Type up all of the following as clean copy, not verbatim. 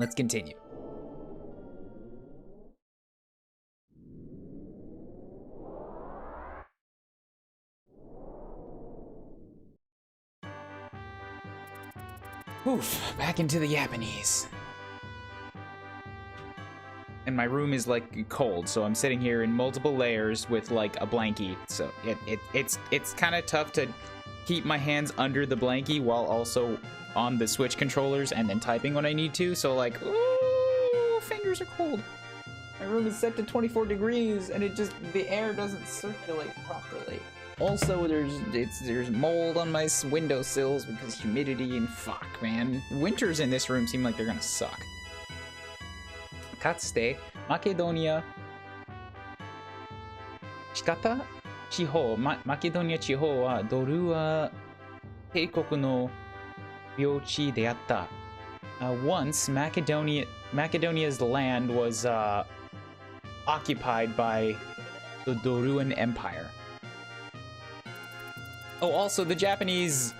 Let's continue. Oof, back into the Japanese. And my room is like cold, so I'm sitting here in multiple layers with like a blankie. So it's kind of tough to keep my hands under the blankie while also on the Switch controllers and then typing when I need to. So like, ooh, fingers are cold. My room is set to 24 degrees and the air doesn't circulate properly. Also, there's mold on my windowsills because humidity and fuck, man. Winters in this room seem like they're gonna suck. かつてマケドニア地方はドルワ帝国の領地であった。Once Macedonia's land was occupied by the Doruan Empire. Oh, also the Japanese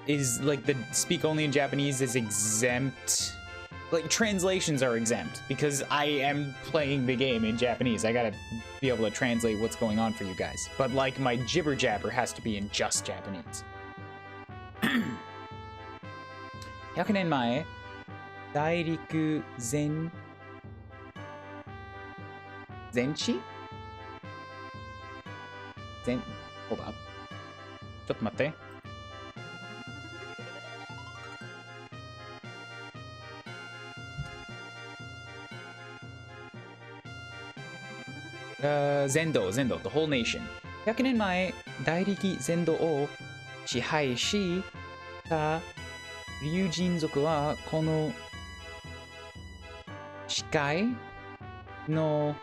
is like the speak only in Japanese is exempt. Like translations are exempt because I am playing the game in Japanese. I gotta be able to translate what's going on for you guys. But like my jibber jabber has to be in just Japanese. 100年前、大陸全地Hold up. ちょっと待って。全土 the whole nation 100年前大陸全土を支配した龍神族はこの視界の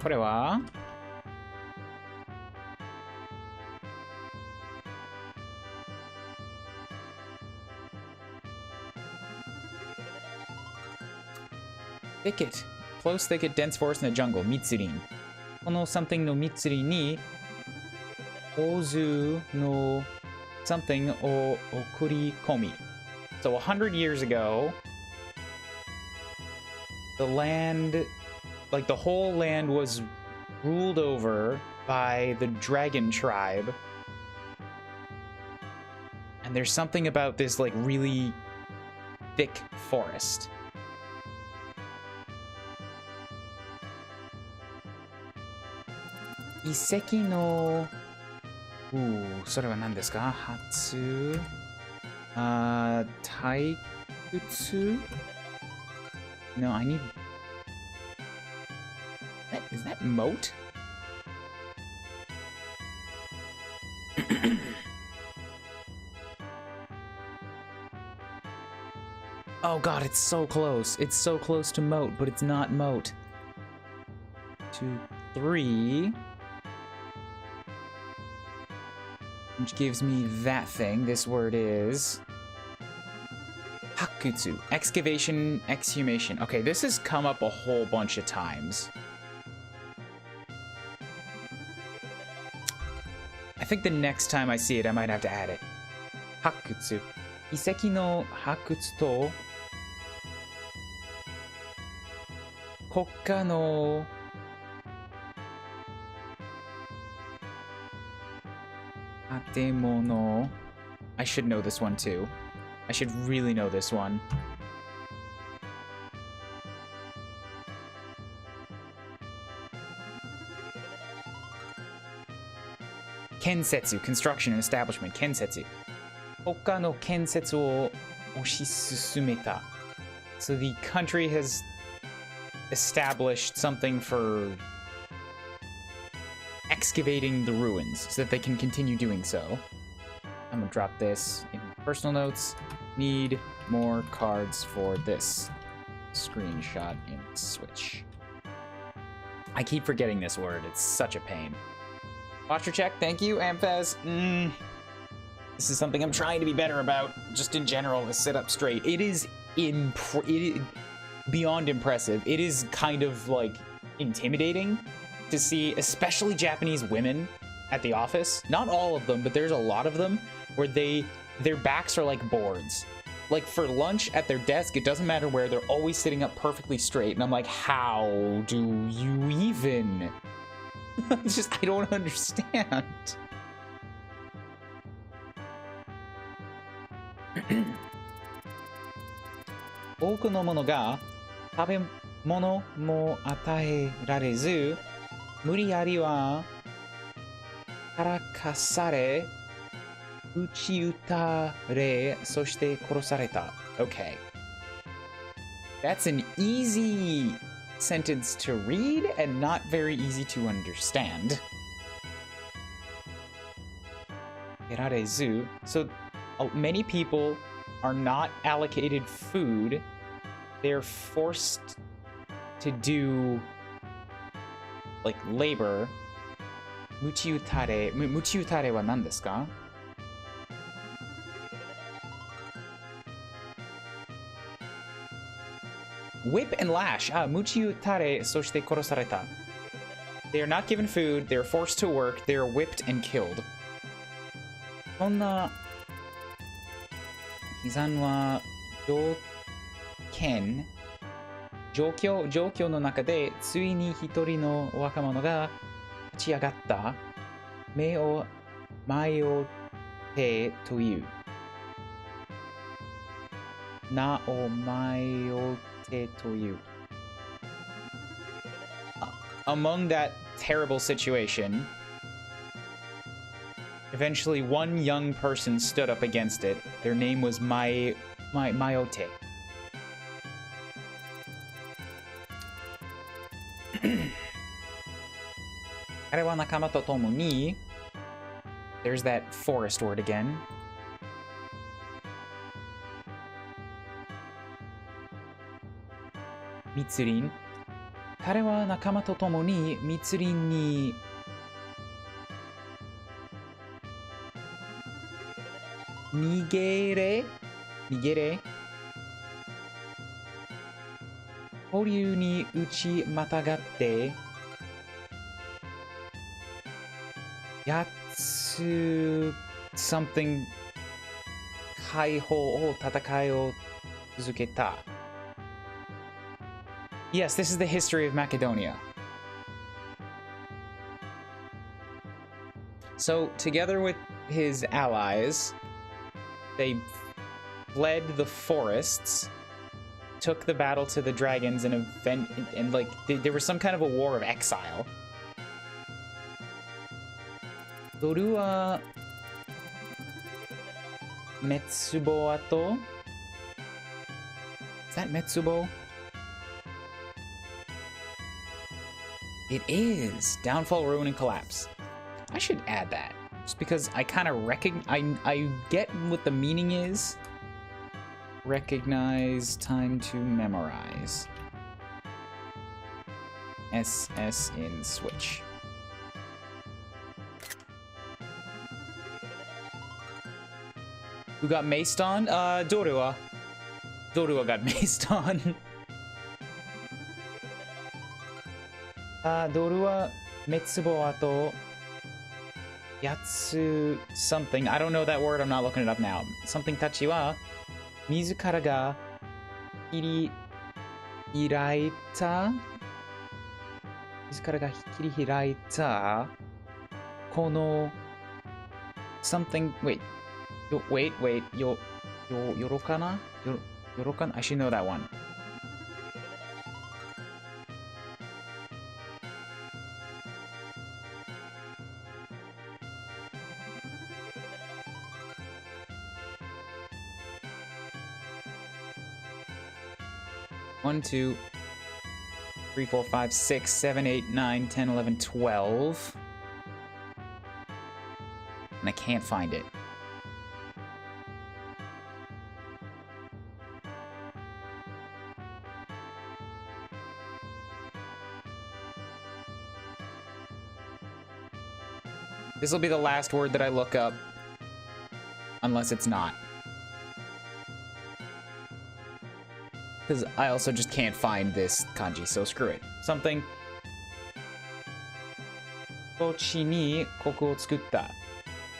これはthicket, close thicket, dense forest in the jungle, Mitsurin. この something の密林に大勢の something を送り込み。So 100 years ago, the land, like the whole land was ruled over by the dragon tribe. And there's something about this like really thick forest. Iseki no...それは何ですか？初... 退屈? No, I need... Is that moat? Oh god, it's so close. It's so close to moat, but it's not moat. 2, 3... Which gives me that thing. This word is... Hakutsu. Excavation, exhumation. Okay, this has come up a whole bunch of times. I think the next time I see it, I might have to add it. Hakutsu. Iseki no hakutsu to... Kokka no... Atemono. I should know this one too. I should really know this one. Kensetsu, construction and establishment. Kensetsu. Hoka no kensetsu o oshisusumeta. So the country has established something for excavating the ruins so that they can continue doing so. I'm gonna drop this in my personal notes. Need more cards for this screenshot in Switch. I keep forgetting this word. It's such a pain. Posture check. Thank you, Amphaz. This is something I'm trying to be better about, just in general, to sit up straight. It is beyond impressive. It is kind of, like, intimidating to see, especially Japanese women at the office. Not all of them, but there's a lot of them. where their backs are like boards. Like for lunch at their desk, it doesn't matter where, they're always sitting up perfectly straight. And I'm like, how do you even? It's just, I don't understand. 多くのものが食べ物も与えられず、無理やりはからかされ、撃ち撃たれ、そして殺された。Okay. That's an easy sentence to read and not very easy to understand. 得られず. So many people are not allocated food. They're forced to do like labor. ムチ打たれは何ですか? Whip and lash. ムチ打たれ、そして殺された. They are not given food, they are forced to work, they are whipped and killed. そんな悲惨は状況の中でついに一人の若者が立ち上がった。目を迷ってという。名を迷ってという。Among that terrible situation, eventually one young person stood up against it. Their name was Mayote. 彼は仲間と共に There's that forest word again. 密林。彼は仲間と共に密林に逃げれ保留に打ちまたがってやつ something 解放を戦いを続けた. Yes, this is the history of Macedonia. So, together with his allies, they fled the forests, took the battle to the dragons, and like there was some kind of a war of exile. ドルは滅亡跡? Is that Metsubo? It is! Downfall, ruin, and collapse. I should add that. Just because I kind of I get what the meaning is. Recognize, time to memorize. SS in Switch. Who got maced on? Dorua. Dorua got maced on. Dorua Metsubo ato Yatsu something. I don't know that word, I'm not looking it up now. Something tachi wa mizukara ga hiraita. Mizukara ga hiraita. Kono something. Wait. Yorokana? Yorokana? I should know that one. One, 2, 3, 4, 5, 6, 7, 8, 9, 10, 11, 12. And I can't find it. This will be the last word that I look up. Unless it's not. Because I also just can't find this kanji, so screw it. Something. 土地に国を作った.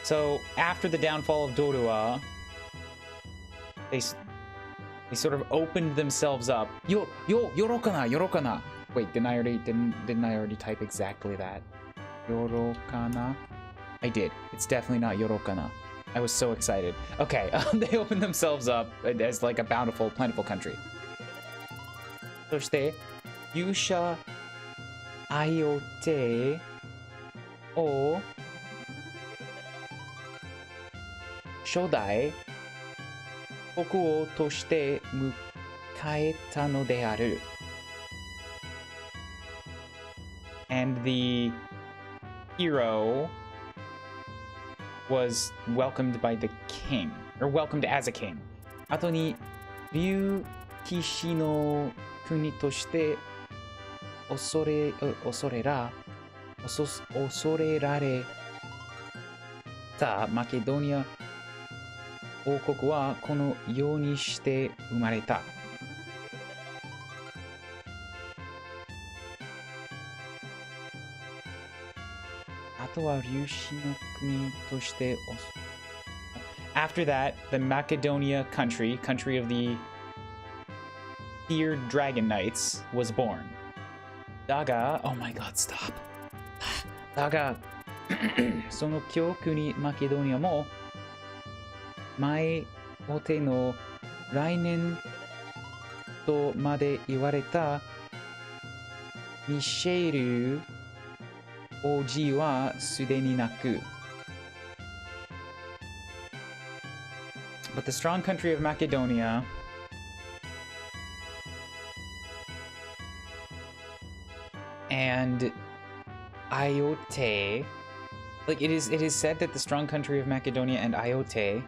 So after the downfall of Dorua, they sort of opened themselves up. Yorokana. Wait, didn't I already type exactly that? Yorokana. I did. It's definitely not Yorokana. I was so excited. Okay, they opened themselves up as like a bountiful, plentiful country. そして勇者アイオテを初代国王として迎えたのである。And the hero was welcomed by the king, or welcomed as a king. 後に竜騎士の国として恐れられたマケドニア王国はこのようにして生まれた。あとは竜士の国として After that, the Macedonia country of the feared dragon knights, was born. だが、oh my god, stop. だが、その記憶にマケドニアも前お手の来年とまで言われたミシェル王子はすでになく。But the strong country of Macedonia and Iote, like it is said that the strong country of Macedonia and Iote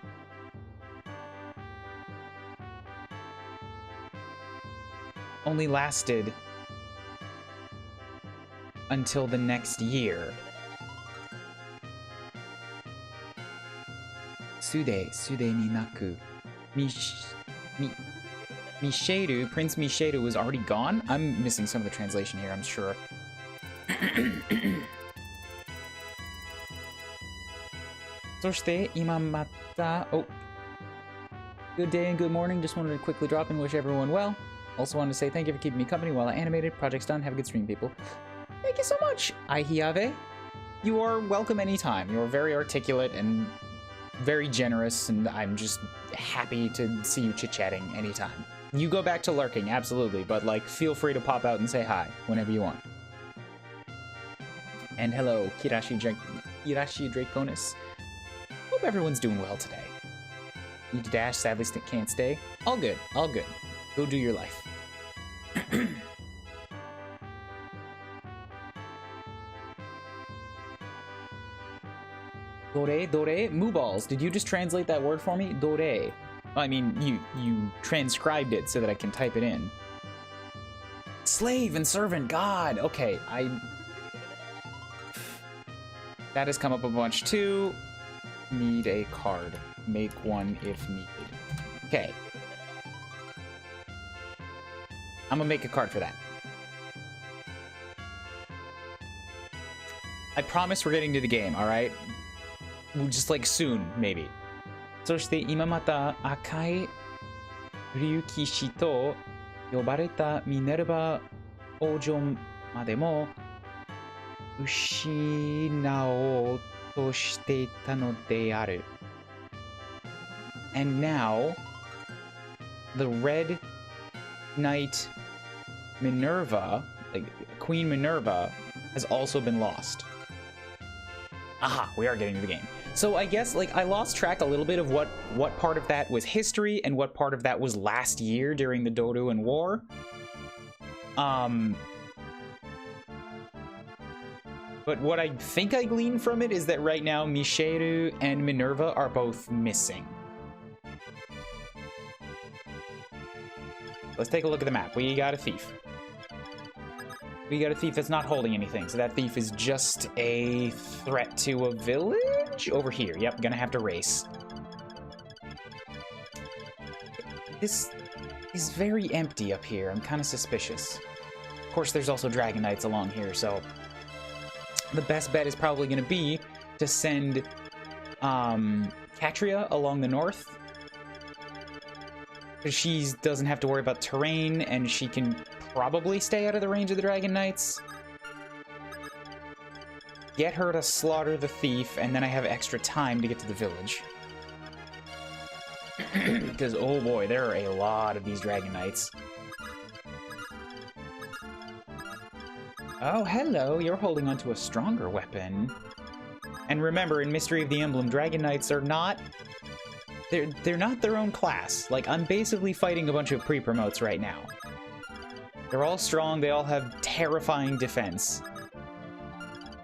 only lasted until the next year. Sude ni naku. Misheru, Prince Misheru was already gone? I'm missing some of the translation here, I'm sure. Oh. Good day and good morning. Just wanted to quickly drop and wish everyone well. Also wanted to say thank you for keeping me company while I animated. Project's done. Have a good stream, people. Thank you so much, Aihiave. You are welcome anytime. You're very articulate and very generous, and I'm just happy to see you chit-chatting anytime. You go back to lurking, absolutely, but like, feel free to pop out and say hi whenever you want. And hello, Kirashi Draconis. Hope everyone's doing well today. Need to dash, sadly can't stay. All good, all good. Go do your life. Dore? Moo balls. Did you just translate that word for me? Dore. I mean, you transcribed it so that I can type it in. Slave and servant, God! Okay, that has come up a bunch too. Need a card. Make one if needed. Okay. I'm gonna make a card for that. I promise we're getting to the game, alright? Just like soon, maybe. そして今また赤い竜騎士と呼ばれたミネルヴァ王女までも失おうとしていたのである。And now, the Red Knight Minerva, like Queen Minerva, has also been lost. Aha, we are getting to the game. So I guess, like, I lost track a little bit of what part of that was history and what part of that was last year during the Doruan War. But what I think I gleaned from it is that right now Misheru and Minerva are both missing. Let's take a look at the map. We got a thief. We got a thief that's not holding anything, so that thief is just a threat to a village over here. Yep, gonna have to race. This is very empty up here. I'm kind of suspicious. Of course, there's also Dragon Knights along here, so the best bet is probably gonna be to send Catria along the north. Because she doesn't have to worry about terrain, and she can probably stay out of the range of the Dragon Knights. Get her to slaughter the thief, and then I have extra time to get to the village. Because, oh boy, there are a lot of these Dragon Knights. Oh, hello, you're holding onto a stronger weapon. And remember, in Mystery of the Emblem, Dragon Knights are not... They're not their own class. Like, I'm basically fighting a bunch of pre-promotes right now. They're all strong, they all have terrifying defense.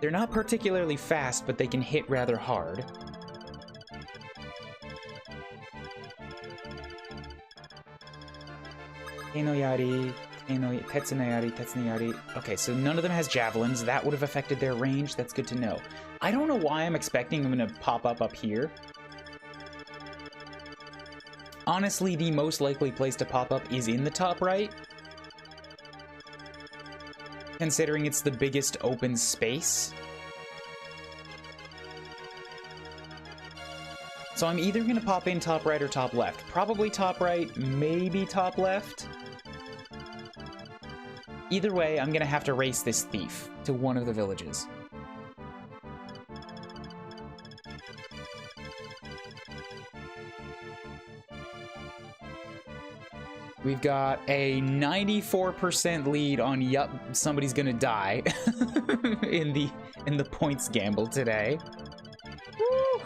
They're not particularly fast, but they can hit rather hard. Tetsuyari, Tetsunayari. Okay, so none of them has javelins. That would have affected their range. That's good to know. I don't know why I'm expecting them to pop up here. Honestly, the most likely place to pop up is in the top right. Considering it's the biggest open space. So I'm either going to pop in top right or top left. Probably top right, maybe top left. Either way, I'm going to have to race this thief to one of the villages. We've got a 94% lead on yup, somebody's gonna die in the points gamble today. Woo!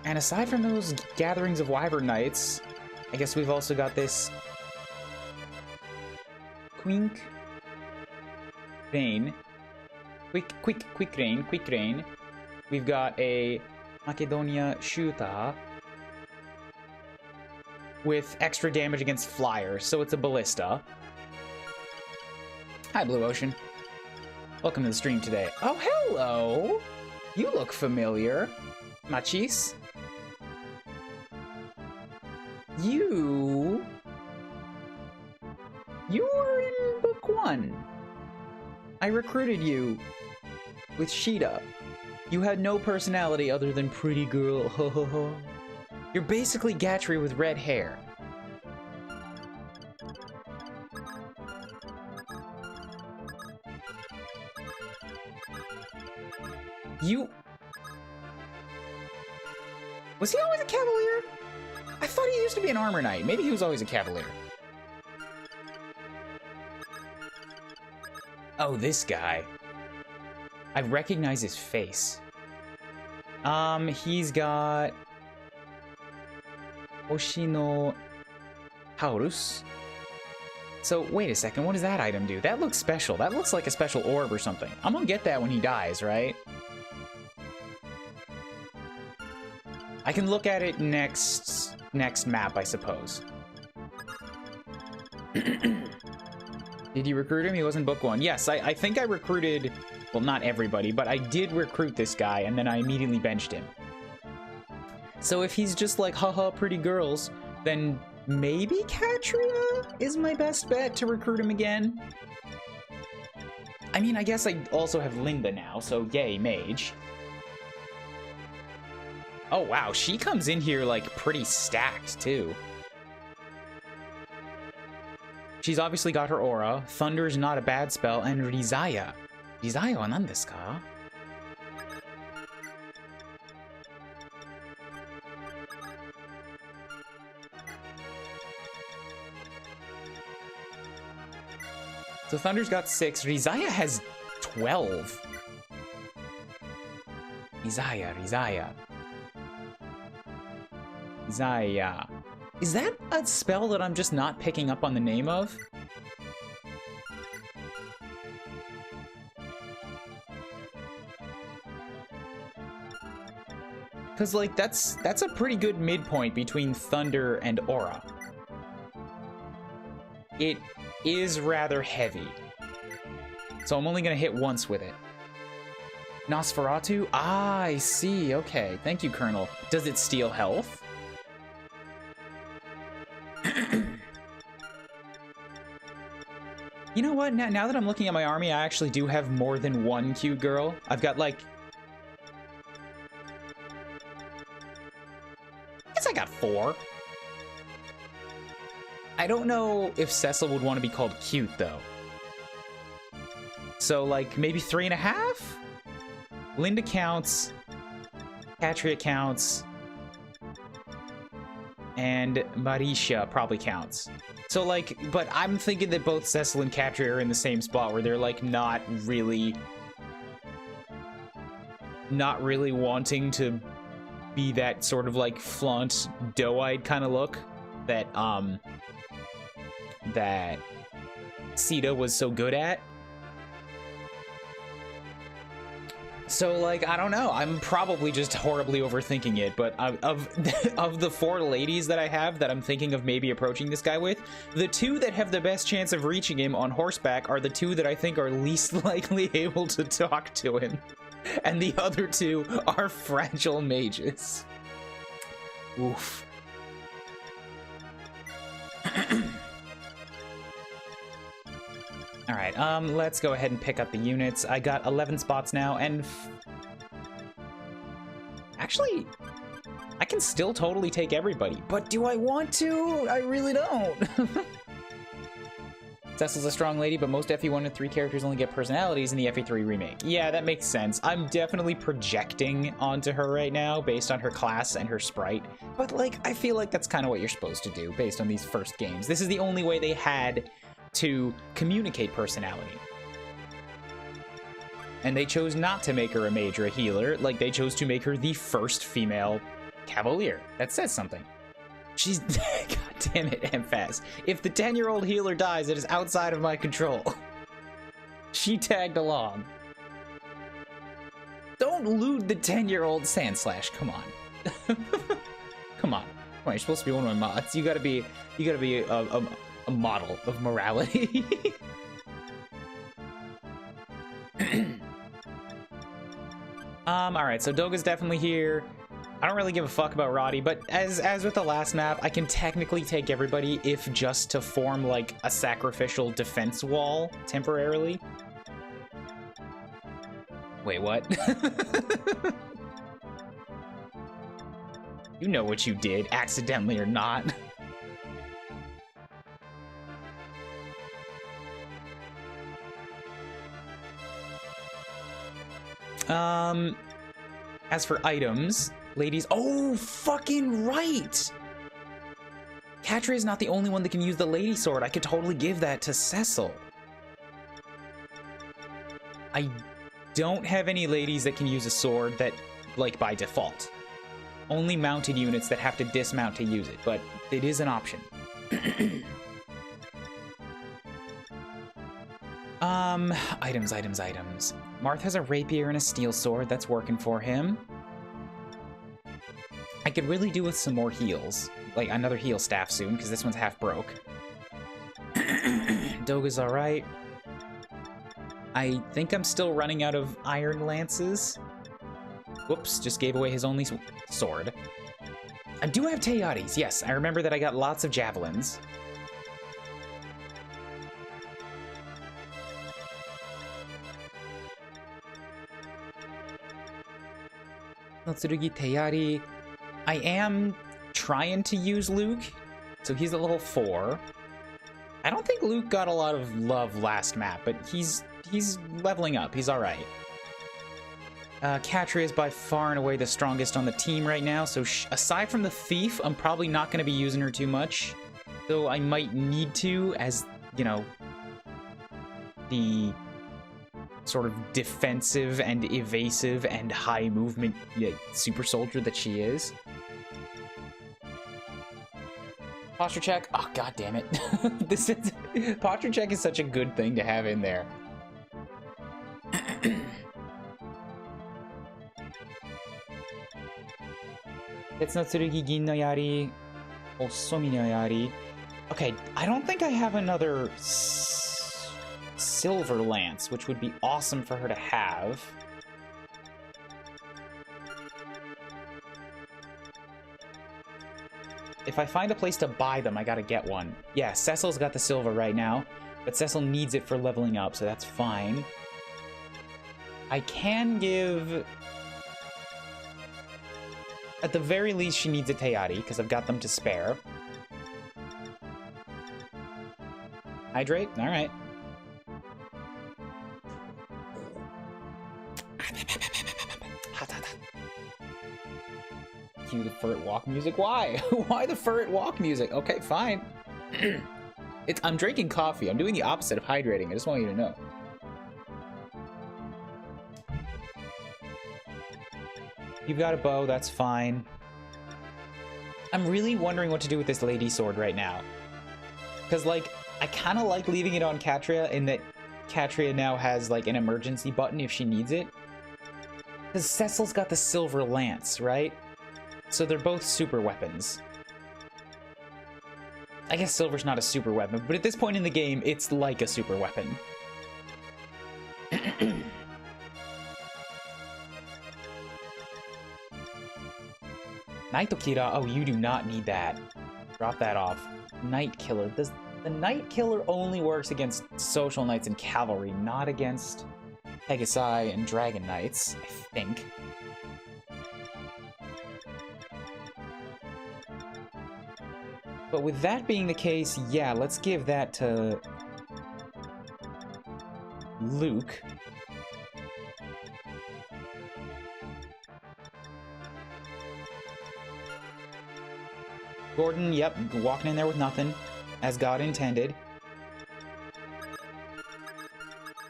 And aside from those gatherings of Wyvern Knights, I guess we've also got this Quick rain. We've got a Macedonia Shooter with extra damage against flyers, so it's a ballista. Hi, Blue Ocean. Welcome to the stream today. Oh, hello! You look familiar. Machis. You were in book 1. I recruited you with Sheeta. You had no personality other than pretty girl. Ho ho ho. You're basically Gatry with red hair. Was he always a cavalier? I thought he used to be an armor knight. Maybe he was always a cavalier. Oh, this guy. I recognize his face. He's got Oshino Taurus. So, wait a second, what does that item do? That looks special. That looks like a special orb or something. I'm gonna get that when he dies, right? I can look at it next map, I suppose. Did you recruit him? He was in book 1. Yes, I think I recruited, well, not everybody, but I did recruit this guy, and then I immediately benched him. So if he's just like, haha, pretty girls, then maybe Catria is my best bet to recruit him again. I mean, I guess I also have Linda now, so yay, mage. Oh, wow, she comes in here, like, pretty stacked, too. She's obviously got her aura. Thunder's not a bad spell, and Rizaya. Rizaya wa nan desu ka? So Thunder's got 6. Rizaya has 12. Rizaya. Is that a spell that I'm just not picking up on the name of? Because, like, that's a pretty good midpoint between Thunder and Aura. It is rather heavy. So I'm only going to hit once with it. Nosferatu? Ah, I see. Okay. Thank you, Colonel. Does it steal health? You know what? Now that I'm looking at my army, I actually do have more than one cute girl. I've got like... I guess I got 4. I don't know if Cecil would want to be called cute, though. So, like, maybe 3.5? Linda counts. Katria counts. And Marisha probably counts. So, like, but I'm thinking that both Cecil and Katria are in the same spot where they're, like, not really wanting to be that sort of, like, flaunt, doe-eyed kind of look that, that Sita was so good at. So, like, I don't know. I'm probably just horribly overthinking it, but of the 4 ladies that I have that I'm thinking of maybe approaching this guy with, the 2 that have the best chance of reaching him on horseback are the 2 that I think are least likely able to talk to him. And the other 2 are fragile mages. Oof. Alright, let's go ahead and pick up the units. I got 11 spots now, and... Actually, I can still totally take everybody, but do I want to? I really don't. Cecil's a strong lady, but most FE1 and 3 characters only get personalities in the FE3 remake. Yeah, that makes sense. I'm definitely projecting onto her right now based on her class and her sprite, but, like, I feel like that's kind of what you're supposed to do based on these first games. This is the only way they had to communicate personality. And they chose not to make her a mage or a healer, like they chose to make her the first female cavalier. That says something. She's... God damn it, Amphas. If the 10-year-old healer dies, it is outside of my control. She tagged along. Don't lewd the 10-year-old Sandslash, come on. Come on. Come on, you're supposed to be one of my mods. You gotta be a model of morality. Alright, so Doga's definitely here. I don't really give a fuck about Roddy, but as with the last map, I can technically take everybody if just to form, like, a sacrificial defense wall temporarily. Wait, what? You know what you did, accidentally or not. As for items, ladies... Oh, fucking right! Katria is not the only one that can use the lady sword. I could totally give that to Cecil. I don't have any ladies that can use a sword that, like, by default. Only mounted units that have to dismount to use it, but it is an option. Items. Marth has a rapier and a steel sword. That's working for him. I could really do with some more heals. Like, another heal staff soon, because this one's half broke. Doga's alright. I think I'm still running out of iron lances. Whoops, just gave away his only sword. I do have Teyaris, yes. I remember that I got lots of javelins. Notsurugi, Teyari. I am trying to use Luke, so he's at level 4. I don't think Luke got a lot of love last map, but he's leveling up. He's alright. Katria is by far and away the strongest on the team right now, so aside from the Thief, I'm probably not going to be using her too much. Though I might need to, as, you know, the sort of defensive and evasive and high movement super soldier that she is. Posture check. Oh, god damn it. Posture check is such a good thing to have in there. Tetsutsurugi Gin no Yari, Osomi no Yari. Okay, I don't think I have another Silver Lance, which would be awesome for her to have. If I find a place to buy them, I gotta get one. Yeah, Cecil's got the silver right now. But Cecil needs it for leveling up, so that's fine. I can give... At the very least, she needs a Teati, because I've got them to spare. Hydrate? Alright. Cue the ferret walk music. Why? Why the ferret walk music? Okay, fine. I'm drinking coffee. I'm doing the opposite of hydrating. I just want you to know. You've got a bow, that's fine. I'm really wondering what to do with this lady sword right now. Because, like, I kind of like leaving it on Katria in that Katria now has, like, an emergency button if she needs it. Because Cecil's got the silver lance, right? So they're both super weapons. I guess silver's not a super weapon, but at this point in the game, it's like a super weapon. Night Killer. Oh, you do not need that. Drop that off. Night Killer. The Night Killer only works against Social Knights and Cavalry, not against Pegasi and Dragon Knights, I think. But with that being the case, yeah, let's give that to Luke. Gordon, yep, walking in there with nothing, as God intended.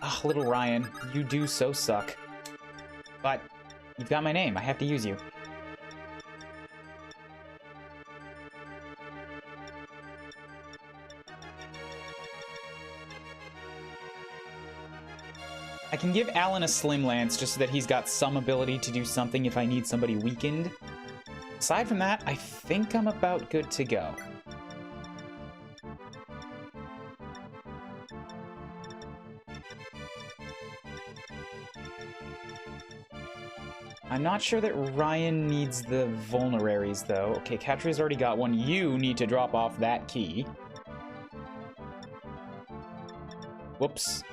Ah, oh, little Ryan, you do so suck. But you've got my name, I have to use you. I can give Alan a Slim Lance just so that he's got some ability to do something if I need somebody weakened. Aside from that, I think I'm about good to go. I'm not sure that Ryan needs the vulneraries, though. Okay, Katria's already got one. You need to drop off that key. Whoops.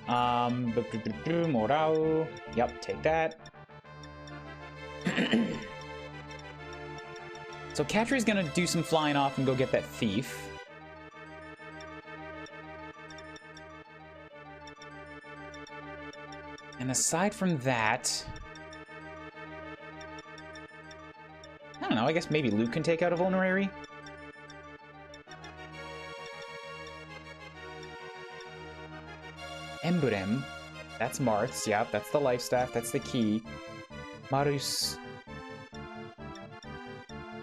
Morao. Yep, take that. So Katria's gonna do some flying off and go get that thief. And aside from that... I don't know, I guess maybe Luke can take out a vulnerary? Emblem. That's Marth's, yep, that's the life staff, that's the key. Marus...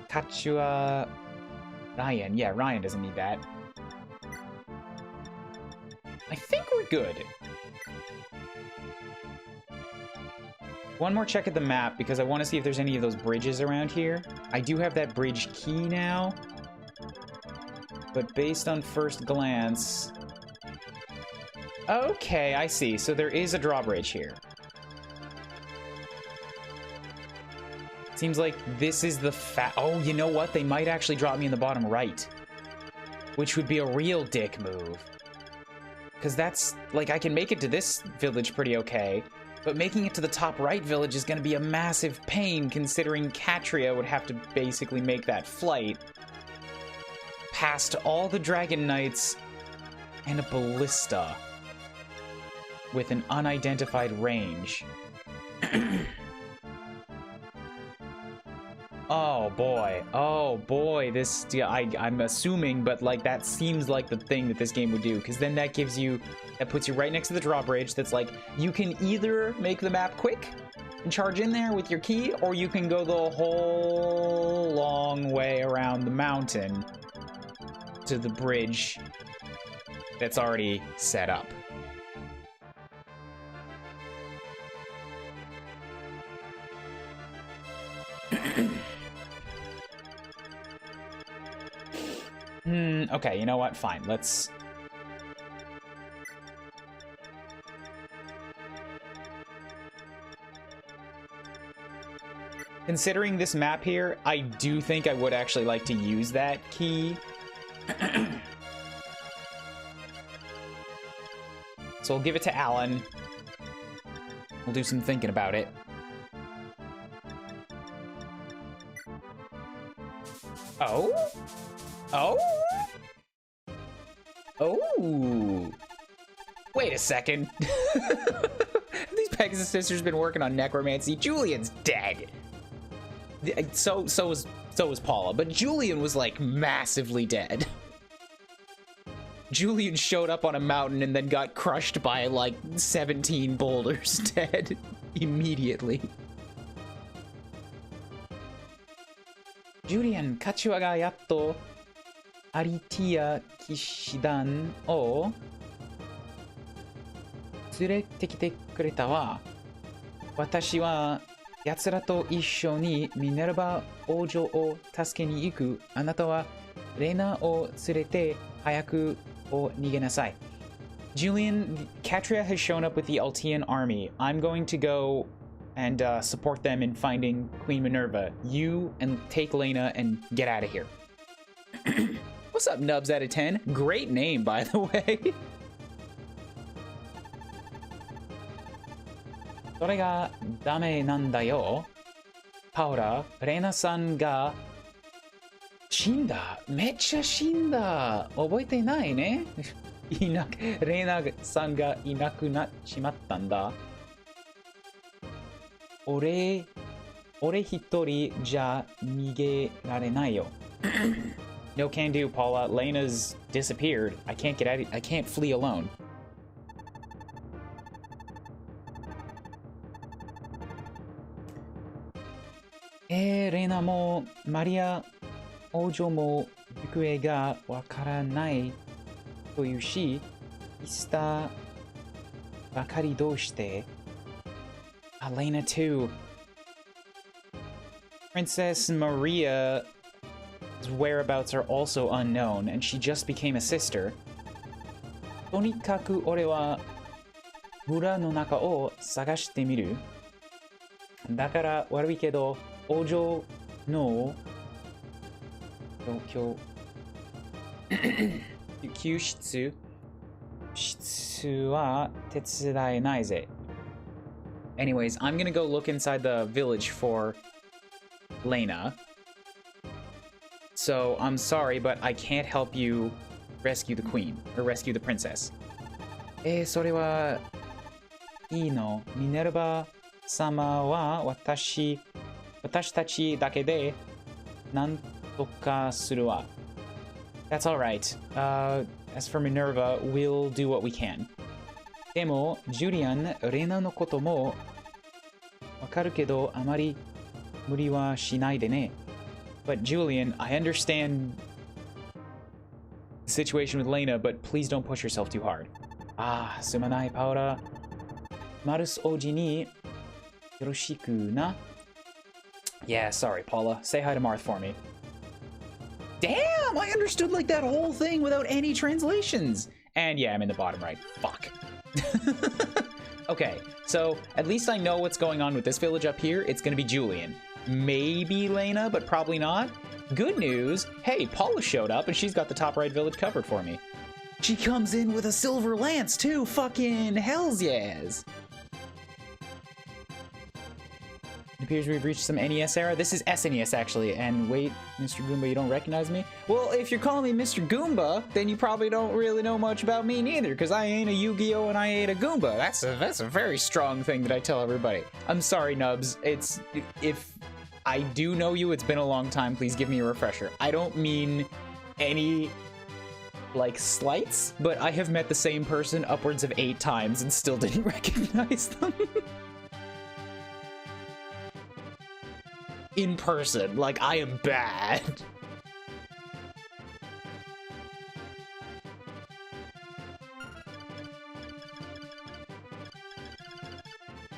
Kachua... Ryan. Yeah, Ryan doesn't need that. I think we're good. One more check at the map, because I want to see if there's any of those bridges around here. I do have that bridge key now. But based on first glance... Okay, I see. So there is a drawbridge here. Seems like this is the oh, you know what? They might actually drop me in the bottom right. Which would be a real dick move. Because that's... Like, I can make it to this village pretty okay. But making it to the top right village is going to be a massive pain, considering Katria would have to basically make that flight past all the Dragon Knights and a ballista with an unidentified range. Oh boy, this, yeah, I'm assuming, but like that seems like the thing that this game would do, because then that gives you, that puts you right next to the drawbridge. That's like, you can either make the map quick and charge in there with your key, or you can go the whole long way around the mountain to the bridge that's already set up. Okay, you know what? Fine, let's... Considering this map here, I do think I would actually like to use that key. So we'll give it to Alan. We'll do some thinking about it. Oh? Oh? Oh! Wait a second. These Pegasus sisters been working on necromancy. Julian's dead. So was Paula, but Julian was like massively dead. Julian showed up on a mountain and then got crushed by like 17 boulders, dead immediately. Julian, カチュアがやっとアリティア騎士団を連れてきてくれたわ。私は奴らと一緒にミネルヴァ王女を助けに行く。あなたはレナを連れて早く逃げなさい。Julian, Katria has shown up with the Altian army. I'm going to go and support them in finding Queen Minerva. You and take Lena and get out of here. What's up, Nubs out of 10? Great name, by the way. それがダメなんだよ。パオラ、レナさんが死んだ。めっちゃ死んだ。覚えてないね。レナさんがいなくなっちまったんだ。俺一人じゃ逃げられないよ。No can do, Paula. Lena's disappeared. I can't get out. I can't flee alone. Lena もマリア王女も行方がわからないというし、イスターばかりどうして。Lena too. Princess Maria's whereabouts are also unknown, and she just became a sister. とにかく俺は村の中を探してみる。だから悪いけど、王女の救出は手伝えないぜ。Anyways, I'm gonna go look inside the village for Lena. So, I'm sorry, but I can't help you rescue the queen, or rescue the princess. それはいいの。ミネルヴァ様は私たちだけでなんとかするわ。That's alright. As for Minerva, we'll do what we can. でも、ジュリアン、レナのこともわかるけど、あまり無理はしないでね。But Julian, I understand the situation with Lena, but please don't push yourself too hard. すまない、パオラ。マルス王子によろしくな。Yeah, sorry, Paula. Say hi to Marth for me. Damn, I understood like that whole thing without any translations. And yeah, I'm in the bottom right. Fuck. Okay, so at least I know what's going on with this village up here. It's gonna be Julian. Maybe Lena, but probably not. Good news. Hey, Paula showed up and she's got the top right village covered for me. She comes in with a silver lance too. Fucking hells yes. It appears we've reached some NES era. This is SNES actually. And wait, Mr. Goomba, you don't recognize me? Well, if you're calling me Mr. Goomba, then you probably don't really know much about me neither, because I ain't a Yu-Gi-Oh! And I ain't a Goomba. That's a very strong thing that I tell everybody. I'm sorry, Nubs. If I do know you, it's been a long time. Please give me a refresher. I don't mean any like slights, but I have met the same person upwards of 8 times and still didn't recognize them. In person, like I am bad.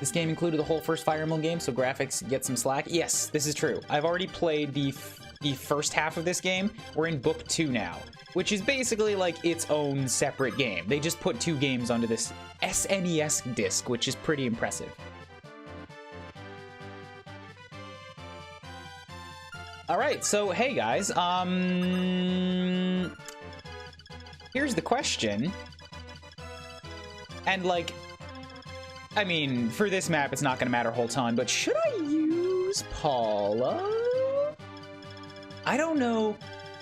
This game included the whole first Fire Emblem game, so graphics get some slack. Yes, this is true. I've already played the first half of this game. We're in book 2 now, which is basically like its own separate game. They just put 2 games onto this SNES disc, which is pretty impressive. Alright, so hey guys, here's the question. And, like, I mean, for this map, it's not going to matter a whole ton, but should I use Paula? I don't know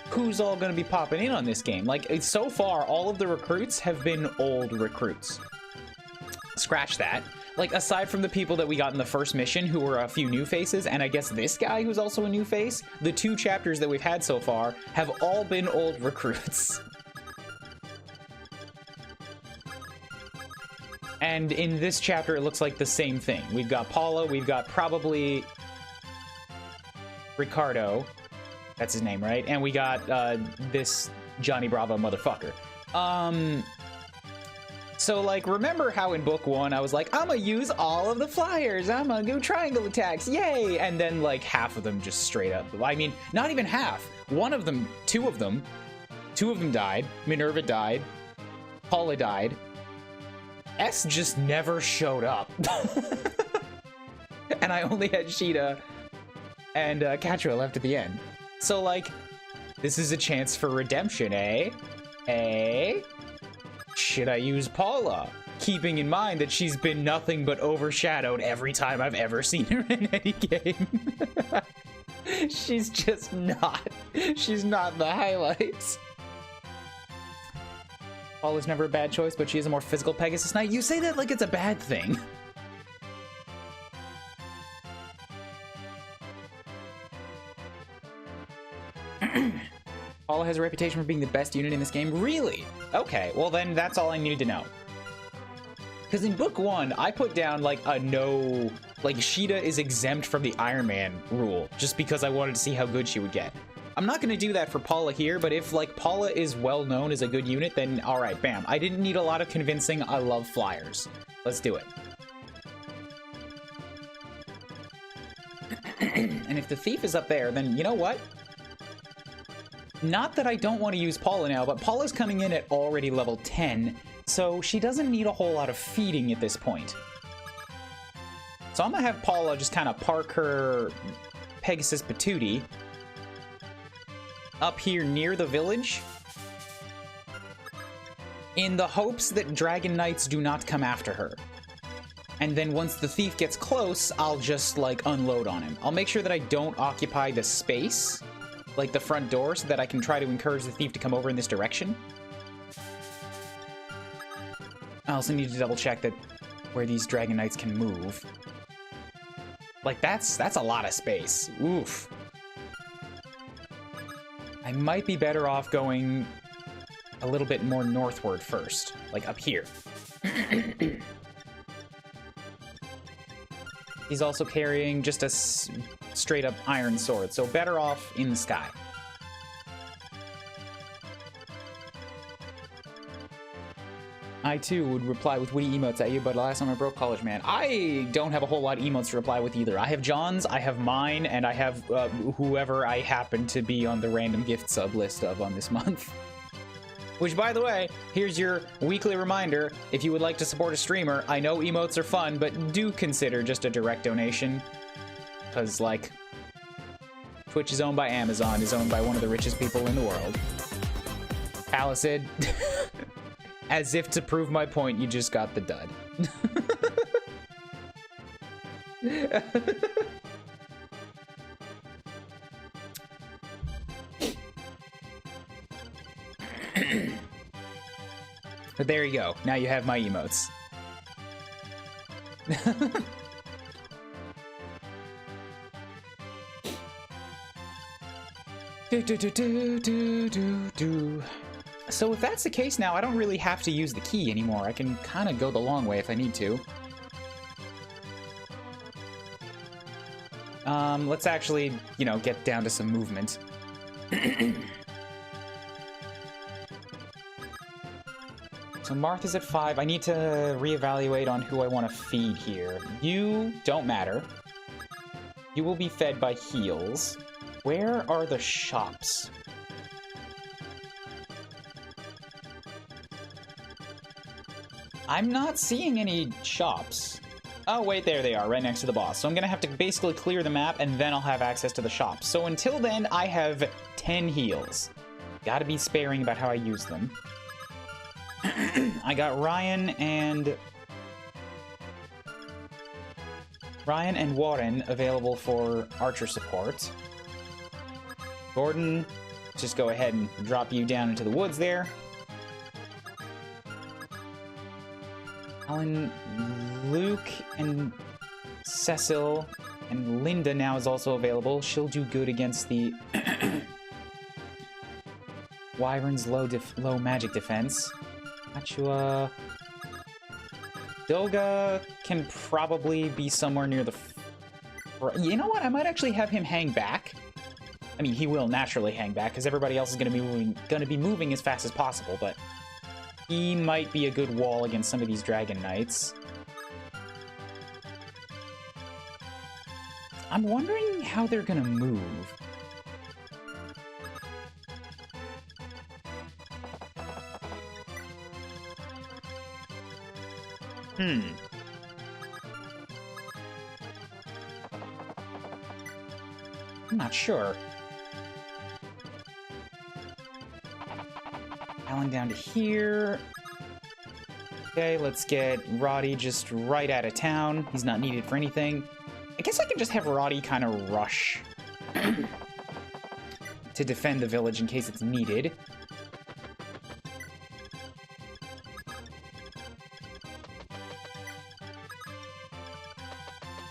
who's all going to be popping in on this game. Like, so far, all of the recruits have been old recruits. Scratch that. Like, aside from the people that we got in the first mission, who were a few new faces, and I guess this guy who's also a new face, the 2 chapters that we've had so far have all been old recruits. And in this chapter, it looks like the same thing. We've got Paula, we've got probably Ricardo. That's his name, right? And we got this Johnny Bravo motherfucker. So, like, remember how in book 1 I was like, I'm gonna use all of the flyers, I'm gonna do triangle attacks, yay! And then, like, half of them just straight up, I mean, not even half. One of them, two of them died. Minerva died. Paula died. S just never showed up. And I only had Sheeta and Katra left at the end. So, like, this is a chance for redemption, eh? Eh? Should I use Paula? Keeping in mind that she's been nothing but overshadowed every time I've ever seen her in any game. She's just not. She's not the highlights. Paula's never a bad choice, but she is a more physical Pegasus Knight. You say that like it's a bad thing. Paula has a reputation for being the best unit in this game. Really? Okay, well then that's all I needed to know. Because in book 1, I put down like a no, like Sheeta is exempt from the Ironman rule, just because I wanted to see how good she would get. I'm not going to do that for Paula here, but if like Paula is well known as a good unit, then all right, bam. I didn't need a lot of convincing. I love flyers. Let's do it. And if the thief is up there, then you know what? Not that I don't want to use Paula now, but Paula's coming in at already level 10, so she doesn't need a whole lot of feeding at this point. So I'm going to have Paula just kind of park her Pegasus Patootie up here near the village in the hopes that Dragon Knights do not come after her. And then once the thief gets close, I'll just, like, unload on him. I'll make sure that I don't occupy the space, like the front door, so that I can try to encourage the thief to come over in this direction. I also need to double check that where these Dragon Knights can move. Like, that's a lot of space. Oof. I might be better off going a little bit more northward first, like up here. He's also carrying just a straight up iron sword, so better off in the sky. I too would reply with witty emotes at you, but last time I broke college, man. I don't have a whole lot of emotes to reply with either. I have John's, I have mine, and I have whoever I happen to be on the random gift sub list of on this month. Which, by the way, here's your weekly reminder. If you would like to support a streamer, I know emotes are fun, but do consider just a direct donation. Because, like, Twitch is owned by Amazon, is owned by one of the richest people in the world. Palisade. As if to prove my point, you just got the dud. But there you go. Now you have my emotes. So if that's the case now, I don't really have to use the key anymore. I can kind of go the long way if I need to. Let's actually, you know, get down to some movement. So Martha's at 5. I need to reevaluate on who I want to feed here. You don't matter. You will be fed by heals. Where are the shops? I'm not seeing any shops. Oh, wait, there they are, right next to the boss. So I'm gonna have to basically clear the map, and then I'll have access to the shops. So until then, I have 10 heals. Gotta be sparing about how I use them. I got Ryan and Warren available for archer support. Gordon, just go ahead and drop you down into the woods there. Alan, Luke, and Cecil, and Linda now is also available. She'll do good against the Wyvern's low magic defense. Achua... Doga can probably be somewhere near the... You know what? I might actually have him hang back. I mean, he will naturally hang back, because everybody else is going to be moving as fast as possible, but he might be a good wall against some of these Dragon Knights. I'm wondering how they're going to move. I'm not sure. Alan down to here. Okay, let's get Roddy just right out of town. He's not needed for anything. I guess I can just have Roddy kind of rush to defend the village in case it's needed.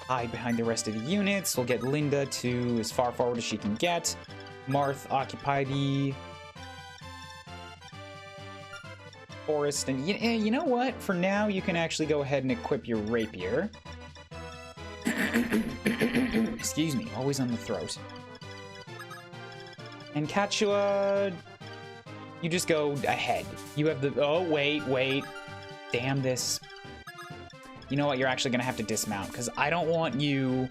Hide behind the rest of the units. We'll get Linda to as far forward as she can get. Marth occupy the forest. And you know what? For now, you can actually go ahead and equip your rapier. Excuse me, always on the throat. And Kachua, you just go ahead. You have the... Oh, wait. Damn this. You know what? You're actually going to have to dismount, because I don't want you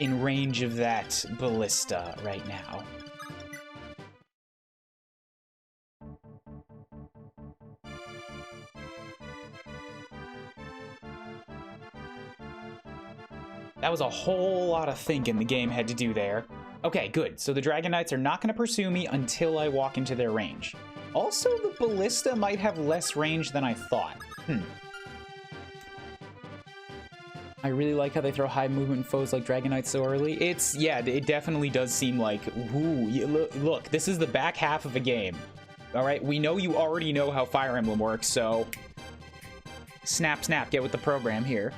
in range of that ballista right now. That was a whole lot of thinking the game had to do there. Okay, good. So the Dragon Knights are not going to pursue me until I walk into their range. Also, the ballista might have less range than I thought. I really like how they throw high movement foes like Dragon Knights so early. Yeah, it definitely does seem like, ooh, look, this is the back half of a game. All right, we know you already know how Fire Emblem works, so snap, get with the program here.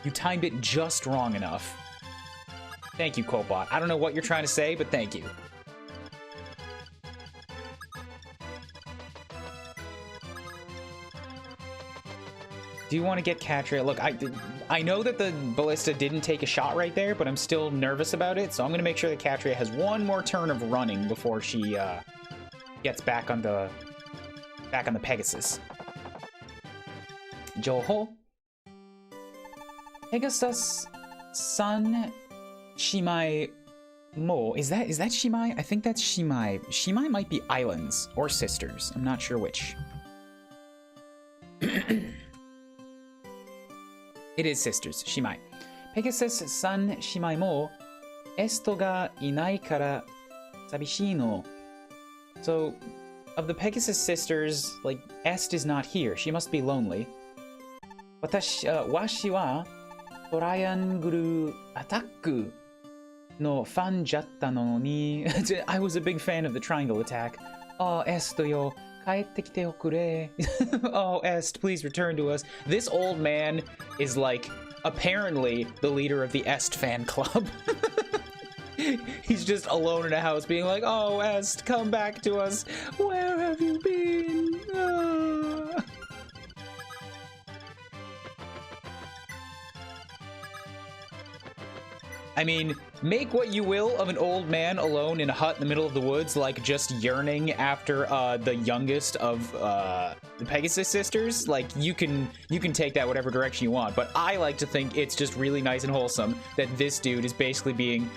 You timed it just wrong enough. Thank you, Cobot. I don't know what you're trying to say, but thank you. Do you want to get Katria? Look, I know that the ballista didn't take a shot right there, but I'm still nervous about it, so I'm going to make sure that Katria has one more turn of running before she gets back on the Pegasus. Joho. Pegasus Sun Shimai Mo. Is that Shimai? I think that's Shimai. Shimai might be islands or sisters. I'm not sure which. It is sisters. Shimai. Pegasus Sun Shimai Mo. Esto ga inai kara sabishii no. So, of the Pegasus sisters, like, Est is not here. She must be lonely. Washi wa Triangle Attack no fan jatta no ni. I was a big fan of the triangle attack. Oh, Est yo. Kaette kite okure. Oh, Est, please return to us. This old man is, like, apparently the leader of the Est fan club. He's just alone in a house being like, oh, Est, come back to us. Where have you been? Ah. I mean, make what you will of an old man alone in a hut in the middle of the woods, like just yearning after the youngest of the Pegasus sisters. Like, you can take that whatever direction you want, but I like to think it's just really nice and wholesome that this dude is basically being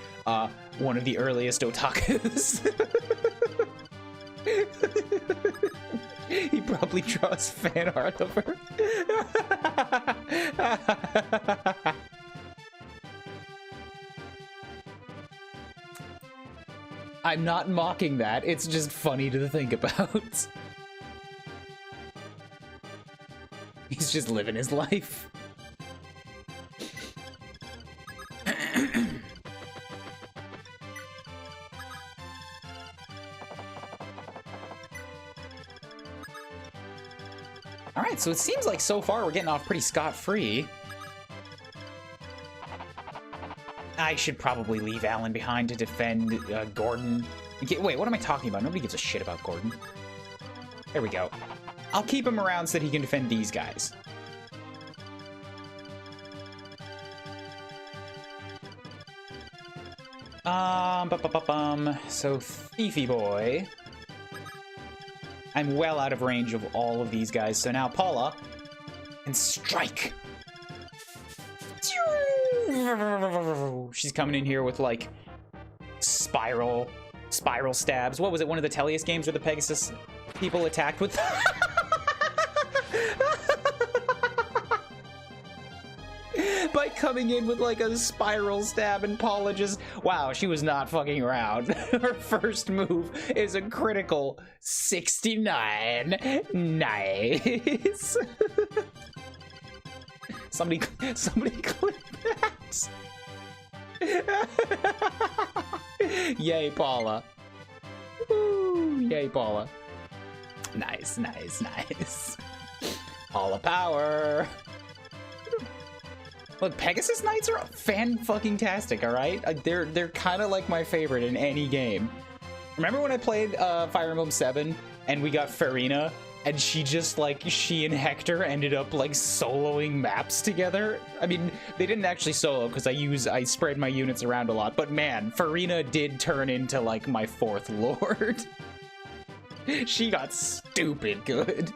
one of the earliest otakus. He probably draws fan art of her. I'm not mocking that. It's just funny to think about. He's just living his life. Alright, so it seems like so far we're getting off pretty scot-free. I should probably leave Alan behind to defend Gordon. Wait, what am I talking about? Nobody gives a shit about Gordon. There we go. I'll keep him around so that he can defend these guys. So, Thiefy Boy. I'm well out of range of all of these guys, so now Paula can strike. She's coming in here with, like, spiral stabs. What was it, one of the Tellius games where the Pegasus people attacked with... By coming in with, like, a spiral stab, and Paula just... Wow, she was not fucking around. Her first move is a critical 69. Nice. Somebody clip that. Yay, Paula. Woo, yay, Paula. Nice, nice, nice. Paula power. Look, Pegasus Knights are fan-fucking-tastic, alright? They're kind of like my favorite in any game. Remember when I played Fire Emblem 7 and we got Farina and she just, like, she and Hector ended up, like, soloing maps together? I mean, they didn't actually solo because I spread my units around a lot, but man, Farina did turn into, like, my fourth lord. She got stupid good.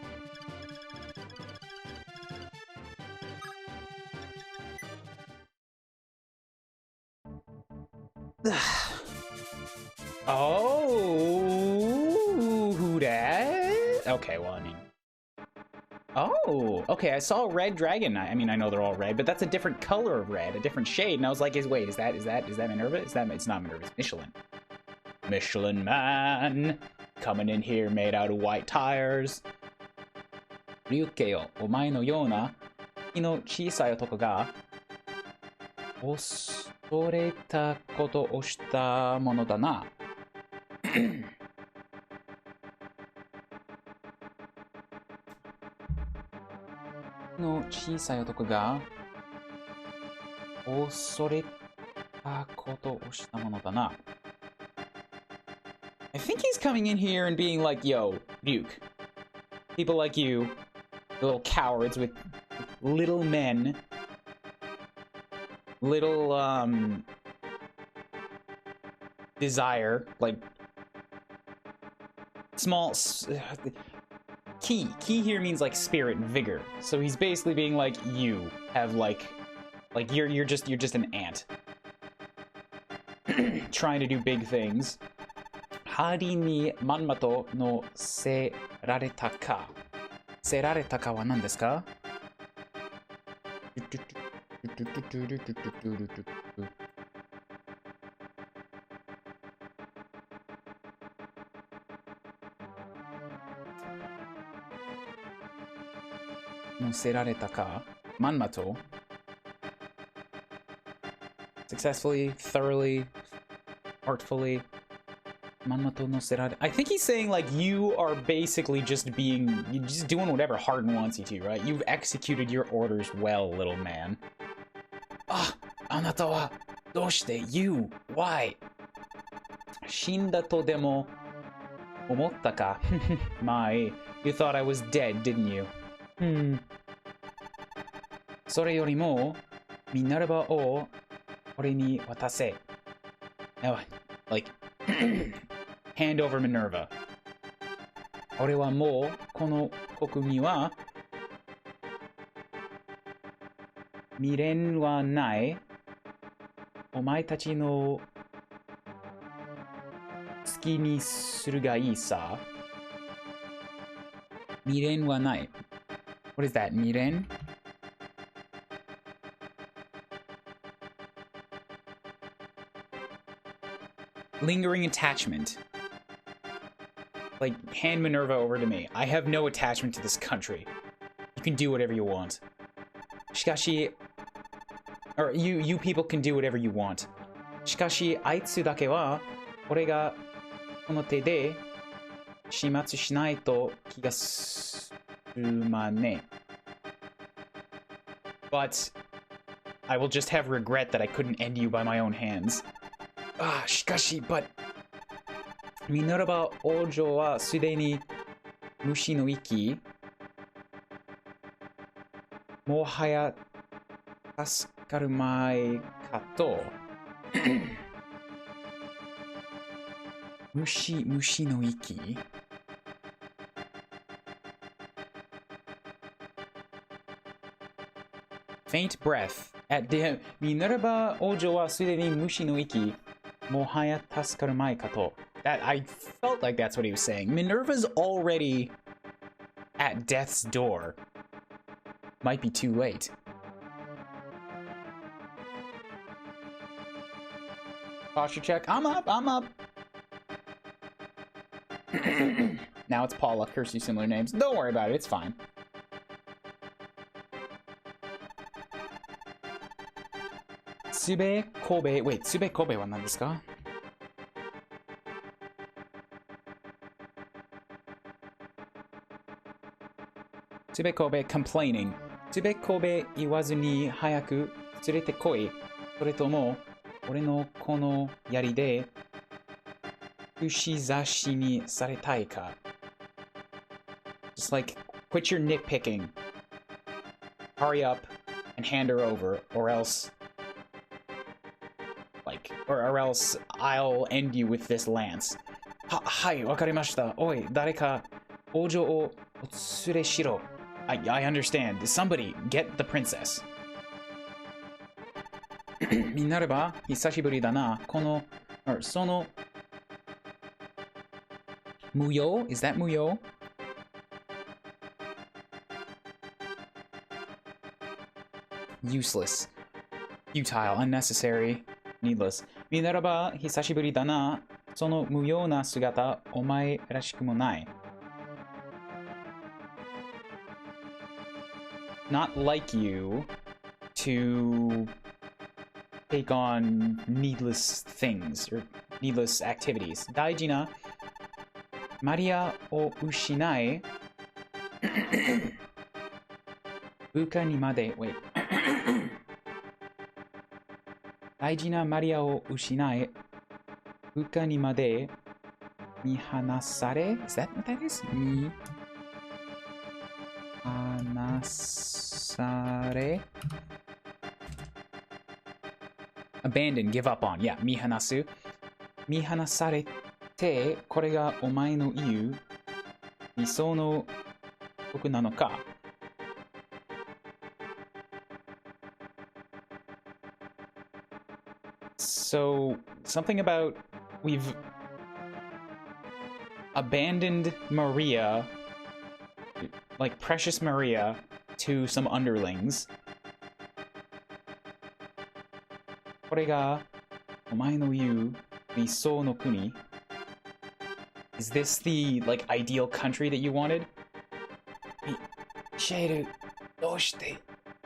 Oh, who that? Okay, well, I mean... Oh, okay, I saw a red dragon. I mean, I know they're all red, but that's a different color of red, a different shade. And I was like, wait, is that Minerva? It's not Minerva, it's Michelin. Michelin Man, coming in here made out of white tires. Ryuke yo, omae no youna, ki no chisai otoko ga, 恐れたことをしたものだな。の小さい男が恐れたことをしたものだな。I think he's coming in here and being like, yo, Duke, people like you, little cowards with little men, little, desire, like, small, ki here means, like, spirit and vigor, so he's basically being like, you have, like you're just an ant, trying to do big things. Hari ni manmato no serareta ka. Serareta ka wa nan desu ka? 乗せられたか? Manmato. Successfully, thoroughly, artfully. Manmato no serare. I think he's saying, like, you are basically you're just doing whatever Hardin wants you to, right? You've executed your orders well, little man. Ah, anata wa doshite you? Why? Shinda to demo omotta ka? My, you thought I was dead, didn't you? それよりもミナルバを俺に渡せ。No, like, hand over Minerva. 俺はもうこの国民は未練はない。お前たちの好きにするがいいさ。未練はない。What is that? Miren? lingering attachment. Like, hand Minerva over to me. I have no attachment to this country. You can do whatever you want. Shikashi... Or, you people can do whatever you want. Shikashi, aitsu dake wa, ore ga kono te de shimatsu shinai to kiga suru ma ne. But I will just have regret that I couldn't end you by my own hands. Ah, shikashi, but... Minerva Ojo wa sude ni mushi no iki. Mohaya tasukaru mae ka to. Mushi no iki? Faint breath. At the Minerva Ojo wa sude ni mushi no iki. Mohaya tasukaru mae ka to. That I felt like that's what he was saying. Minerva's already at death's door. Might be too late. Posture check. I'm up. Now it's Paula. Curse you, similar names. Don't worry about it. It's fine. Tsube Kobe. Wait, Tsube Kobe wa nan desu ka? Tsube Kobe complaining. Tsube Kobe iwazu ni hayaku tsurete koi. Sore tomo ore no kono yari de ushizashi ni saretai ka. Just like, quit your nitpicking. Hurry up and hand her over, or else... Like, or else I'll end you with this lance. Hai, wakarimashita. Oi, dareka ojo o otsure shiro. I understand. Somebody, get the princess. Minareba, hisashiburi da na. Kono, or sono... Muyo? Is that Muyo? Useless. Futile. Unnecessary. Needless. Minareba, hisashiburi da na. Sono muyo na sugata, omae rashiku mo nai. Not like you to take on needless things or needless activities. Daiji na Maria o ushinai buka ni made. Wait. Daiji na Maria o ushinai buka ni made mihanasare. Is that what that is? Mihanasare. Abandon, give up on. Yeah, mihanasu. Mihanasare te kore ga omae no iu misou no toku nano ka. So, something about we've abandoned Maria, like precious Maria, to some underlings. Kore ga omae no iu misou no kuni. Is this the, like, ideal country that you wanted? Sheiru, doshite?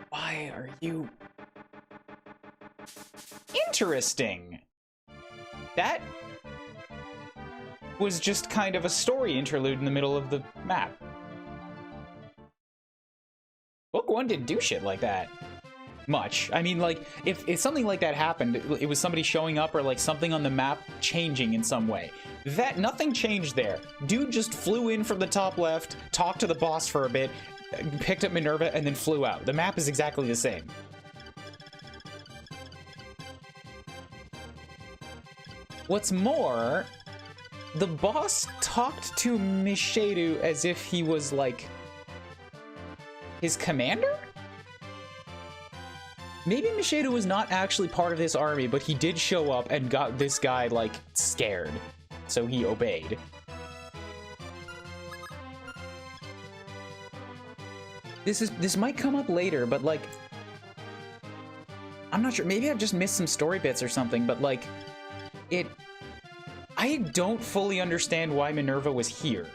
Why are you... Interesting! That was just kind of a story interlude in the middle of the map. Book 1 didn't do shit like that. Much. I mean, like, if something like that happened, it was somebody showing up or, like, something on the map changing in some way. That, nothing changed there. Dude just flew in from the top left, talked to the boss for a bit, picked up Minerva, and then flew out. The map is exactly the same. What's more, the boss talked to Mishiru as if he was, like, his commander? Maybe Mishiru was not actually part of this army, but he did show up and got this guy, like, scared. So he obeyed. This might come up later, but, like, I'm not sure. Maybe I've just missed some story bits or something, but, like, I don't fully understand why Minerva was here.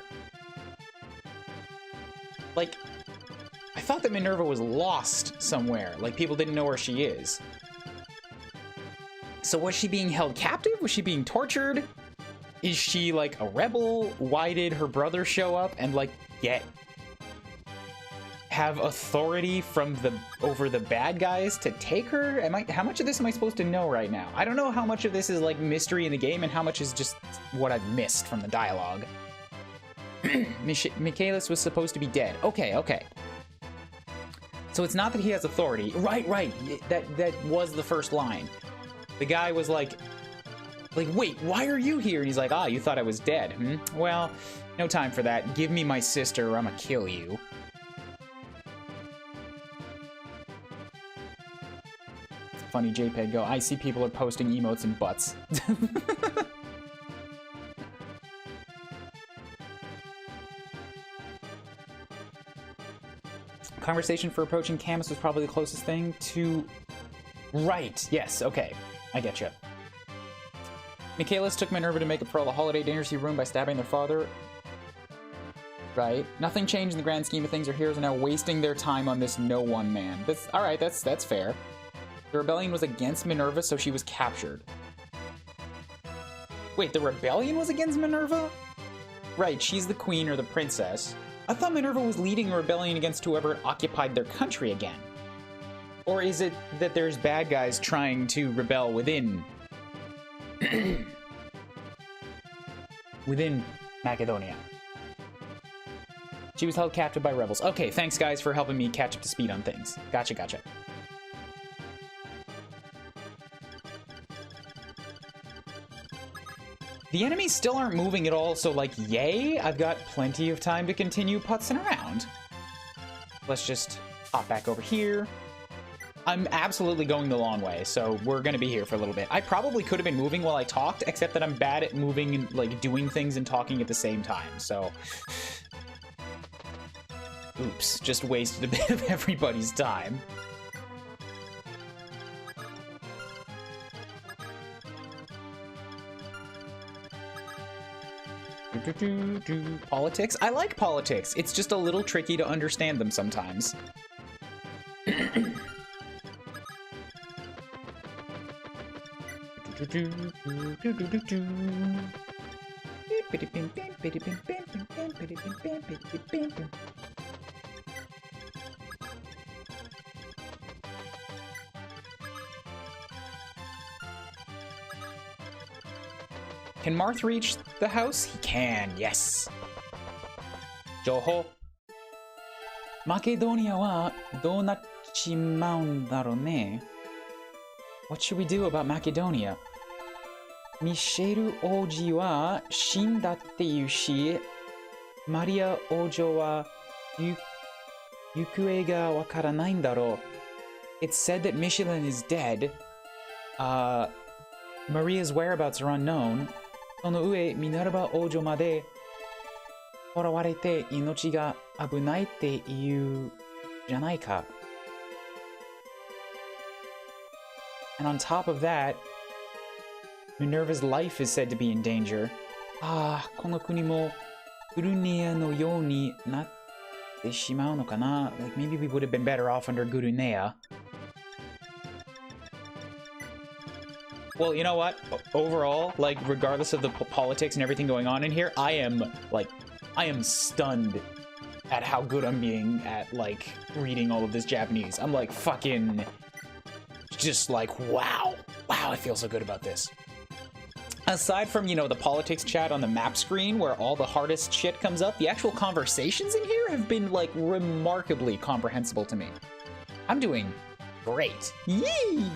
Like, I thought that Minerva was lost somewhere. Like, people didn't know where she is. So was she being held captive? Was she being tortured? Is she, like, a rebel? Why did her brother show up and, like, have authority from over the bad guys to take her? How much of this am I supposed to know right now? I don't know how much of this is, like, mystery in the game and how much is just what I've missed from the dialogue. Michaelis was supposed to be dead. Okay. So it's not that he has authority. Right. That was the first line. The guy was like, wait, why are you here? And he's like, you thought I was dead, hmm? Well, no time for that. Give me my sister or I'm gonna kill you. Funny JPEG go, I see people are posting emotes and butts. Conversation for approaching Camus was probably the closest thing to... Right, yes, okay. I get you. Michaelis took Minerva to make up for all the holiday dinners he ruined by stabbing their father. Right. Nothing changed in the grand scheme of things. Our heroes are now wasting their time on this no-one man. Alright, that's fair. The rebellion was against Minerva, so she was captured. Wait, the rebellion was against Minerva? Right, she's the queen or the princess. I thought Minerva was leading a rebellion against whoever occupied their country again. Or is it that there's bad guys trying to rebel within... within Macedonia? She was held captive by rebels. Okay, thanks guys for helping me catch up to speed on things. Gotcha. The enemies still aren't moving at all, so, like, yay! I've got plenty of time to continue putzing around. Let's just hop back over here. I'm absolutely going the long way, so we're gonna be here for a little bit. I probably could have been moving while I talked, except that I'm bad at moving and, like, doing things and talking at the same time, so... Oops, just wasted a bit of everybody's time. Politics? I like politics. It's just a little tricky to understand them sometimes. Can Marth reach the house? He can, yes. Joho. Macedonia wa dou nachimaou daro ne? What should we do about Macedonia? Michelle Oji wa shinda tte iu shi, Maria Ojo wa yukue ga wakaranai n daro. It's said that Michelin is dead. Maria's whereabouts are unknown. その上、ミナルバ王女まで囚われて命が危ないって言うじゃないか。And on top of that, Minerva's life is said to be in danger. この国もグルネアのようになってしまうのかな? Like, maybe we would have been better off under Gurunea. Well, you know what? Overall, like, regardless of the politics and everything going on in here, I am stunned at how good I'm being at, like, reading all of this Japanese. I'm, like, fucking... just, like, wow. Wow, I feel so good about this. Aside from, you know, the politics chat on the map screen where all the hardest shit comes up, the actual conversations in here have been, like, remarkably comprehensible to me. I'm doing great. Yee! Yee!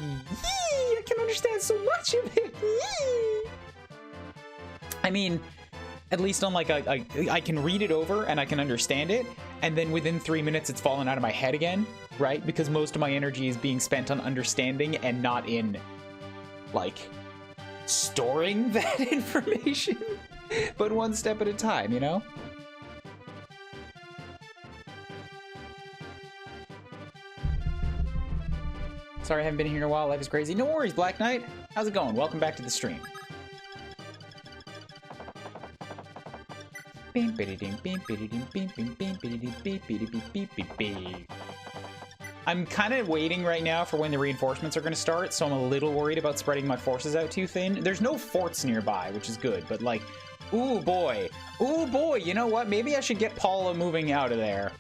I can understand so much of it! Yee! I mean, at least on, like, I can read it over and I can understand it, and then within 3 minutes it's fallen out of my head again, right? Because most of my energy is being spent on understanding and not in, like... storing that information, but one step at a time, you know? Sorry I haven't been here in a while, life is crazy. No worries, Black Knight. How's it going? Welcome back to the stream. I'm kind of waiting right now for when the reinforcements are going to start, so I'm a little worried about spreading my forces out too thin. There's no forts nearby, which is good, but like, ooh boy, you know what? Maybe I should get Paula moving out of there.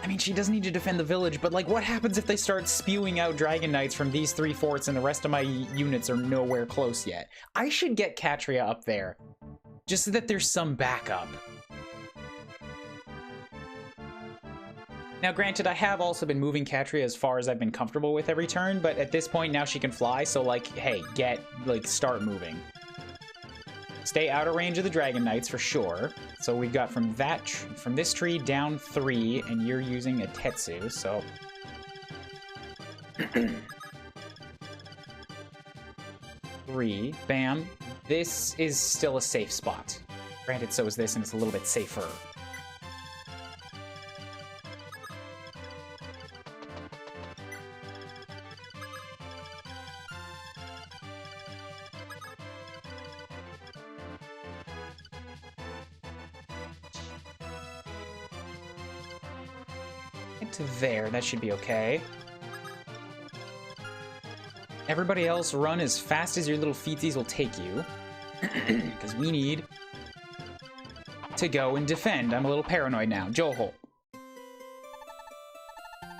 I mean, she doesn't need to defend the village, but like, what happens if they start spewing out Dragon Knights from these 3 forts and the rest of my units are nowhere close yet? I should get Katria up there, just so that there's some backup. Now, granted, I have also been moving Katria as far as I've been comfortable with every turn, but at this point, now she can fly, so, like, hey, start moving. Stay out of range of the Dragon Knights, for sure. So we've got from this tree down 3, and you're using a Tetsu, so... 3, bam. This is still a safe spot. Granted, so is this, and it's a little bit safer. To there, that should be okay. Everybody else run as fast as your little feetsies will take you. Because we need to go and defend. I'm a little paranoid now. Joho.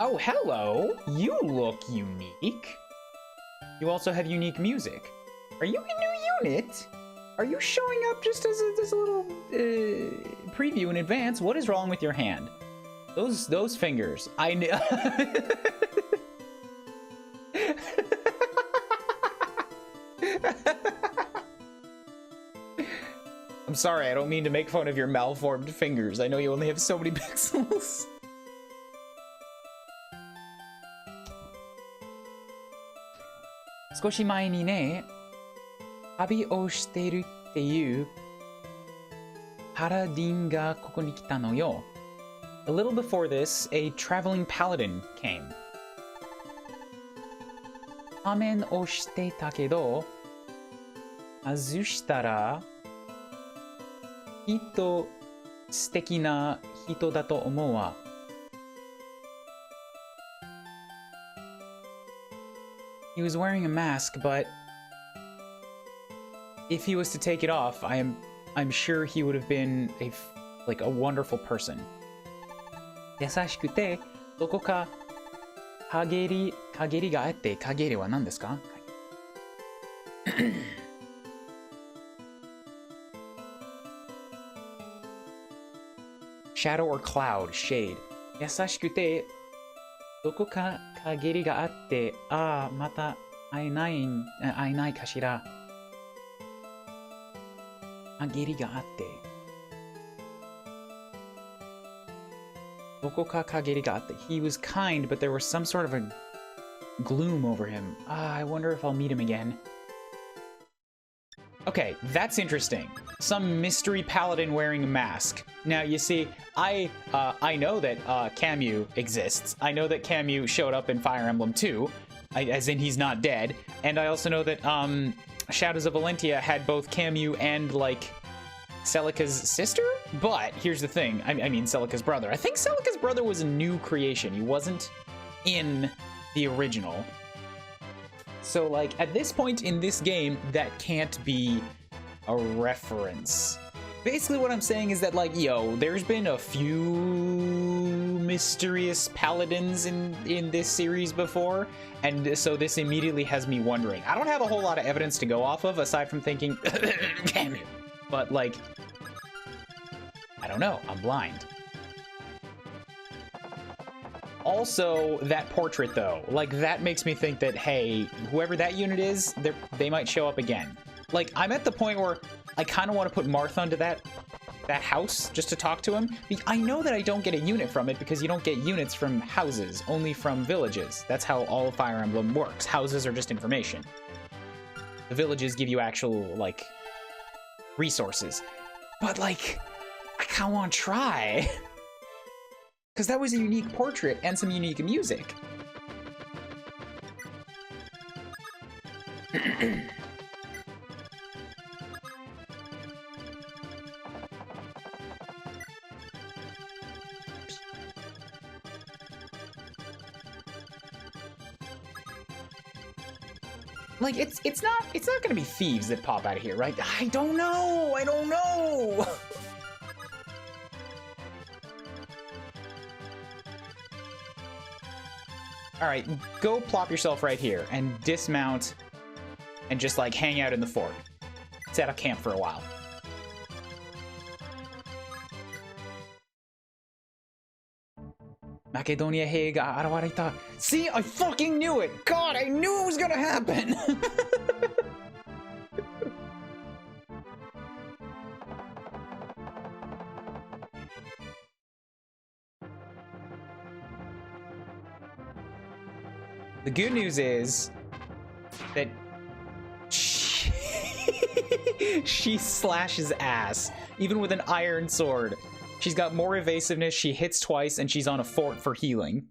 Oh, hello. You look unique. You also have unique music. Are you a new unit? Are you showing up just as a little preview in advance? What is wrong with your hand? Those fingers. I knew. I'm sorry, I don't mean to make fun of your malformed fingers. I know you only have so many pixels. 少し前にね、旅をしてるっていうパラディンがここに来たのよ。A little before this, a traveling paladin came. 仮面をしてたけど、外したら、素敵な人だと思うわ。He was wearing a mask, but if he was to take it off, I'm sure he would have been a wonderful person. 優しくて、どこか陰りがあって、陰りは何ですか? Shadow or cloud, shade. 優しくて、どこか陰りがあって、また会えないかしら。陰りがあって。He was kind, but there was some sort of a gloom over him. I wonder if I'll meet him again. Okay, that's interesting. Some mystery paladin wearing a mask. Now, you see, I know that Camus exists. I know that Camus showed up in Fire Emblem 2, as in he's not dead. And I also know that Shadows of Valentia had both Camus and, like, Celica's sister? But here's the thing. I mean, Celica's brother. I think Celica's brother was a new creation. He wasn't in the original. So, like, at this point in this game, that can't be a reference. Basically, what I'm saying is that, like, yo, there's been a few mysterious paladins in this series before, and so this immediately has me wondering. I don't have a whole lot of evidence to go off of, aside from thinking, damn it. But, like, I don't know. I'm blind. Also, that portrait, though, like, that makes me think that, hey, whoever that unit is, they might show up again. Like, I'm at the point where I kind of want to put Marth onto that house just to talk to him. I know that I don't get a unit from it because you don't get units from houses, only from villages. That's how all of Fire Emblem works. Houses are just information. The villages give you actual, like, resources. But, like, I kind of want to try. Because that was a unique portrait and some unique music. Like, it's not gonna be thieves that pop out of here, right? I don't know! I don't know! Alright, go plop yourself right here and dismount and just, like, hang out in the fort. Set up camp for a while. Macedonia Haig Arawarita. See, I fucking knew it! God, I knew it was gonna happen! The good news is that she slashes ass, even with an iron sword. She's got more evasiveness, she hits twice, and she's on a fort for healing.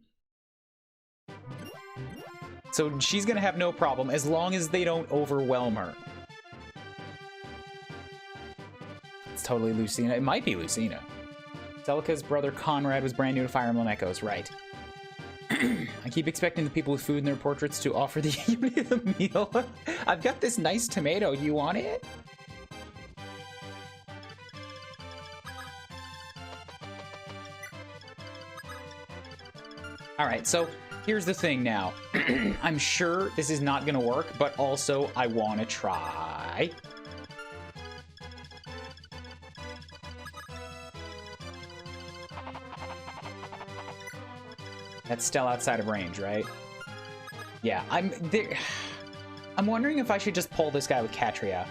So she's gonna have no problem as long as they don't overwhelm her. It's totally Lucina. It might be Lucina. Celica's brother Conrad was brand new to Fire Emblem Echoes, right? I keep expecting the people with food in their portraits to offer the unit of the meal. I've got this nice tomato. You want it? Alright, so here's the thing now. I'm sure this is not gonna work, but also I wanna try. That's still outside of range, right? Yeah, I'm wondering if I should just pull this guy with Catria.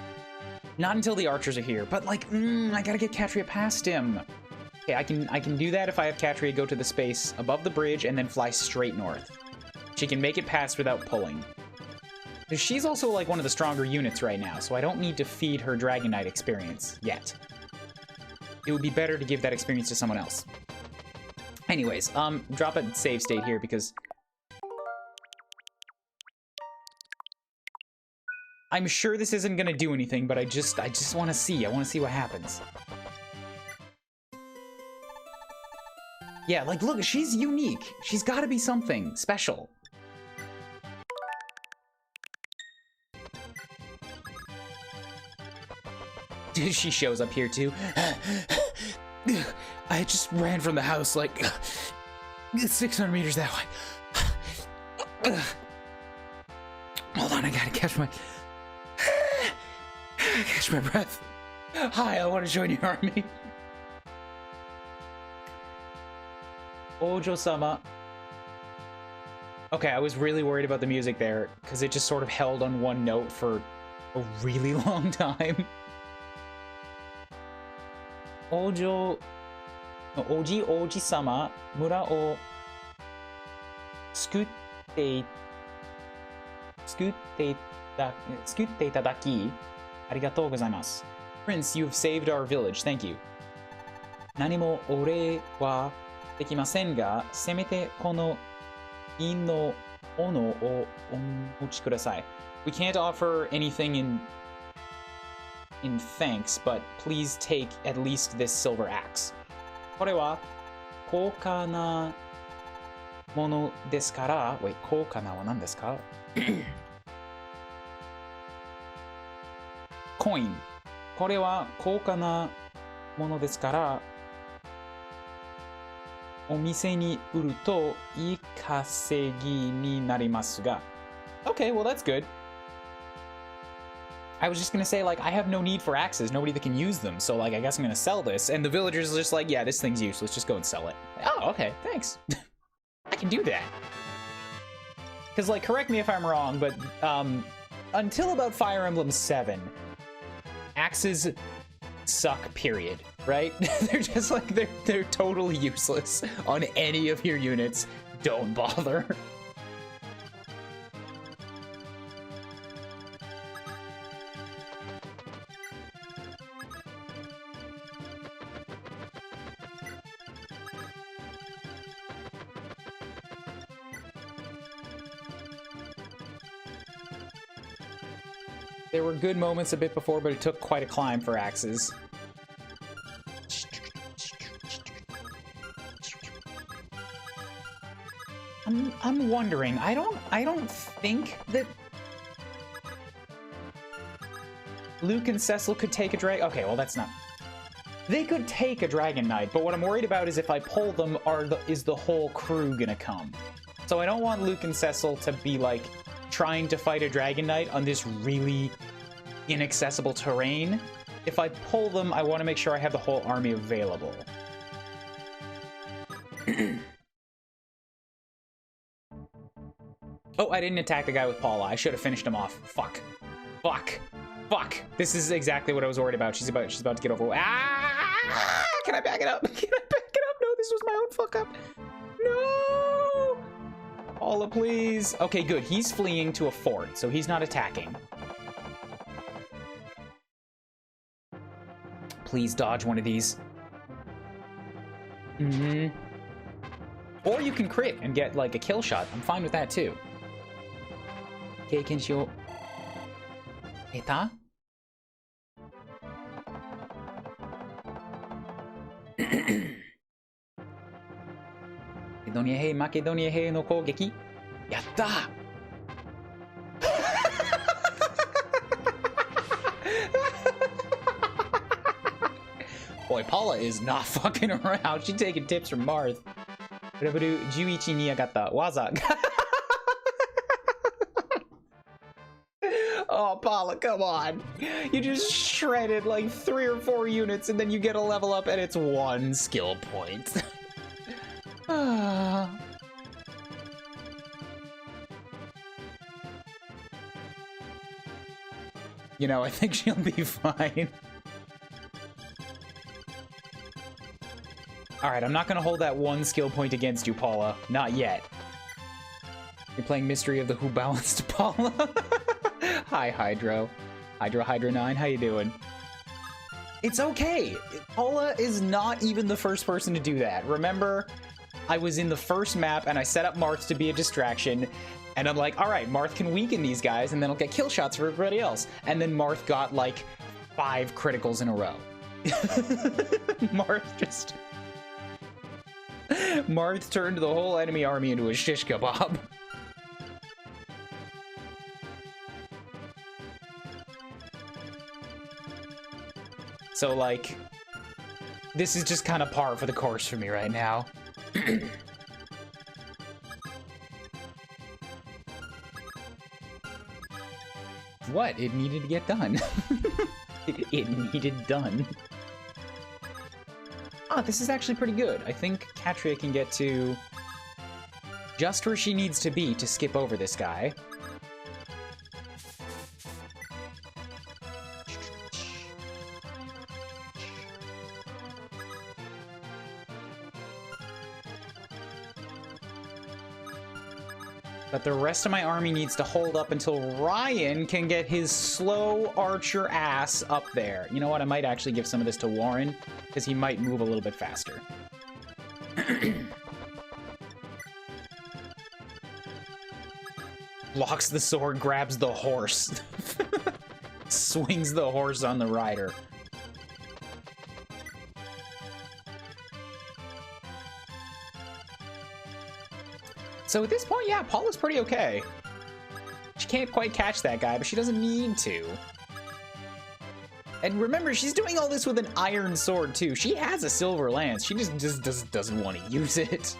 Not until the archers are here, but like, I gotta get Catria past him. Okay, I can do that if I have Catria go to the space above the bridge and then fly straight north. She can make it past without pulling. She's also like one of the stronger units right now, so I don't need to feed her Dragon Knight experience yet. It would be better to give that experience to someone else. Anyways, drop a save state here because I'm sure this isn't gonna do anything, but I just want to see. I want to see what happens. Yeah, like, look, she's unique. She's got to be something special. She shows up here, too. I just ran from the house, like, 600 meters that way. Hold on, I gotta catch my breath. Hi, I want to join your army. Ojo-sama. Okay, I was really worried about the music there, because it just sort of held on one note for a really long time. Oji-sama, mura o tsukutte itadaki, arigatou gozaimasu. Prince, you've saved our village. Thank you. Nani mo ore wa dekimasen ga, semete kono in no ono o omochi kudasai. We can't offer anything in thanks, but please take at least this silver axe. これは高価なものですから、wait, 高価なは何ですか? Coin. これは高価なものですから、お店に売るといい稼ぎになりますが。Okay, well that's good. I was just gonna say, like, I have no need for axes, nobody that can use them, so, like, I guess I'm gonna sell this, and the villagers are just like, yeah, this thing's useless, just go and sell it. Oh, okay, thanks. I can do that. Because, like, correct me if I'm wrong, but, until about Fire Emblem 7, axes suck, period, right? They're just, like, they're totally useless on any of your units. Don't bother. There were good moments a bit before, but it took quite a climb for axes. I'm wondering. I don't think that Luke and Cecil could take a dragon. Okay, well, that's not... They could take a Dragon Knight, but what I'm worried about is if I pull them, is the whole crew gonna come? So I don't want Luke and Cecil to be, like, trying to fight a Dragon Knight on this really inaccessible terrain. If I pull them, I want to make sure I have the whole army available. Oh, I didn't attack the guy with Paula. I should have finished him off. Fuck. Fuck. Fuck. This is exactly what I was worried about. She's about to get over. Ah! Can I back it up? Can I back it up? No, this was my own fuck up. No! Paula, please. Okay, good. He's fleeing to a fort, so he's not attacking. Please dodge one of these. Or you can crit and get, like, a kill shot. I'm fine with that, too. Keikenshio. Eta? Makedonia Hei no kougeki. Yatta! Boy, Paula is not fucking around. She's taking tips from Marth. Rebaru 11に上がった技。Oh, Paula, come on. You just shredded like 3 or 4 units and then you get a level up and it's 1 skill point. You know, I think she'll be fine. Alright, I'm not gonna hold that 1 skill point against you, Paula. Not yet. You're playing Mystery of the Who Balanced Paula. Hi, Hydro. Hydro 9, how you doing? It's okay. Paula is not even the first person to do that. Remember, I was in the first map and I set up Marth to be a distraction. And I'm like, all right, Marth can weaken these guys and then I'll get kill shots for everybody else. And then Marth got like 5 criticals in a row. Marth turned the whole enemy army into a shish kebab. So, like, this is just kind of par for the course for me right now. What? It needed to get done. it needed done. Ah, this is actually pretty good. I think Katria can get to just where she needs to be to skip over this guy. But the rest of my army needs to hold up until Ryan can get his slow archer ass up there. You know what? I might actually give some of this to Warren, because he might move a little bit faster. Locks the sword, grabs the horse. Swings the horse on the rider. So at this point, yeah, Paula's pretty okay. She can't quite catch that guy, but she doesn't need to. And remember, she's doing all this with an iron sword, too. She has a silver lance. She just doesn't want to use it.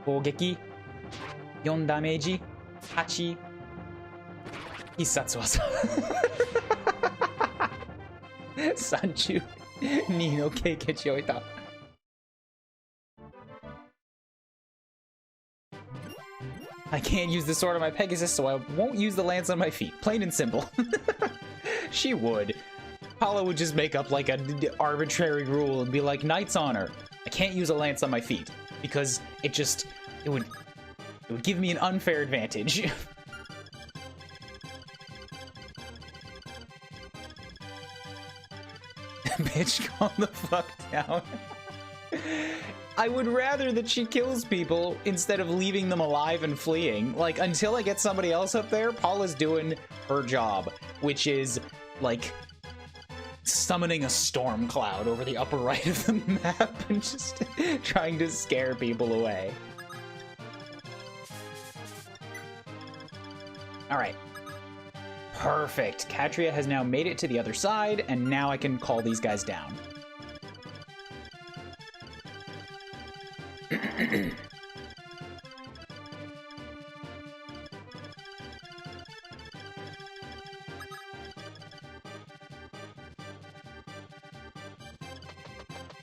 攻撃4ダメージ8必殺技32の経験値を得た。I can't use the sword on my Pegasus, so I won't use the lance on my feet. Plain and simple. She would. Paula would just make up like an arbitrary rule and be like, Knight's Honor. I can't use a lance on my feet because it would give me an unfair advantage. Bitch, calm the fuck down. I would rather that she kills people instead of leaving them alive and fleeing. Like, until I get somebody else up there, Paula's doing her job, which is, like, summoning a storm cloud over the upper right of the map and just trying to scare people away. All right. Perfect. Katria has now made it to the other side, and now I can call these guys down.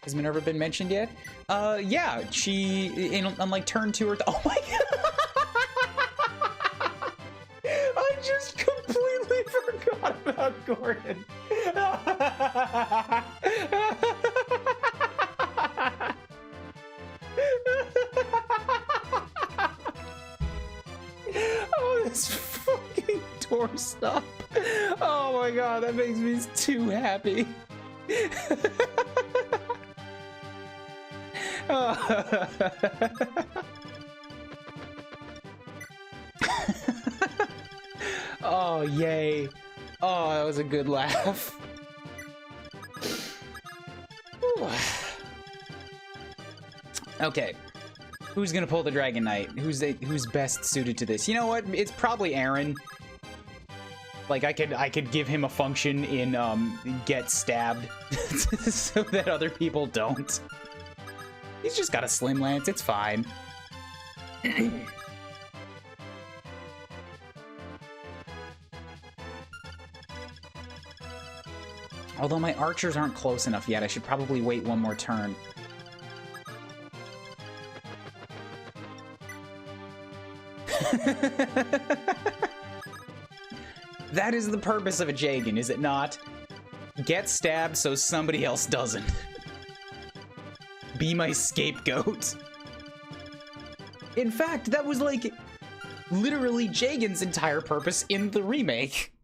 Has Minerva been mentioned yet? Yeah, she, on like turn 2 or oh my god! I just completely forgot about Gordon. Oh, this fucking doorstop. Oh my god, that makes me too happy. Oh, yay. Oh, that was a good laugh. Okay. Who's gonna pull the Dragon Knight? Who's best suited to this? You know what? It's probably Aaron. Like, I could give him a function in get stabbed so that other people don't. He's just got a slim lance, it's fine. Although my archers aren't close enough yet, I should probably wait one more turn. That is the purpose of a Jagan, is it not? Get stabbed so somebody else doesn't. Be my scapegoat. In fact, that was like literally Jagan's entire purpose in the remake.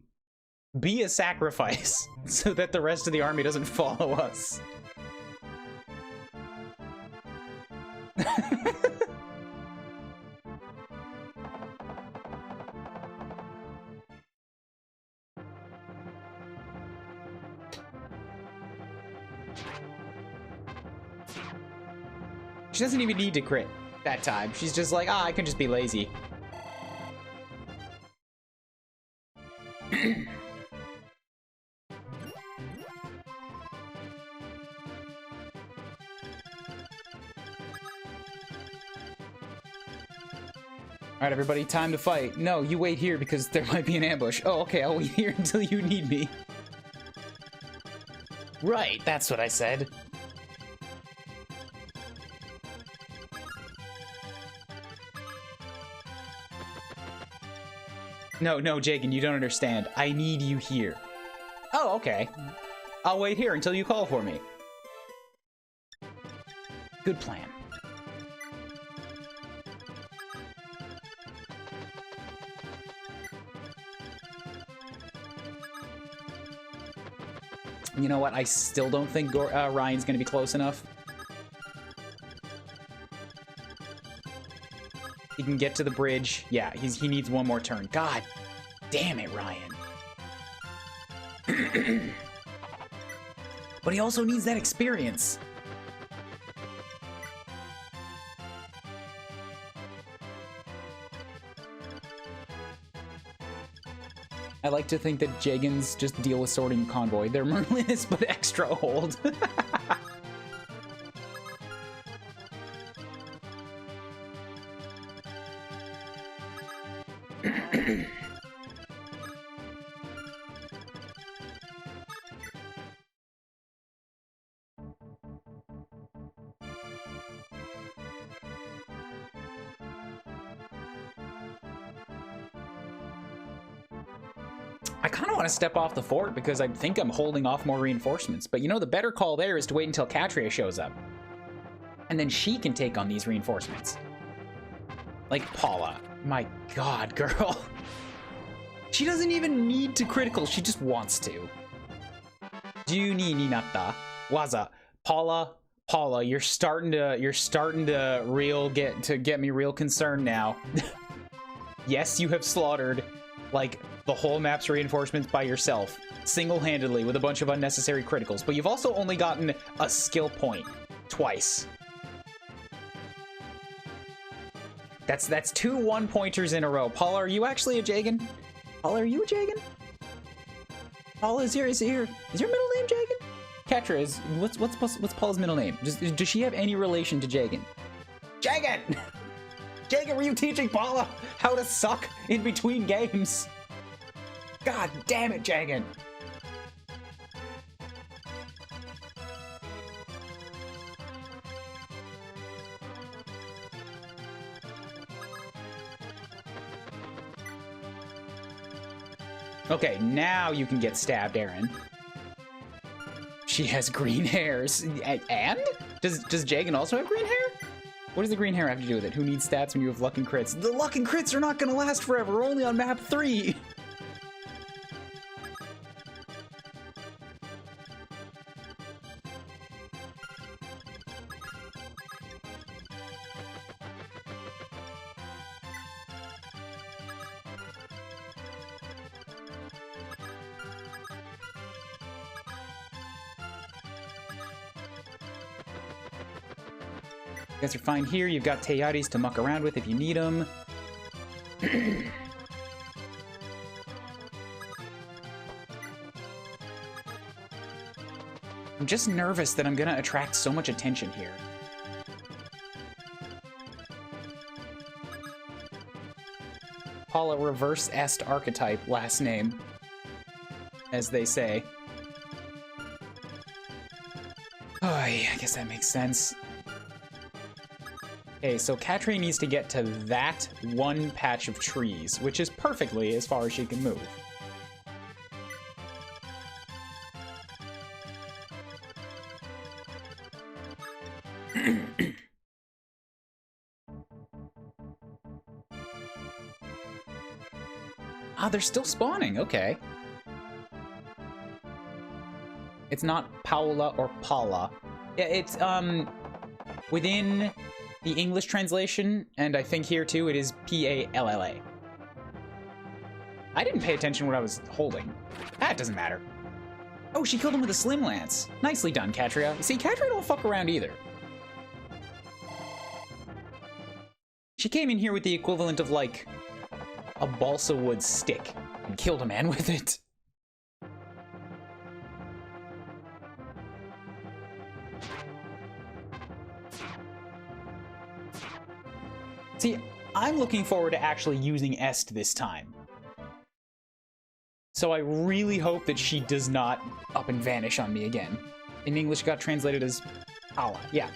Be a sacrifice so that the rest of the army doesn't follow us. She doesn't even need to crit that time. She's just like, I can just be lazy. Alright, everybody, time to fight. No, you wait here because there might be an ambush. Oh, okay, I'll wait here until you need me. Right, that's what I said. No, Jagan, you don't understand. I need you here. Oh, okay. I'll wait here until you call for me. Good plan. You know what? I still don't think Ryan's gonna be close enough. He can get to the bridge. Yeah, he needs one more turn. God damn it, Ryan. But he also needs that experience. I like to think that Jagans just deal with sorting convoy. They're Merlinist, but extra old. I kind of want to step off the fort because I think I'm holding off more reinforcements. But you know, the better call there is to wait until Katria shows up. And then she can take on these reinforcements. Like Paula. My god, girl. She doesn't even need to critical, she just wants to. 12になった Waza. Paula Paula, you're starting to get me real concerned now. Yes, you have slaughtered like the whole map's reinforcements by yourself, single-handedly with a bunch of unnecessary criticals, but you've also only gotten a skill point twice. That's 2 1-pointers in a row. Paula, are you actually a Jagan? Paula, are you a Jagan? Paula, is your middle name Jagan? Ketra, what's Paula's middle name? Does she have any relation to Jagan? Jagan! Jagan, were you teaching Paula how to suck in between games? God damn it, Jagan! Okay, now you can get stabbed, Aaron. She has green hairs. And? Does Jagan also have green hair? What does the green hair have to do with it? Who needs stats when you have luck and crits? The luck and crits are not gonna last forever. We're only on map 3. You guys are fine here. You've got Teyaris to muck around with if you need them. I'm just nervous that I'm gonna attract so much attention here. Paula reverse est archetype last name, as they say. Oh, yeah, I guess that makes sense. Okay, so Katri needs to get to that one patch of trees, which is perfectly as far as she can move. Ah, they're still spawning, okay. It's not Paula or Paula. Yeah, it's, within the English translation, and I think here too, it is P-A-L-L-A. I didn't pay attention when I was holding. That doesn't matter. Oh, she killed him with a slim lance. Nicely done, Katria. See, Katria don't fuck around either. She came in here with the equivalent of, like, a balsa wood stick and killed a man with it. See, I'm looking forward to actually using Est this time. So I really hope that she does not up and vanish on me again. In English, got translated as Paula. Yeah.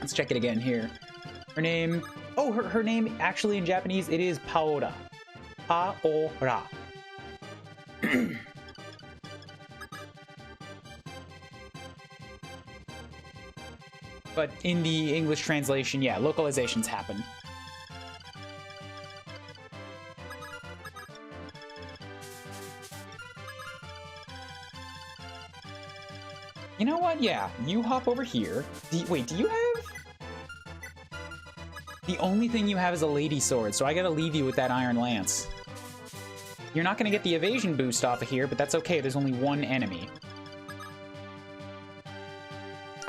Let's check it again here. Her name... Oh, her name actually in Japanese, it is Paora. Paora. But in the English translation, yeah, localizations happen. You know what? Yeah, you hop over here. Wait, do you have... The only thing you have is a lady sword, so I gotta leave you with that iron lance. You're not gonna get the evasion boost off of here, but that's okay, there's only one enemy.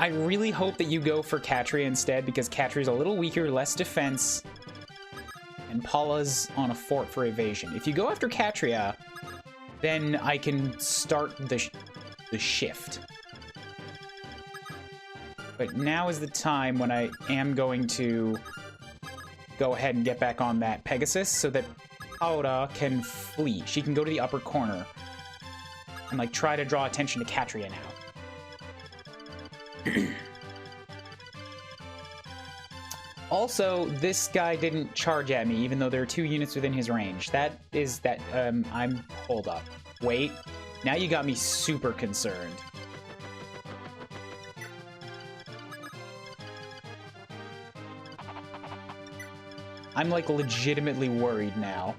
I really hope that you go for Katria instead, because Katria's a little weaker, less defense, and Paula's on a fort for evasion. If you go after Katria, then I can start the shift. But now is the time when I am going to go ahead and get back on that Pegasus so that Paula can flee. She can go to the upper corner and, like, try to draw attention to Katria now. Also, this guy didn't charge at me, even though there are 2 units within his range. Hold up. Wait. Now you got me super concerned. I'm, like, legitimately worried now.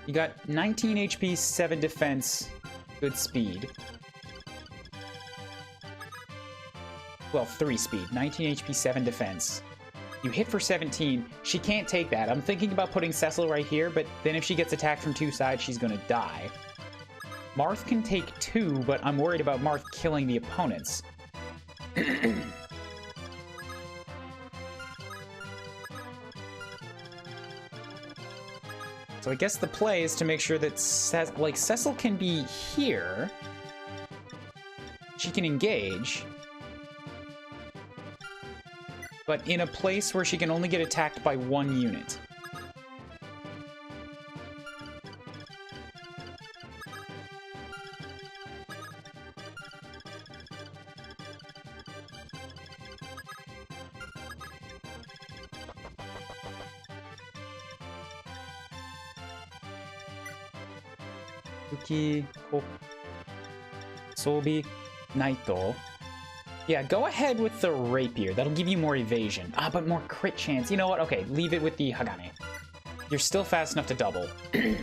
You got 19 HP, 7 defense, good speed. Well, 3 speed, 19 HP, 7 defense. You hit for 17. She can't take that. I'm thinking about putting Cecil right here, but then if she gets attacked from 2 sides, she's gonna die. Marth can take 2, but I'm worried about Marth killing the opponents. So I guess the play is to make sure that Cecil can be here. She can engage. But in a place where she can only get attacked by 1 unit. Uki, Sobi, Naito. Yeah, go ahead with the Rapier. That'll give you more evasion. Ah, but more crit chance. You know what? Okay, leave it with the Hagane. You're still fast enough to double.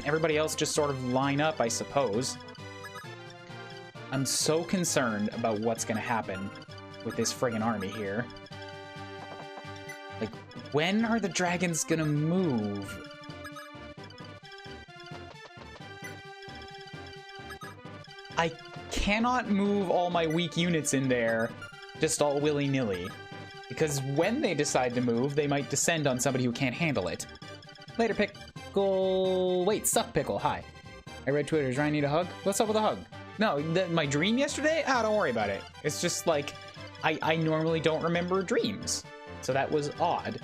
Everybody else just sort of line up, I suppose. I'm so concerned about what's gonna happen with this friggin' army here. Like, when are the dragons gonna move? I cannot move all my weak units in there just all willy-nilly. Because when they decide to move, they might descend on somebody who can't handle it. Later, Pickle... Wait, Suck Pickle, hi. I read Twitter. Does Ryan need a hug? What's up with a hug? No, my dream yesterday? Ah, don't worry about it. It's just like, I normally don't remember dreams. So that was odd.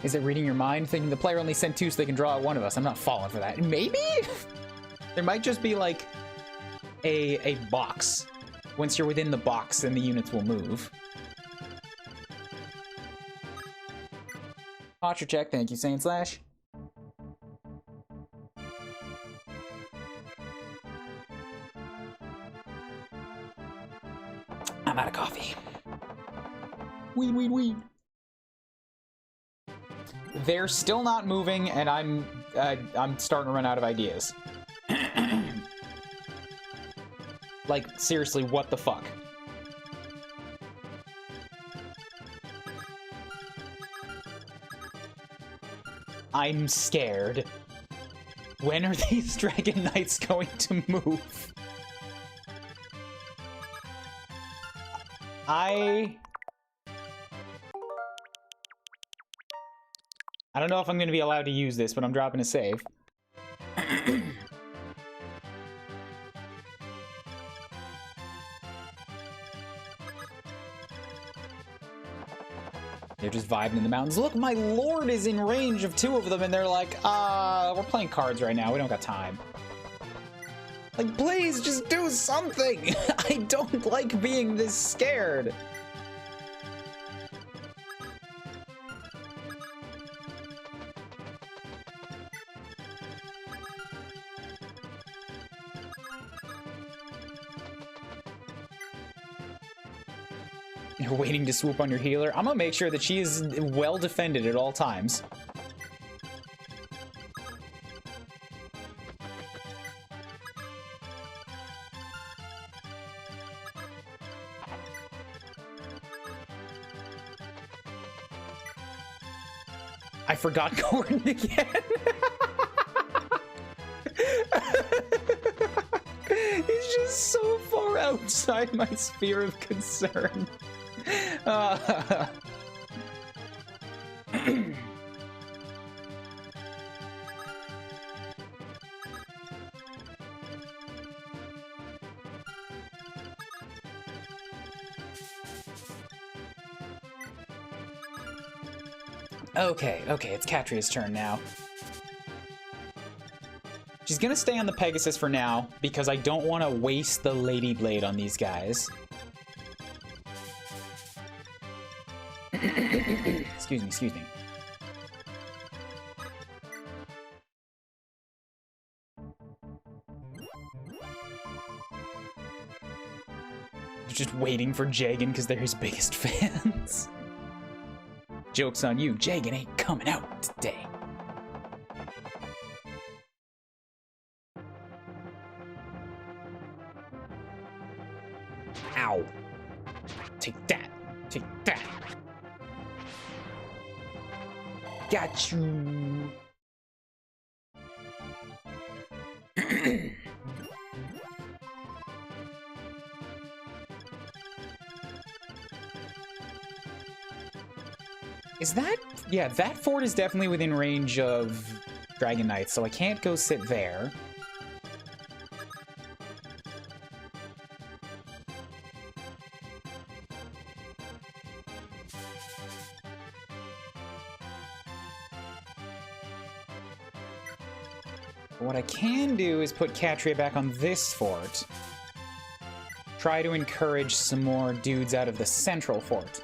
Is it reading your mind, thinking the player only sent 2 so they can draw out 1 of us? I'm not falling for that. Maybe? There might just be, like, a box. Once you're within the box, then the units will move. Posture check, thank you, Saint Slash. I'm out of coffee. Weed, weed, weed. They're still not moving, and I'm starting to run out of ideas. Like, seriously, what the fuck? I'm scared. When are these Dragon Knights going to move? I don't know if I'm going to be allowed to use this, but I'm dropping a save. They're just vibing in the mountains. Look, my lord is in range of 2 of them, and they're like, we're playing cards right now. We don't got time. Like, please, just do something! I don't like being this scared. You're waiting to swoop on your healer? I'm gonna make sure that she is well defended at all times. I forgot Gordon again. He's just so far outside my sphere of concern. Okay, it's Catria's turn now. She's gonna stay on the Pegasus for now, because I don't want to waste the Lady Blade on these guys. Excuse me. Just waiting for Jagan because they're his biggest fans. Joke's on you, Jagan ain't coming out today. Ow. Take that. Take that. Got you. Is that... Yeah, that fort is definitely within range of Dragon Knights, so I can't go sit there. What I can do is put Catria back on this fort. Try to encourage some more dudes out of the central fort.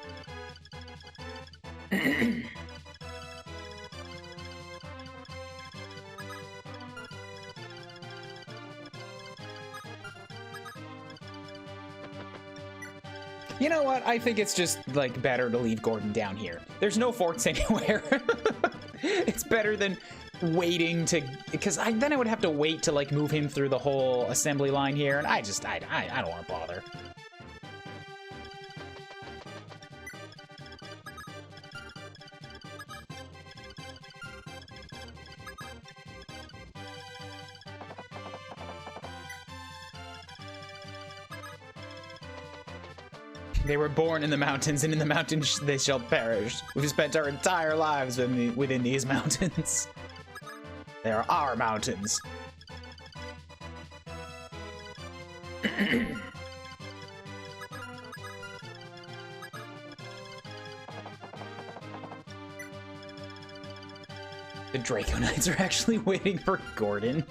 You know what? I think it's just, like, better to leave Gordon down here. There's no forts anywhere. It's better than waiting to... Because then I would have to wait to, like, move him through the whole assembly line here, and I don't want to bother. They were born in the mountains, and in the mountains they shall perish. We've spent our entire lives within these mountains. They are our mountains. The Draco Knights are actually waiting for Gordon.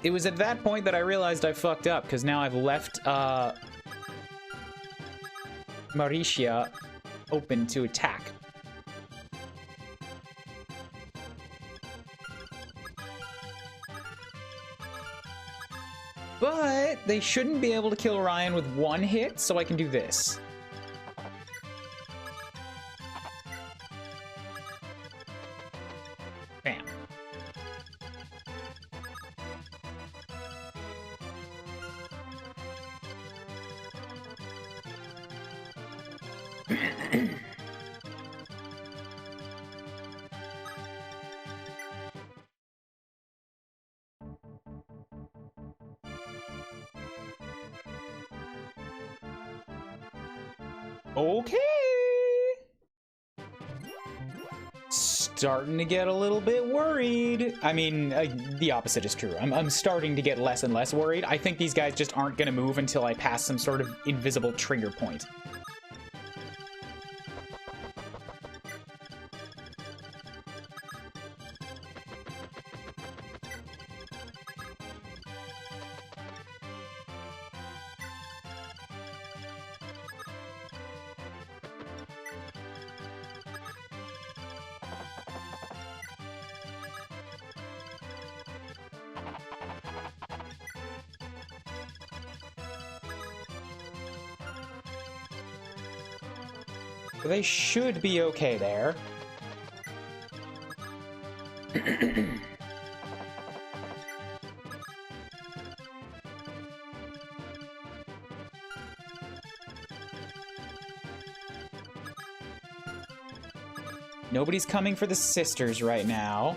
It was at that point that I realized I fucked up, because now I've left Mauritia open to attack. But they shouldn't be able to kill Ryan with one hit, so I can do this. Bam. Okay. Starting to get a little bit worried. I mean, the opposite is true. I'm starting to get less and less worried. I think these guys just aren't going to move until I pass some sort of invisible trigger point. They should be okay there. Nobody's coming for the sisters right now.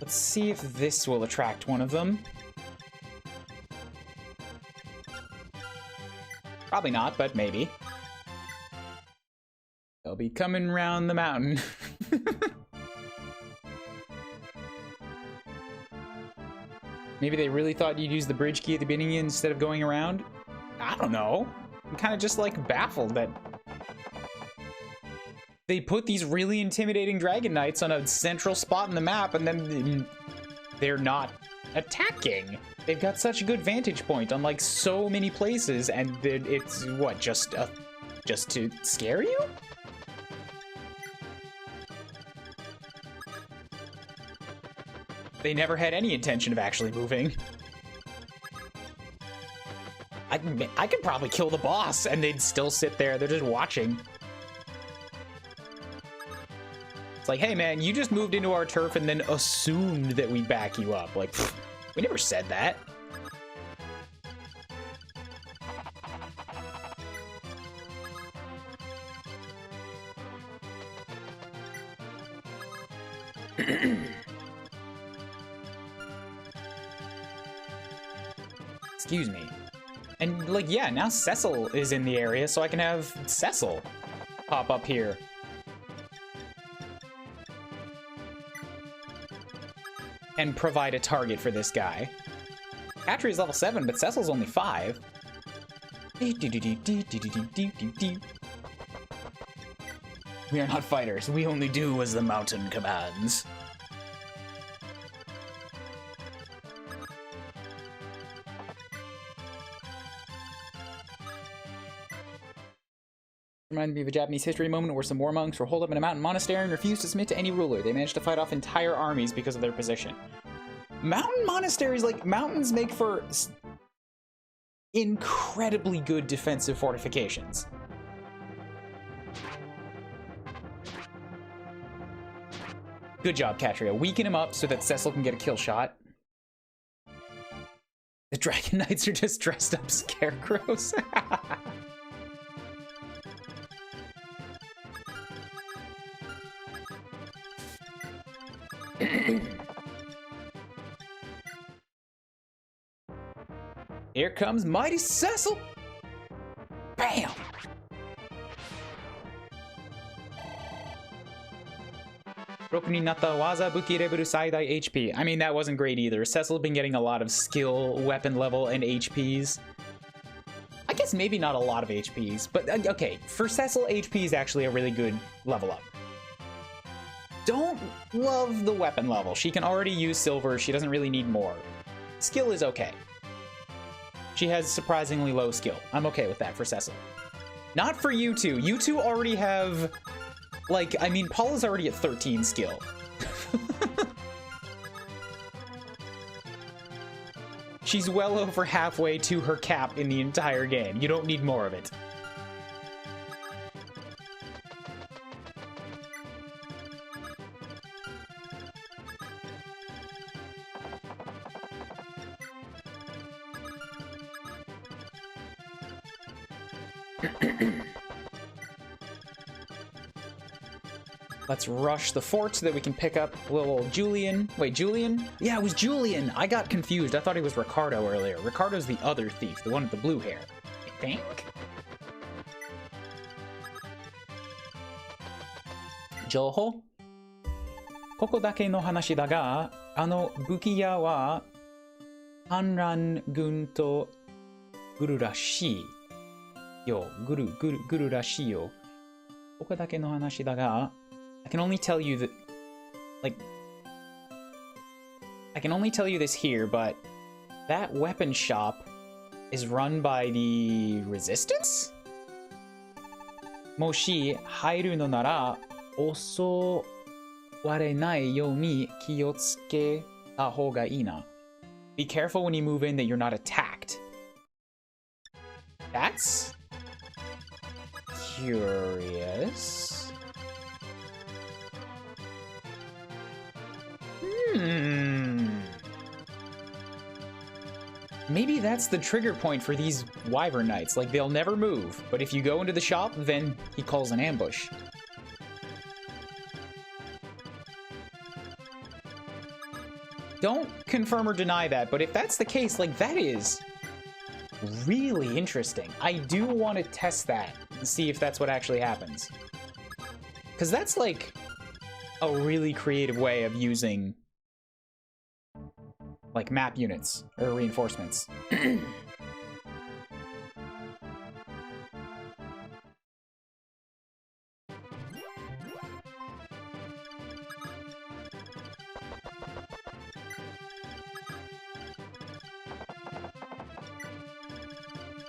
Let's see if this will attract one of them. Probably not, but maybe. They'll be coming round the mountain. Maybe they really thought you'd use the bridge key at the beginning instead of going around? I don't know. I'm kind of just, like, baffled that they put these really intimidating Dragon Knights on a central spot in the map, and then they're not attacking. They've got such a good vantage point on, like, so many places, and it's, what, just to scare you? They never had any intention of actually moving. I could probably kill the boss and they'd still sit there. They're just watching. It's like, hey man, you just moved into our turf and then assumed that we'd back you up. Like, pfft, we never said that. Excuse me. And, like, yeah, now Cecil is in the area, so I can have Cecil pop up here. And provide a target for this guy. Catria's level 7, but Cecil's only 5. We are not fighters. We only do as the mountain commands. Reminded me of a Japanese history moment where some war monks were holed up in a mountain monastery and refused to submit to any ruler. They managed to fight off entire armies because of their position. Mountain monasteries, like, mountains make for incredibly good defensive fortifications. Good job, Catria. Weaken him up so that Cecil can get a kill shot. The Dragon Knights are just dressed up scarecrows. Here comes mighty Cecil! Bam! Roku natta waza buki level saidai HP. I mean, that wasn't great either. Cecil's been getting a lot of skill, weapon level, and HPs. I guess maybe not a lot of HPs, but okay, for Cecil, HP is actually a really good level up. Don't love the weapon level. She can already use silver. She doesn't really need more. Skill is okay. She has surprisingly low skill. I'm okay with that for Cecil. Not for you two. You two already have, like, I mean, Paula's already at 13 skill. She's well over halfway to her cap in the entire game. You don't need more of it. Let's rush the fort so that we can pick up little Julian. Wait, Julian? Yeah, it was Julian. I got confused. I thought he was Ricardo earlier. Ricardo's the other thief, the one with the blue hair, I think. Joho? Koko dake no hanashi da ga, ano bukiya wa Hanran gun to guru rashii yo. Guru rashii yo. Koko dake no hanashi da ga. I can only tell you that, like, I can only tell you this here, but that weapon shop is run by the Resistance? Moshi hairu no nara osowarenai you ni kiyotsuke ta hou ga ii na. Be careful when you move in that you're not attacked. That's curious. Maybe that's the trigger point for these Wyvern Knights. Like, they'll never move, but if you go into the shop, then he calls an ambush. Don't confirm or deny that, but if that's the case, like, that is really interesting. I do want to test that and see if that's what actually happens. Because that's, like, a really creative way of using, like, map units or reinforcements.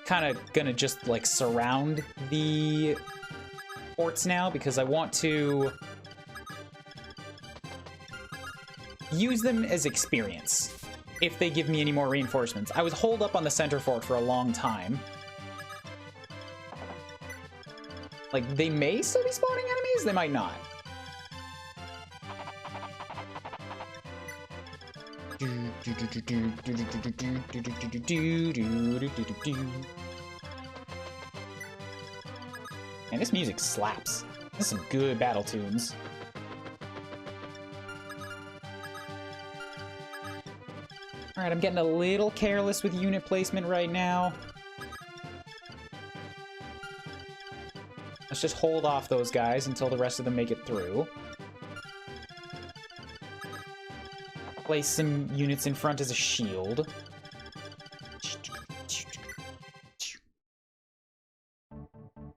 Kind of gonna just, like, surround the forts now because I want to use them as experience if they give me any more reinforcements. I was holed up on the center fort for a long time. Like, they may still be spawning enemies, they might not. And this music slaps. This is some good battle tunes. Alright, I'm getting a little careless with unit placement right now. Let's just hold off those guys until the rest of them make it through. Place some units in front as a shield.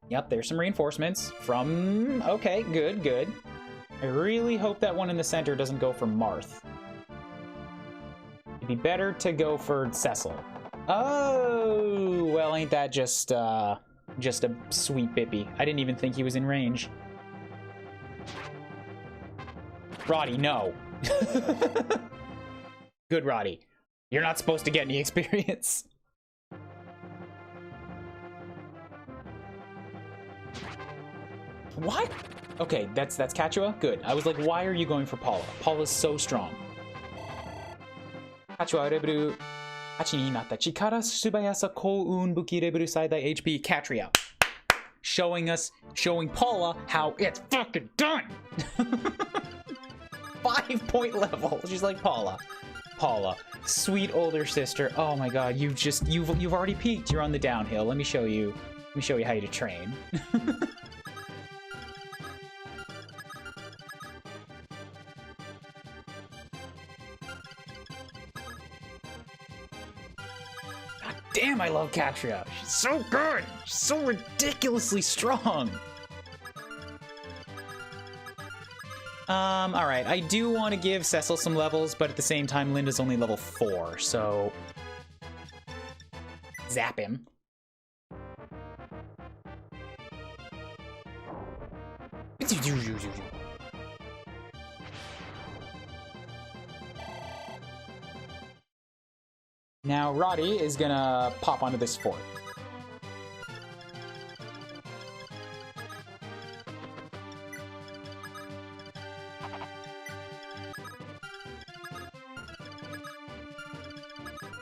Yep, there's some reinforcements from... Okay, good, good. I really hope that one in the center doesn't go for Marth. It'd be better to go for Cecil. Oh, well, ain't that just a sweet bippy. I didn't even think he was in range. Roddy, no. Good, Roddy. You're not supposed to get any experience. What? Okay, that's Kachua? Good. I was like, why are you going for Paula? Paula's so strong. Kachua Rebru Hachi ni natta. Chikara subayasa koun buki Rebru saidai HP. Katria. Showing Paula how it's fucking done. 5-point level. She's like, Paula, sweet older sister. Oh my god, you've already peaked. You're on the downhill. Let me show you how to train. Damn, I love Katria. She's so good. She's so ridiculously strong. Alright, I do want to give Cecil some levels, but at the same time, Linda's only level 4, so... Zap him. Now, Roddy is gonna pop onto this fort.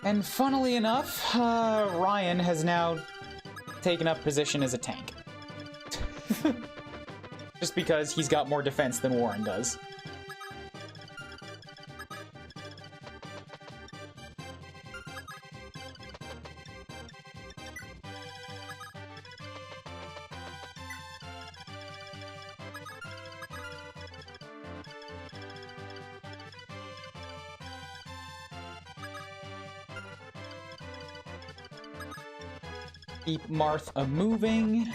And funnily enough, Ryan has now taken up position as a tank. Just because he's got more defense than Warren does. Keep Marth moving.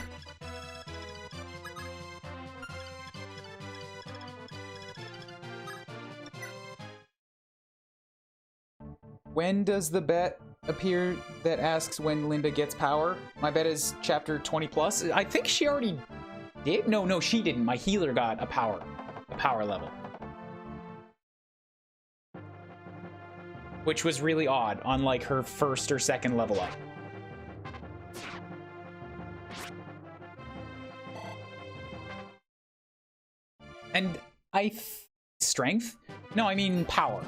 When does the bet appear that asks when Linda gets power? My bet is chapter 20 plus. I think she already did. No, she didn't. My healer got a power level. Which was really odd on like her first or second level up. And strength? No, I mean power.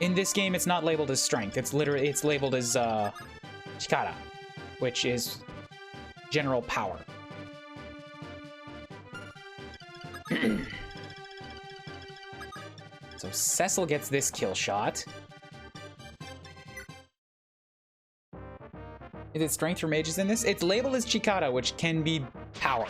In this game, it's not labeled as strength. It's labeled as chikara, which is general power. So Cecil gets this kill shot. Is it strength for mages in this? It's labeled as chikara, which can be power.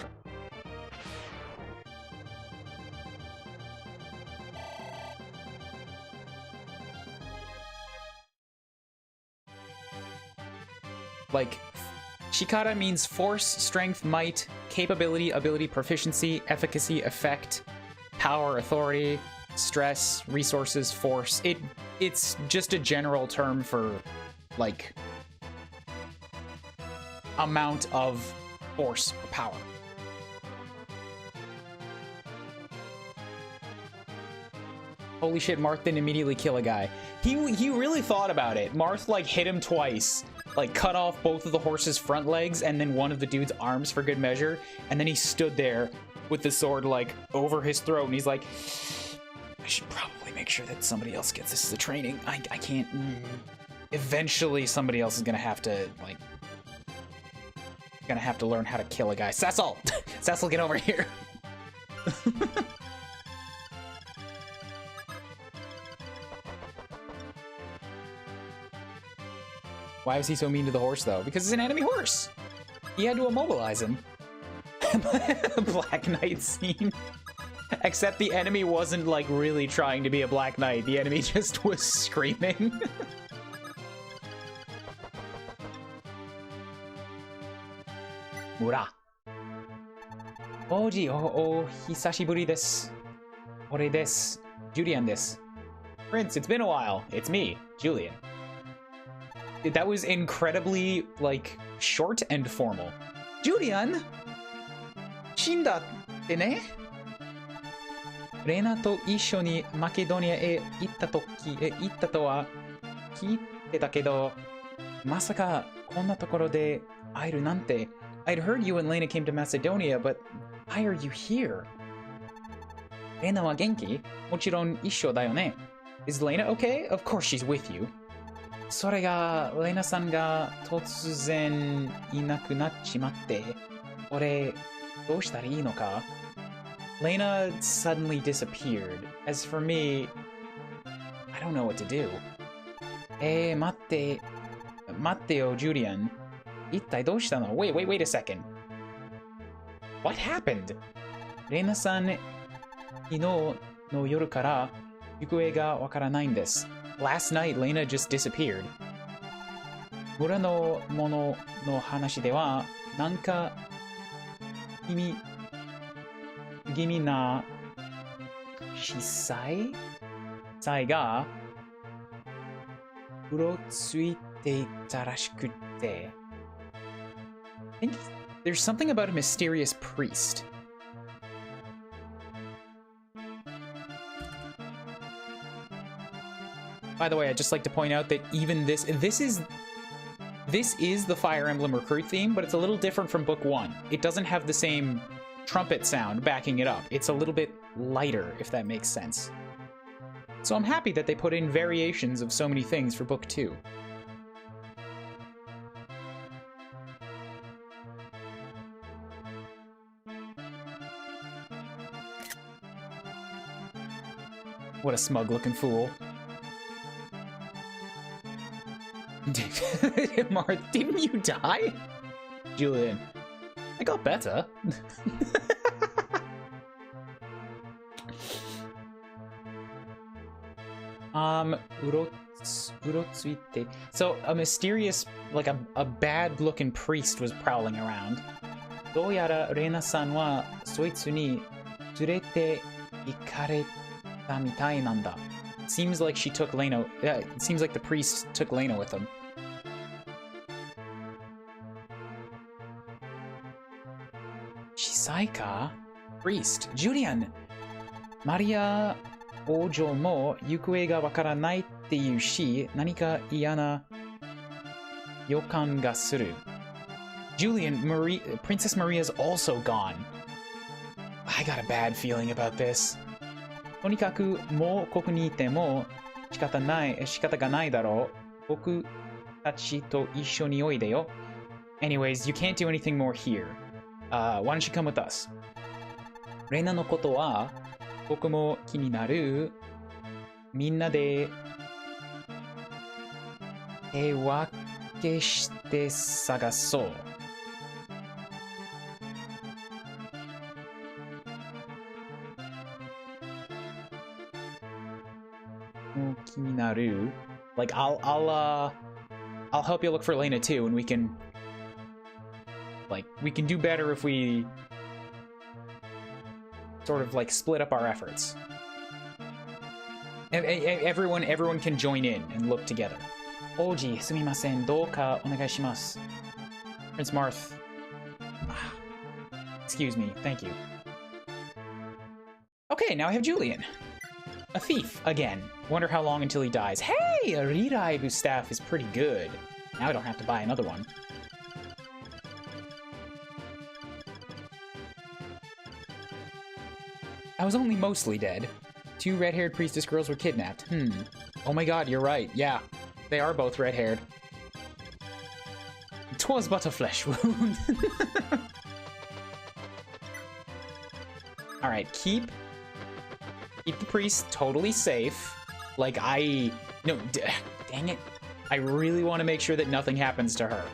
Like, chikara means force, strength, might, capability, ability, proficiency, efficacy, effect, power, authority, stress, resources, force. It's just a general term for, like, amount of force or power. Holy shit, Marth didn't immediately kill a guy. He really thought about it. Marth, like, hit him twice. Like, cut off both of the horse's front legs and then one of the dude's arms for good measure. And then he stood there with the sword, like, over his throat. And he's like, I should probably make sure that somebody else gets this as a training. I can't... Eventually, somebody else is gonna have to, like... Gonna have to learn how to kill a guy. Cecil! Cecil, get over here! Why was he so mean to the horse, though? Because it's an enemy horse! He had to immobilize him. Black Knight scene. Except the enemy wasn't, like, really trying to be a Black Knight. The enemy just was screaming. Mura. Oji, hisashiburi desu. Ore desu. Julian desu. Prince, it's been a while. It's me, Julian. That was incredibly, like, short and formal. Julian? Shinda tte ne? Reina to issho ni Makedonia e itta to wa kiite ta kedo, masaka konna tokoro de airu nante. I'd heard you and Lena came to Macedonia, but why are you here? Reina wa genki? Mochiron issho da yo ne? Is Lena okay? Of course she's with you. それが、レナさんが突然いなくなっちまって、俺、どうしたらいいのか? Lena suddenly disappeared. As for me, I don't know what to do. 待ってよ、ジュリアン。一体どうしたの? Wait a second. What happened? レナさん、昨日の夜から行方がわからないんです。Last night, Lena just disappeared. 村の者の話では、なんか気味な司祭がうろついていたらしくて。I think there's something about a mysterious priest. By the way, I'd just like to point out that even this is the Fire Emblem Recruit theme, but it's a little different from Book 1. It doesn't have the same trumpet sound backing it up. It's a little bit lighter, if that makes sense. So I'm happy that they put in variations of so many things for Book 2. What a smug-looking fool. Marth, didn't you die? Julian, I got better. Urotsuite. So a mysterious, like a bad-looking priest was prowling around. どうやらレナさんはそいつに連れて行かれたみたいなんだ. Seems like she took Lena. It seems like the priest took Lena with him. Shisaika? Priest. Julian! Maria Ojo mo yukue ga wakaranai tte iu shi, nanika iana yokan ga suru. Julian, Princess Maria's also gone. I got a bad feeling about this. とにかくもうここにいても仕方がないだろう。僕たちと一緒においでよ。Anyways, you can't do anything more here. Why don't you come with us? レナのことは僕も気になる。みんなで手分けして探そう。Like I'll help you look for Lena too, and we can do better if we sort of like split up our efforts. Everyone can join in and look together. Oji, sumimasen, douka onegai shimasu. Prince Marth. Excuse me, thank you. Okay, now I have Julian. A thief, again. Wonder how long until he dies. Hey, a Riraibu staff is pretty good. Now I don't have to buy another one. I was only mostly dead. 2 red-haired priestess girls were kidnapped. Oh my god, you're right. Yeah, they are both red-haired. 'Twas but a flesh wound. Alright, keep the priest totally safe. Like, no, dang it. I really want to make sure that nothing happens to her.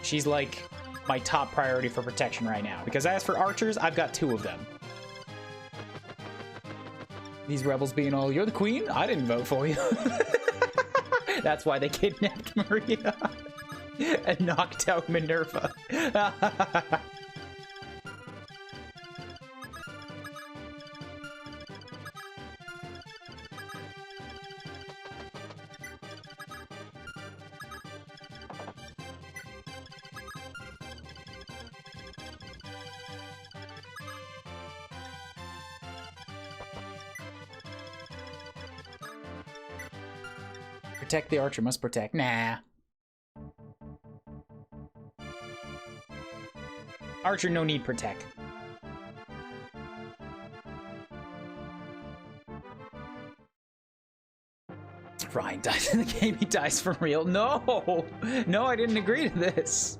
She's like my top priority for protection right now. Because as for archers, I've got 2 of them. These rebels being all, you're the queen? I didn't vote for you. That's why they kidnapped Maria and knocked out Minerva. Protect the archer, must protect. Nah. Archer, no need protect. Ryan dies in the game, he dies for real. No! No, I didn't agree to this.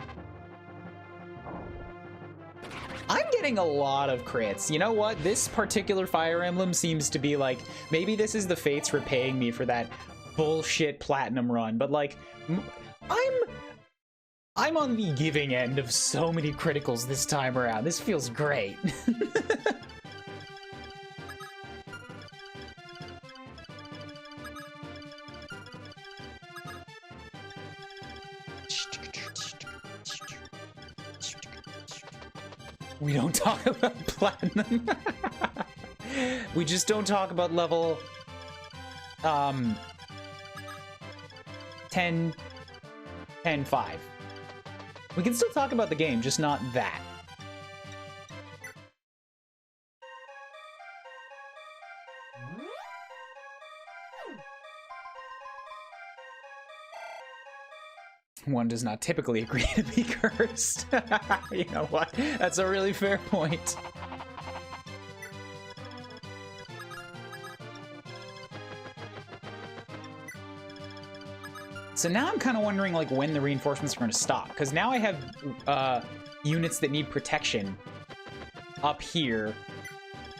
I'm getting a lot of crits. You know what? This particular Fire Emblem seems to be like, maybe this is the fates repaying me for that bullshit platinum run, but like, I'm on the giving end of so many criticals this time around. This feels great. We don't talk about platinum. We just don't talk about level 10, 5. We can still talk about the game, just not that. One does not typically agree to be cursed. You know what? That's a really fair point. So now I'm kind of wondering like when the reinforcements are going to stop, because now I have units that need protection up here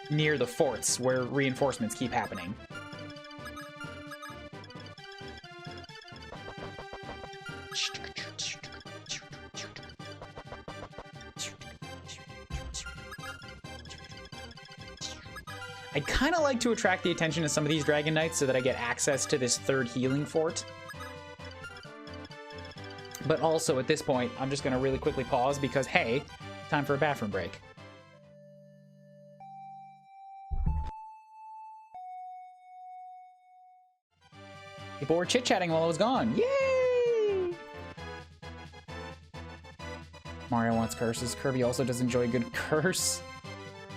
near the forts where reinforcements keep happening. I'd kind of like to attract the attention of some of these Dragon Knights so that I get access to this 3rd healing fort. But also, at this point, I'm just going to really quickly pause because, hey, time for a bathroom break. People were chit-chatting while I was gone. Yay! Mario wants curses. Kirby also does enjoy a good curse.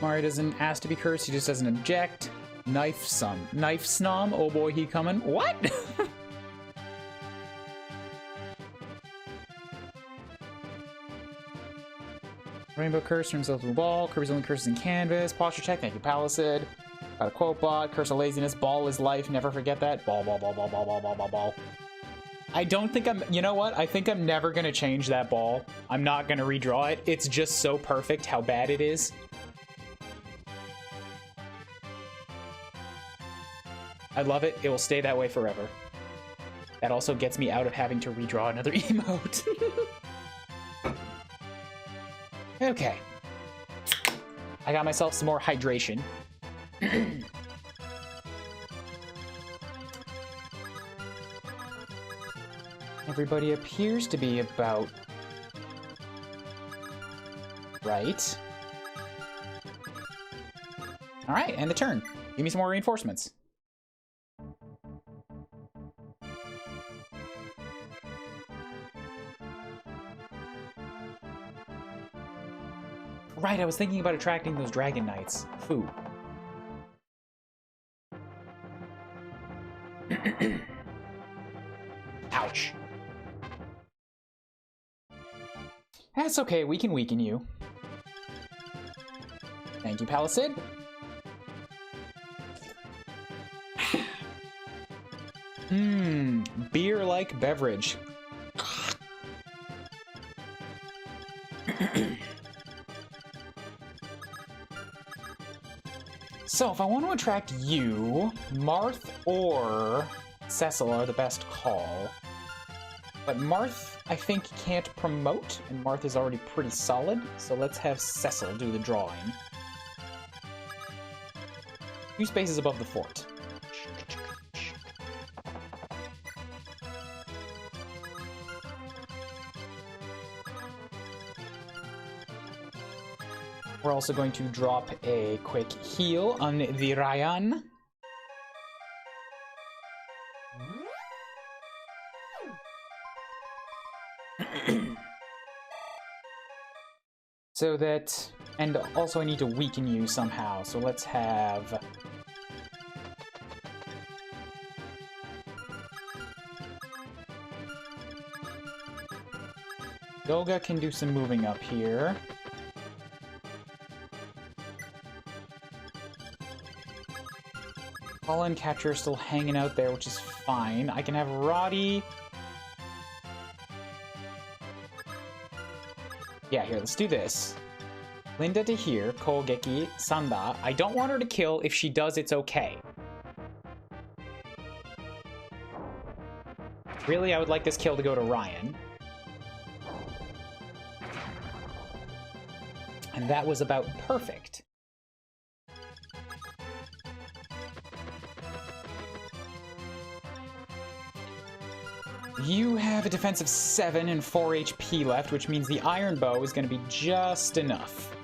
Mario doesn't ask to be cursed. He just doesn't object. Knife snom. Oh boy, he coming. What? Rainbow curse turns himself to a ball. Kirby's only curses in canvas. Posture check. Thank you, Palisade. Got a quote bot. Curse of laziness. Ball is life. Never forget that. Ball, ball, ball, ball, ball, ball, ball, ball, ball. I don't think I'm... You know what? I think I'm never going to change that ball. I'm not going to redraw it. It's just so perfect how bad it is. I love it. It will stay that way forever. That also gets me out of having to redraw another emote. Okay. I got myself some more hydration. Everybody appears to be about right. All right, and the turn. Give me some more reinforcements. Right, I was thinking about attracting those Dragon Knights. Foo. Ouch. That's okay, we can weaken you. Thank you, Palisade. Beer-like beverage. So, if I want to attract you, Marth or Cecil are the best call. But Marth, I think, can't promote, and Marth is already pretty solid, so let's have Cecil do the drawing. 2 spaces above the fort. We're also going to drop a quick heal on the Ryan. So that, and also I need to weaken you somehow, so let's have... Yoga can do some moving up here. Pollen Catcher is still hanging out there, which is fine. I can have Roddy... Yeah, here, let's do this. Linda to here, Kogeki, Sanda. I don't want her to kill. If she does, it's okay. Really, I would like this kill to go to Ryan. And that was about perfect. You have a defense of 7 and 4 HP left, which means the Iron Bow is going to be just enough.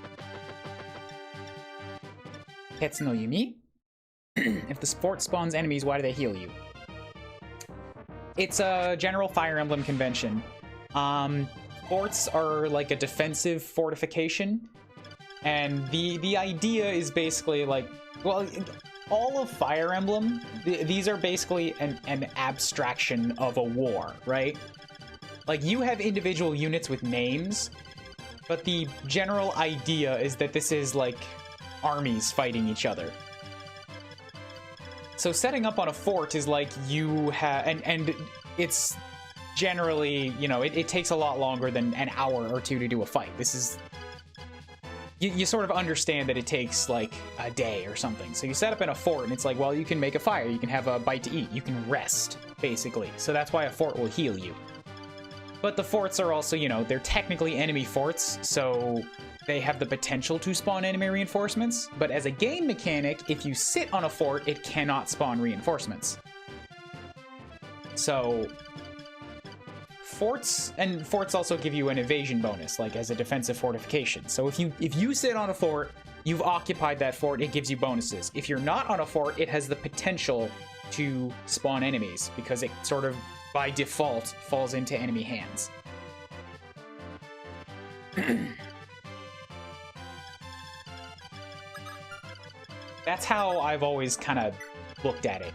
Hetsu no Yumi. If the fort spawns enemies, why do they heal you? It's a general Fire Emblem convention. Forts are like a defensive fortification, and the idea is basically like, well, all of Fire Emblem, these are basically an abstraction of a war, right? Like, you have individual units with names, but the general idea is that this is like armies fighting each other. So setting up on a fort is like you have, and it's generally, you know, it takes a lot longer than an hour or 2 to do a fight. This is... You sort of understand that it takes, like, a day or something. So you set up in a fort, and it's like, well, you can make a fire, you can have a bite to eat, you can rest, basically. So that's why a fort will heal you. But the forts are also, you know, they're technically enemy forts, so they have the potential to spawn enemy reinforcements. But as a game mechanic, if you sit on a fort, it cannot spawn reinforcements. So... Forts also give you an evasion bonus, like as a defensive fortification. So if you sit on a fort, you've occupied that fort, it gives you bonuses. If you're not on a fort, it has the potential to spawn enemies, because it sort of, by default, falls into enemy hands. That's how I've always kind of looked at it.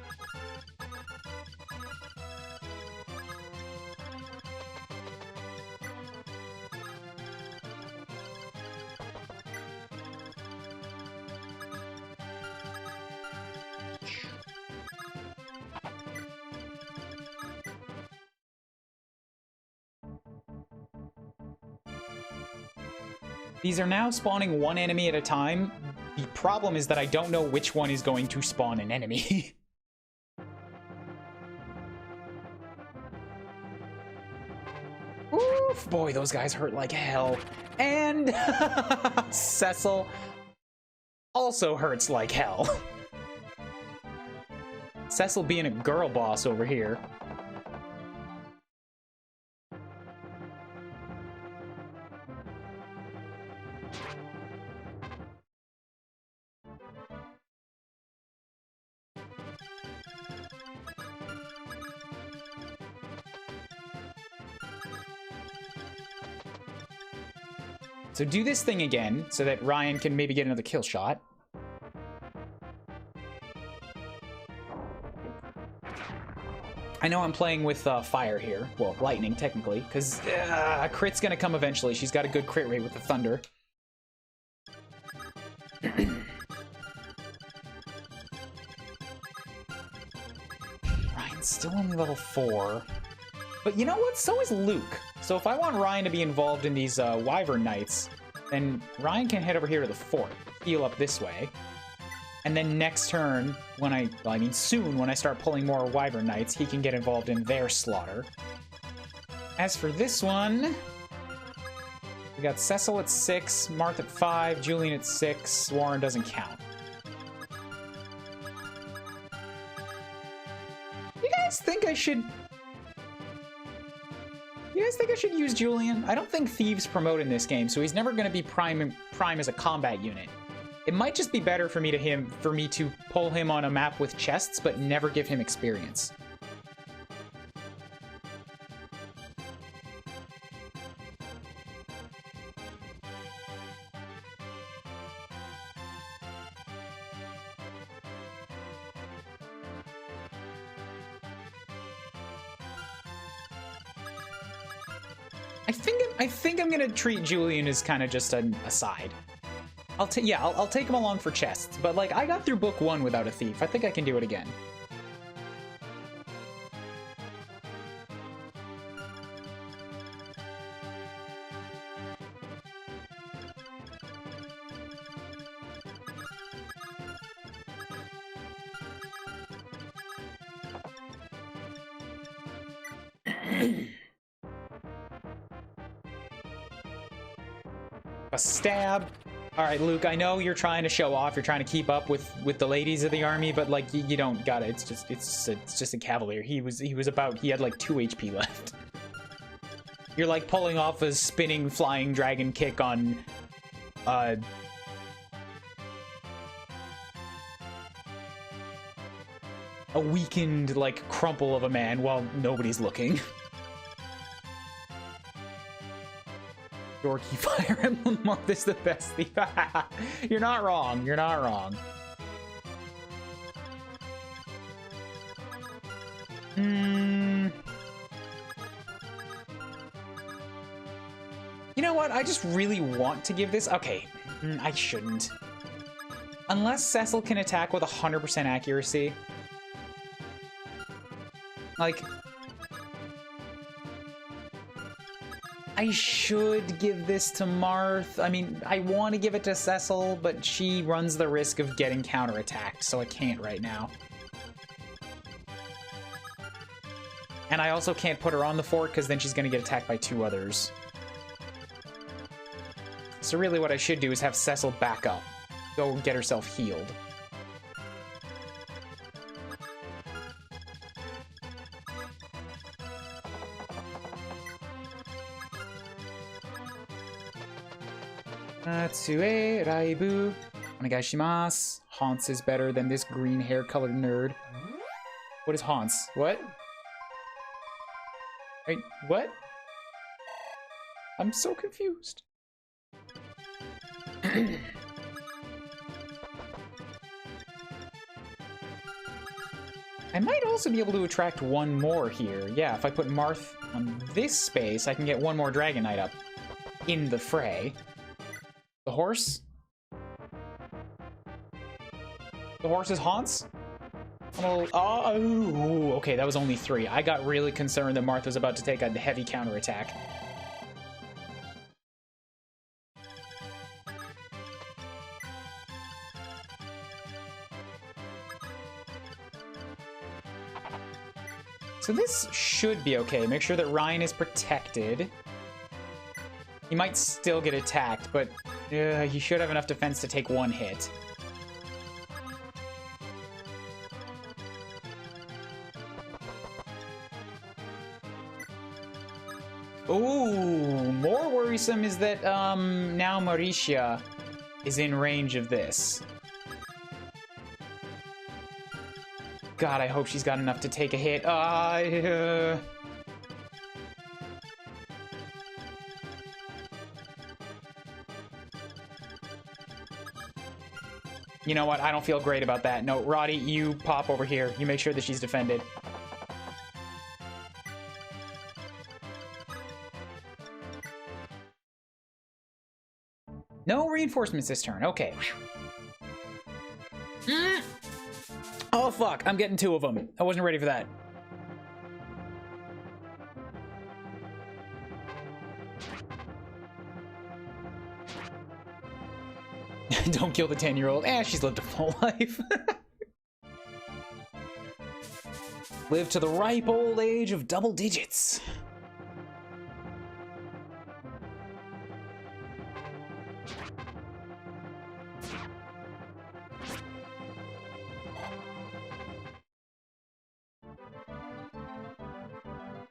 These are now spawning one enemy at a time. The problem is that I don't know which one is going to spawn an enemy. Oof, boy, those guys hurt like hell. And Cecil also hurts like hell. Cecil being a girl boss over here. So do this thing again, so that Ryan can maybe get another kill shot. I know I'm playing with fire here. Well, lightning, technically, because crit's gonna come eventually. She's got a good crit rate with the thunder. Ryan's still only level 4. But you know what? So is Luke. So if I want Ryan to be involved in these Wyvern Knights, then Ryan can head over here to the fort, heal up this way. And then next turn, soon, when I start pulling more Wyvern Knights, he can get involved in their slaughter. As for this one, we got Cecil at 6, Marth at 5, Julian at 6, Warren doesn't count. You guys think I should use Julian? I don't think Thieves promote in this game, so he's never going to be prime as a combat unit. It might just be better for me to pull him on a map with chests, but never give him experience. I think I'm gonna treat Julian as kind of just an aside. I'll take him along for chests, but like I got through book 1 without a thief. I think I can do it again. A stab. All right, Luke, I know you're trying to show off. You're trying to keep up with the ladies of the army, but like you don't got it. It's just a cavalier. He had like 2 HP left. You're like pulling off a spinning flying dragon kick on a weakened like crumple of a man while nobody's looking. Dorky Fire Emblem Marth is the best thief. You're not wrong. You're not wrong. You know what? I just really want to give this... Okay, I shouldn't. Unless Cecil can attack with 100% accuracy. Like... I should give this to Marth. I mean, I want to give it to Cecil, but she runs the risk of getting counterattacked, so I can't right now. And I also can't put her on the fort, because then she's going to get attacked by 2 others. So really what I should do is have Cecil back up. Go get herself healed. Natsue Raibu. Onegaishimasu. Hans is better than this green hair colored nerd. What is Hans? What? Wait, what? I'm so confused. I might also be able to attract 1 more here. Yeah, if I put Marth on this space, I can get 1 more Dragon Knight up in the fray. The horse? The horse is Hans? Oh, okay, that was only 3. I got really concerned that Marth was about to take a heavy counterattack. So this should be okay. Make sure that Ryan is protected. He might still get attacked, but he should have enough defense to take 1 hit. Ooh, more worrisome is that now Mauricia is in range of this. God, I hope she's got enough to take a hit. You know what? I don't feel great about that. No, Roddy, you pop over here. You make sure that she's defended. No reinforcements this turn. Okay. Oh, fuck. I'm getting 2 of them. I wasn't ready for that. Don't kill the 10-year-old. She's lived a full life. Live to the ripe old age of double digits.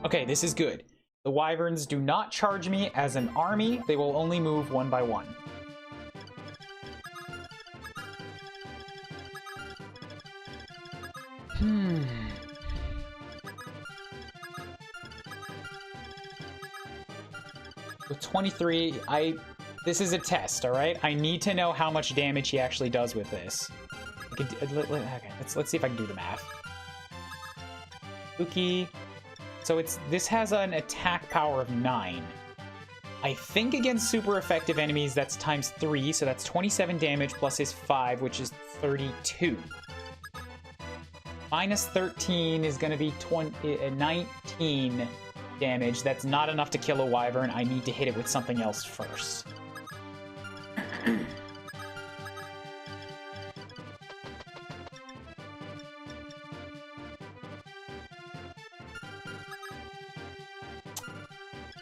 Okay, this is good. The Wyverns do not charge me as an army. They will only move 1 by 1. With 23, this is a test, all right? I need to know how much damage he actually does with this. Okay, let's see if I can do the math. Spooky. So this has an attack power of 9. I think against super effective enemies, that's times 3, so that's 27 damage plus his 5, which is 32. Minus 13 is going to be 19 damage. That's not enough to kill a Wyvern. I need to hit it with something else first.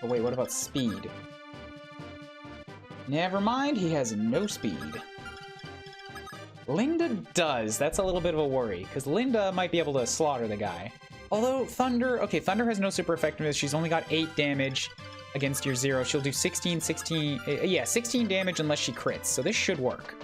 Oh wait, what about speed? Never mind, he has no speed. Linda does. That's a little bit of a worry, because Linda might be able to slaughter the guy. Although Thunder, okay, Thunder has no super effectiveness. She's only got 8 damage against your 0. She'll do 16 damage unless she crits, so this should work.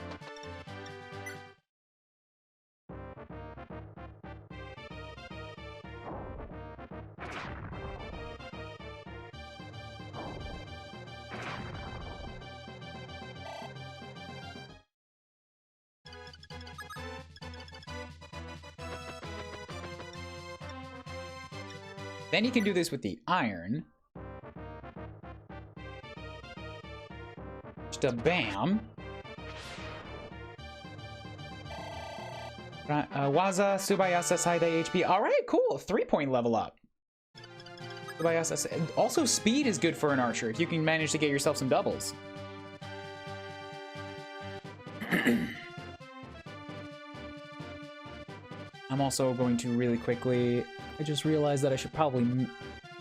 Then you can do this with the iron. Just a bam. Waza, Subayasa, Saidai HP. Alright, cool. 3-point level up. Subayasa. Also, speed is good for an archer if you can manage to get yourself some doubles. I'm also going to really quickly... I just realized that I should probably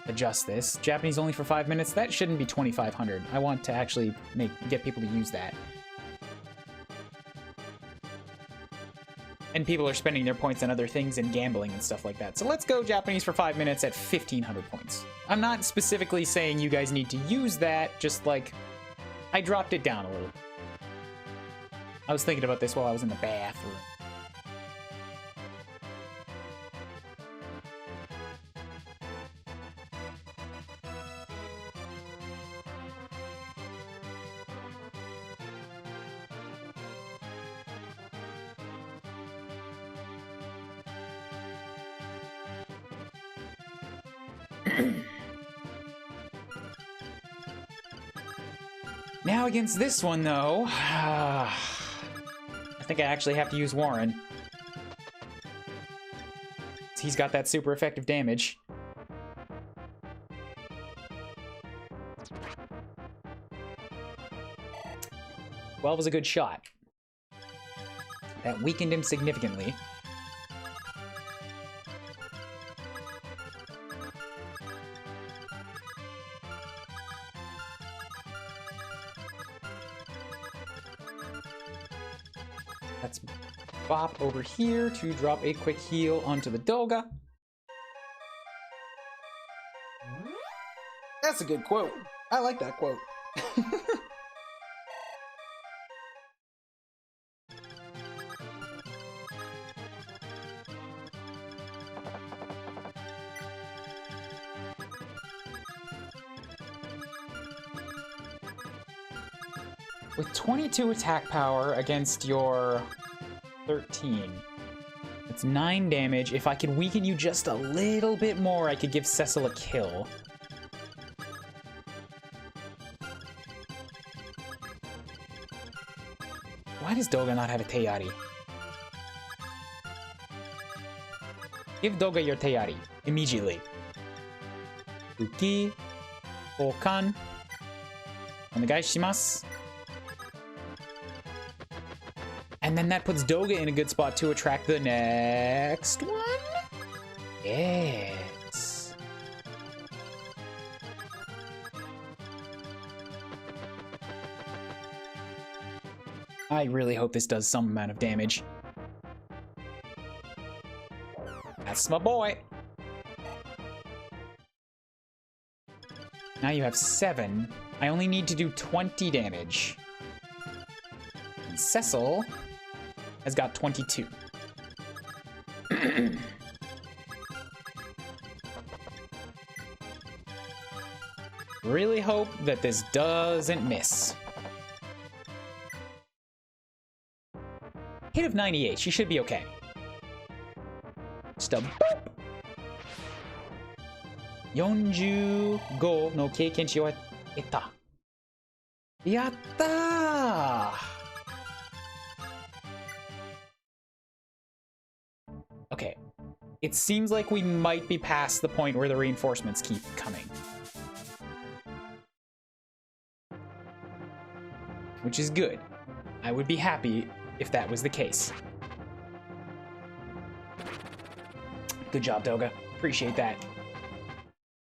adjust this. Japanese only for 5 minutes? That shouldn't be 2,500. I want to actually get people to use that. And people are spending their points on other things and gambling and stuff like that. So let's go Japanese for 5 minutes at 1,500 points. I'm not specifically saying you guys need to use that, just like, I dropped it down a little. I was thinking about this while I was in the bathroom. Now against this one, though, I think I actually have to use Warren. He's got that super effective damage. Well, was a good shot. That weakened him significantly. Let's bop over here to drop a quick heal onto the Doga. That's a good quote. I like that quote. With 22 attack power against your 13, it's 9 damage. If I could weaken you just a little bit more, I could give Cecil a kill. does Doga not have a Teyari? Give Doga your Teyari immediately. Uki, Okan, onegai and then that puts Doga in a good spot to attract the next one? Yes. I really hope this does some amount of damage. That's my boy. Now you have 7. I only need to do 20 damage. And Cecil has got 22. Really hope that this doesn't miss. Hit of 98. She should be okay. Just a boop. 45の経験値を得た。やったー! Okay. It seems like we might be past the point where the reinforcements keep coming. Which is good. I would be happy if that was the case. Good job, Doga. Appreciate that.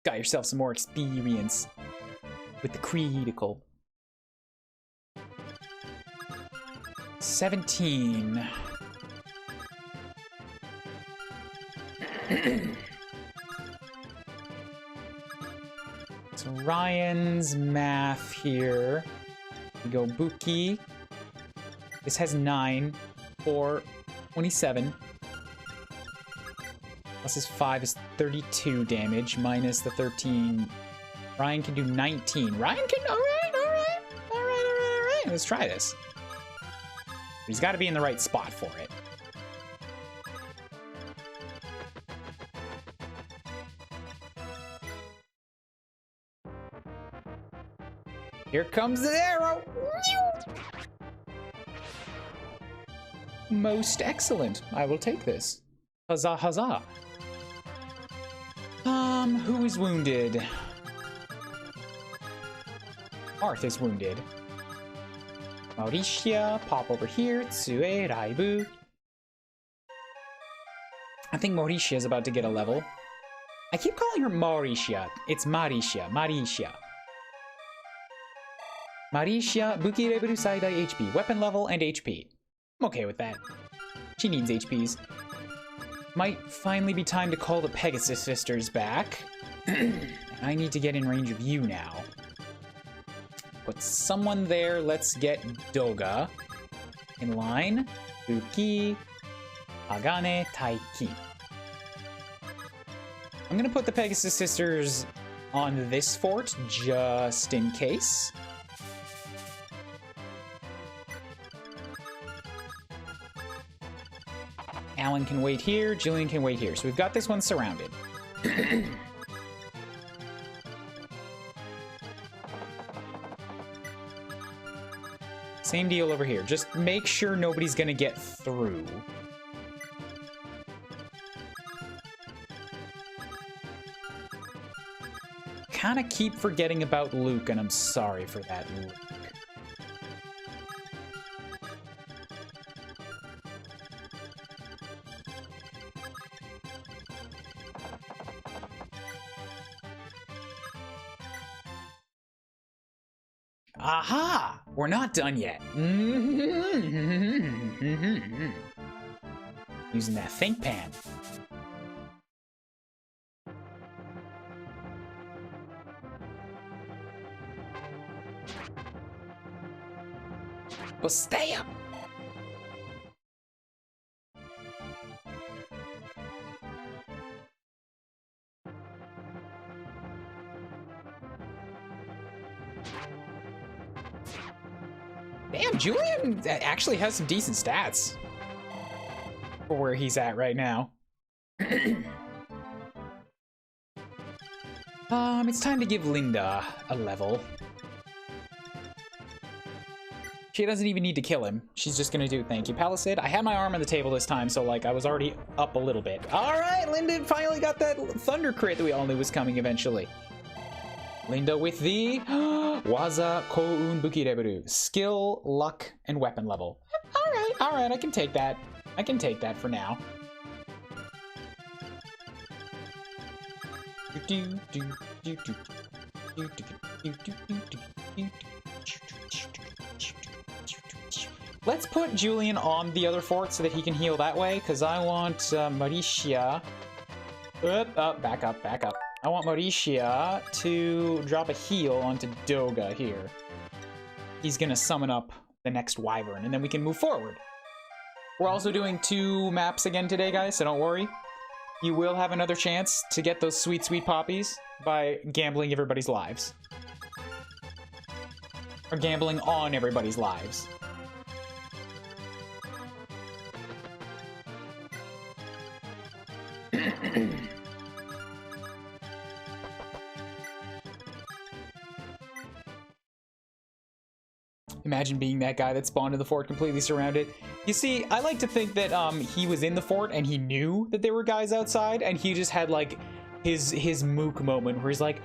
Got yourself some more experience with the critical. 17. So Ryan's math here. We go Buki. This has 9 for 27. Plus his 5 is 32 damage, minus the 13. Ryan can do 19. Ryan can... Alright. Let's try this. He's got to be in the right spot for it. Here comes the arrow! Most excellent. I will take this. Huzzah, huzzah. Who is wounded? Arth is wounded. Mauricia, pop over here. Tsue, Raibu. I think Mauricia is about to get a level. I keep calling her Mauricia. It's Mauricia. Mauricia. Mauricia, Buki level, Saidai HP. Weapon level and HP. I'm okay with that. She needs HPs. Might finally be time to call the Pegasus sisters back. I need to get in range of you now. Put someone there. Let's get Doga in line. Buki, Agane, Taiki. I'm gonna put the Pegasus sisters on this fort just in case. Alan can wait here, Jillian can wait here. So we've got this one surrounded. Same deal over here. Just make sure nobody's gonna get through. Kinda keep forgetting about Luke, and I'm sorry for that, Luke. Aha! We're not done yet. Using that think pan. But stay up. Damn, Julian actually has some decent stats for where he's at right now. It's time to give Linda a level. She doesn't even need to kill him. She's just gonna do, thank you, Palisade. I had my arm on the table this time, so like I was already up a little bit. All right, Linda finally got that thunder crit that we all knew was coming eventually. Linda with the Waza Koun Buki Reberu. Skill, luck, and weapon level. All right, I can take that. I can take that for now. Let's put Julian on the other fort so that he can heal that way, because I want Mauricia. Back up, back up. I want Mauricia to drop a heal onto Doga here. He's gonna summon up the next Wyvern, and then we can move forward. We're also doing 2 maps again today, guys, so don't worry. You will have another chance to get those sweet, sweet poppies by gambling everybody's lives. Or gambling on everybody's lives. Imagine being that guy that spawned in the fort completely surrounded. You see, I like to think that he was in the fort and he knew that there were guys outside, and he just had like his mook moment where he's like,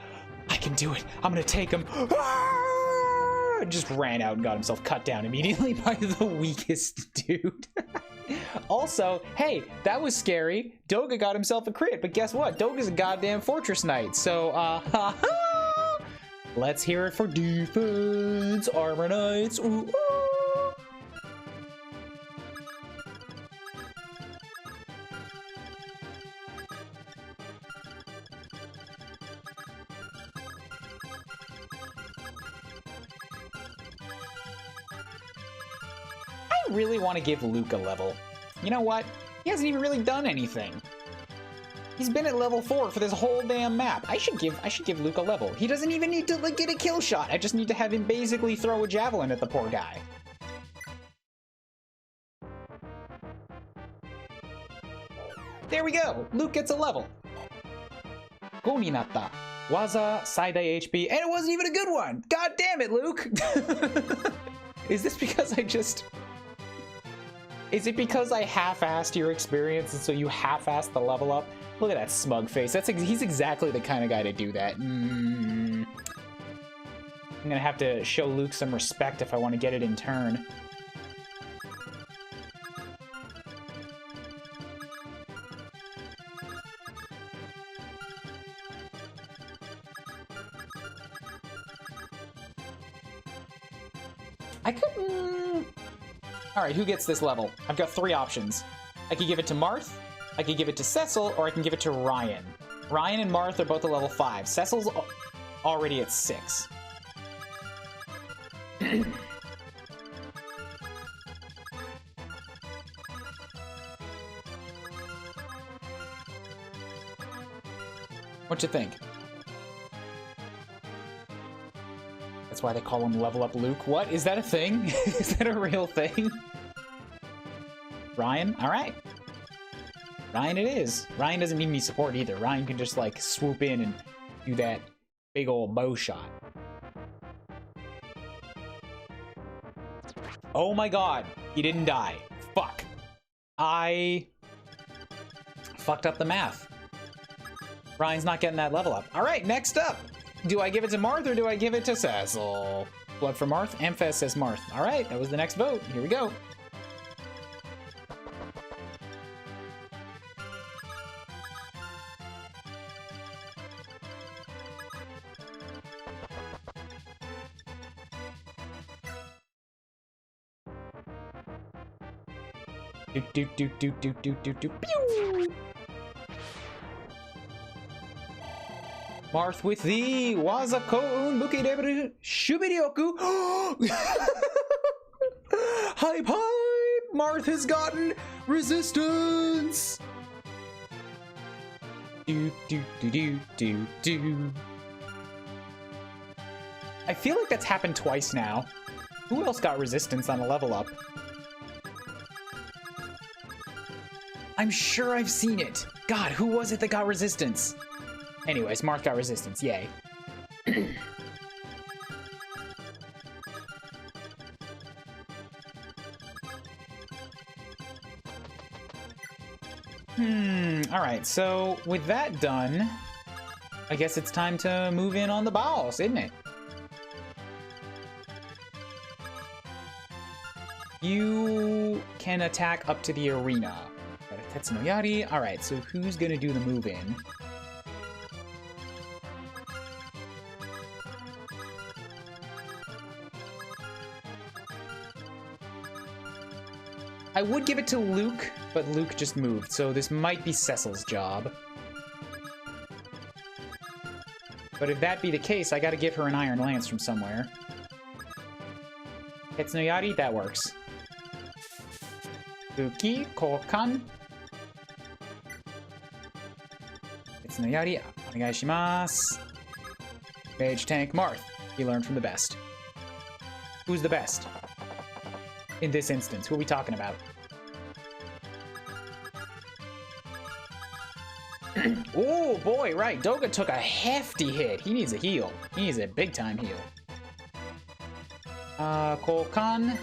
I can do it, I'm gonna take him. Just ran out and got himself cut down immediately by the weakest dude. Also, hey, that was scary. Doga got himself a crit, but guess what? Doga's a goddamn fortress knight, so let's hear it for defense, armor knights. Ooh, ooh. I really want to give Luke a level. You know what? He hasn't even really done anything. He's been at level 4 for this whole damn map. I should give Luke a level. He doesn't even need to like get a kill shot. I just need to have him basically throw a javelin at the poor guy. There we go. Luke gets a level. Go ni natta. Waza Saidai HP, and it wasn't even a good one. God damn it, Luke. Is this because Is it because I half-assed your experience and so you half-assed the level up? Look at that smug face. He's exactly the kind of guy to do that. I'm gonna have to show Luke some respect if I want to get it in turn. I could... Alright, who gets this level? I've got 3 options. I could give it to Marth, I could give it to Cecil, or I can give it to Ryan. Ryan and Marth are both at level 5. Cecil's already at 6. What you think? That's why they call him Level Up Luke. What? Is that a thing? Is that a real thing? Ryan? Alright. Ryan it is. Ryan doesn't need any support either. Ryan can just like swoop in and do that big old bow shot. Oh my god. He didn't die. Fuck. I fucked up the math. Ryan's not getting that level up. Alright, next up. Do I give it to Marth or do I give it to Cecil? Blood for Marth? Amphes says Marth. Alright, that was the next vote. Here we go. Pew! Marth with the Waza Koun Buki Deberu Shubiryoku. Hype hype! Marth has gotten resistance! Do do do do do do. I feel like that's happened twice now. Who else got resistance on a level up? I'm sure I've seen it. God, who was it that got resistance? Anyways, Marth got resistance. Yay. Alright, so with that done, I guess it's time to move in on the boss, isn't it? You can attack up to the arena. Tetsu no Yari. Alright, so who's gonna do the move in? I would give it to Luke, but Luke just moved, so this might be Cecil's job. But if that be the case, I gotta give her an Iron Lance from somewhere. Tetsu no Yari, that works. Luki, Kokan. Tetsu no Yari, onegaishimasu. Mage Tank Marth. He learned from the best. Who's the best? In this instance, who are we talking about? Oh boy, right. Doga took a hefty hit. He needs a heal. He needs a big time heal. Kokan.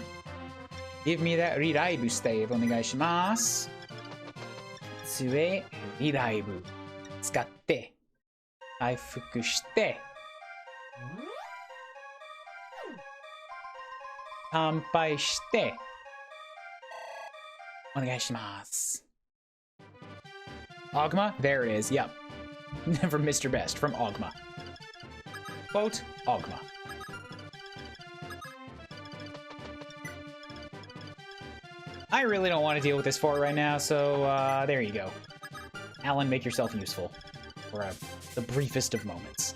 Give me that Riraibu stave, onegaishimasu. Tsue, Riraibu. 使って、回復して、乾杯して、お願いします。Ogma? There it is, yep. From Mr. Best, from Ogma. Quote, Ogma. I really don't want to deal with this fort right now, so there you go. Alan, make yourself useful. For the briefest of moments.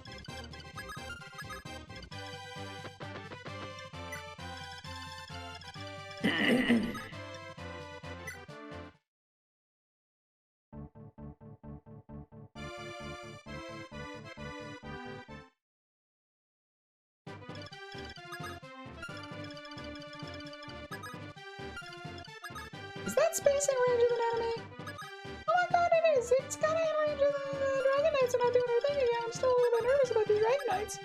Is that space in range of an enemy? Oh my god, it is! It's kind of in range of the Dragon Knights are not doing their thing again. I'm still a little bit nervous about these Dragon Knights.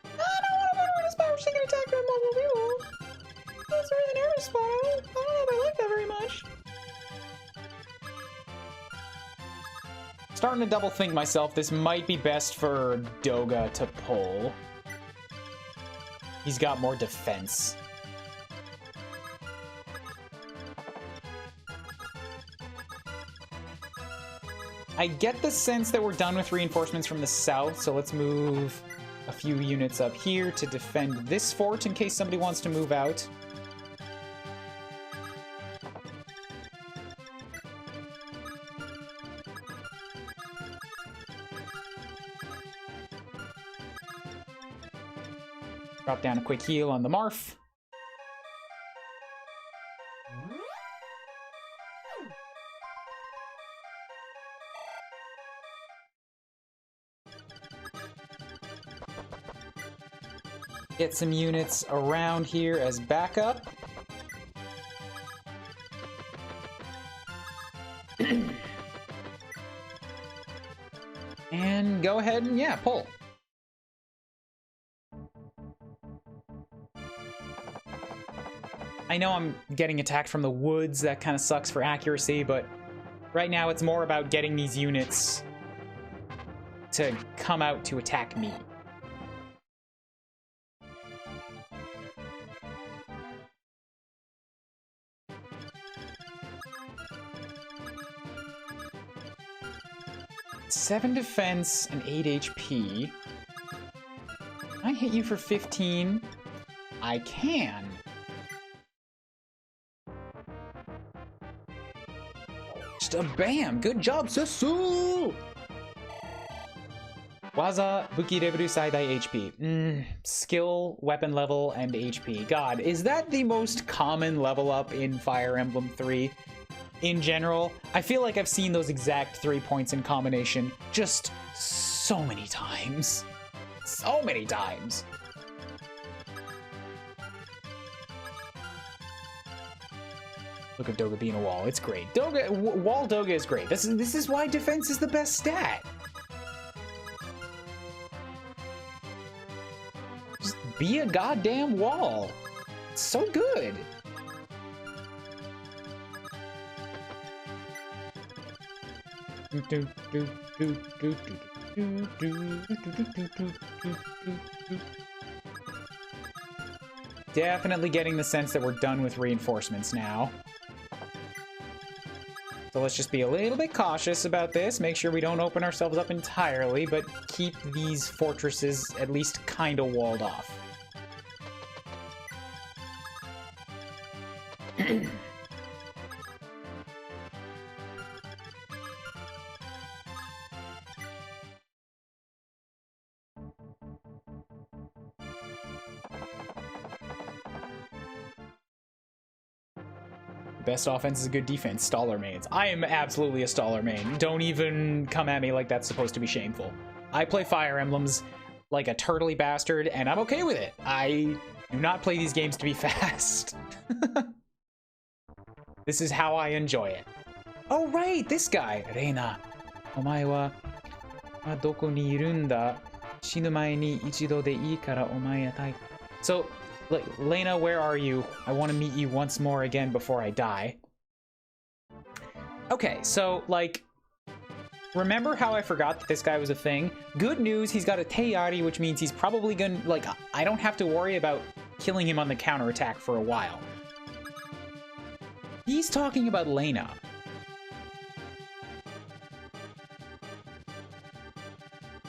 I don't want to go to this power she can attack their mobile people. That's a really nervous spot. I don't know if I like that very much. Starting to double think myself, this might be best for Doga to pull. He's got more defense. I get the sense that we're done with reinforcements from the south, so let's move a few units up here to defend this fort in case somebody wants to move out. Drop down a quick heal on the Marth. Get some units around here as backup. And go ahead and, yeah, pull. I know I'm getting attacked from the woods, that kind of sucks for accuracy, but right now it's more about getting these units to come out to attack me. Seven defense and 8 HP. Can I hit you for 15? I can. Just a bam! Good job, Susu! Waza, Buki Reberu Saidai HP. Skill, weapon level, and HP. God, is that the most common level up in Fire Emblem 3? In general, I feel like I've seen those exact 3 points in combination just so many times. So many times. Look at Doga being a wall. It's great. Wall Doga is great. This is why defense is the best stat. Just be a goddamn wall. It's so good. Definitely getting the sense that we're done with reinforcements now. So let's just be a little bit cautious about this. Make sure we don't open ourselves up entirely, but keep these fortresses at least kind of walled off. Best offense is a good defense. Staller mains. I am absolutely a Staller main. Don't even come at me like that's supposed to be shameful. I play Fire Emblems like a turtly bastard, and I'm okay with it. I do not play these games to be fast. This is how I enjoy it. Oh, right, this guy. Reina, omae wa doko ni iru n da? Shinu mae ni ichido de ii kara omae atai. So, Lena, where are you? I want to meet you once more again before I die. Okay, so, like, remember how I forgot that this guy was a thing? Good news, he's got a Teyari, which means he's probably gonna, like, I don't have to worry about killing him on the counterattack for a while. He's talking about Lena.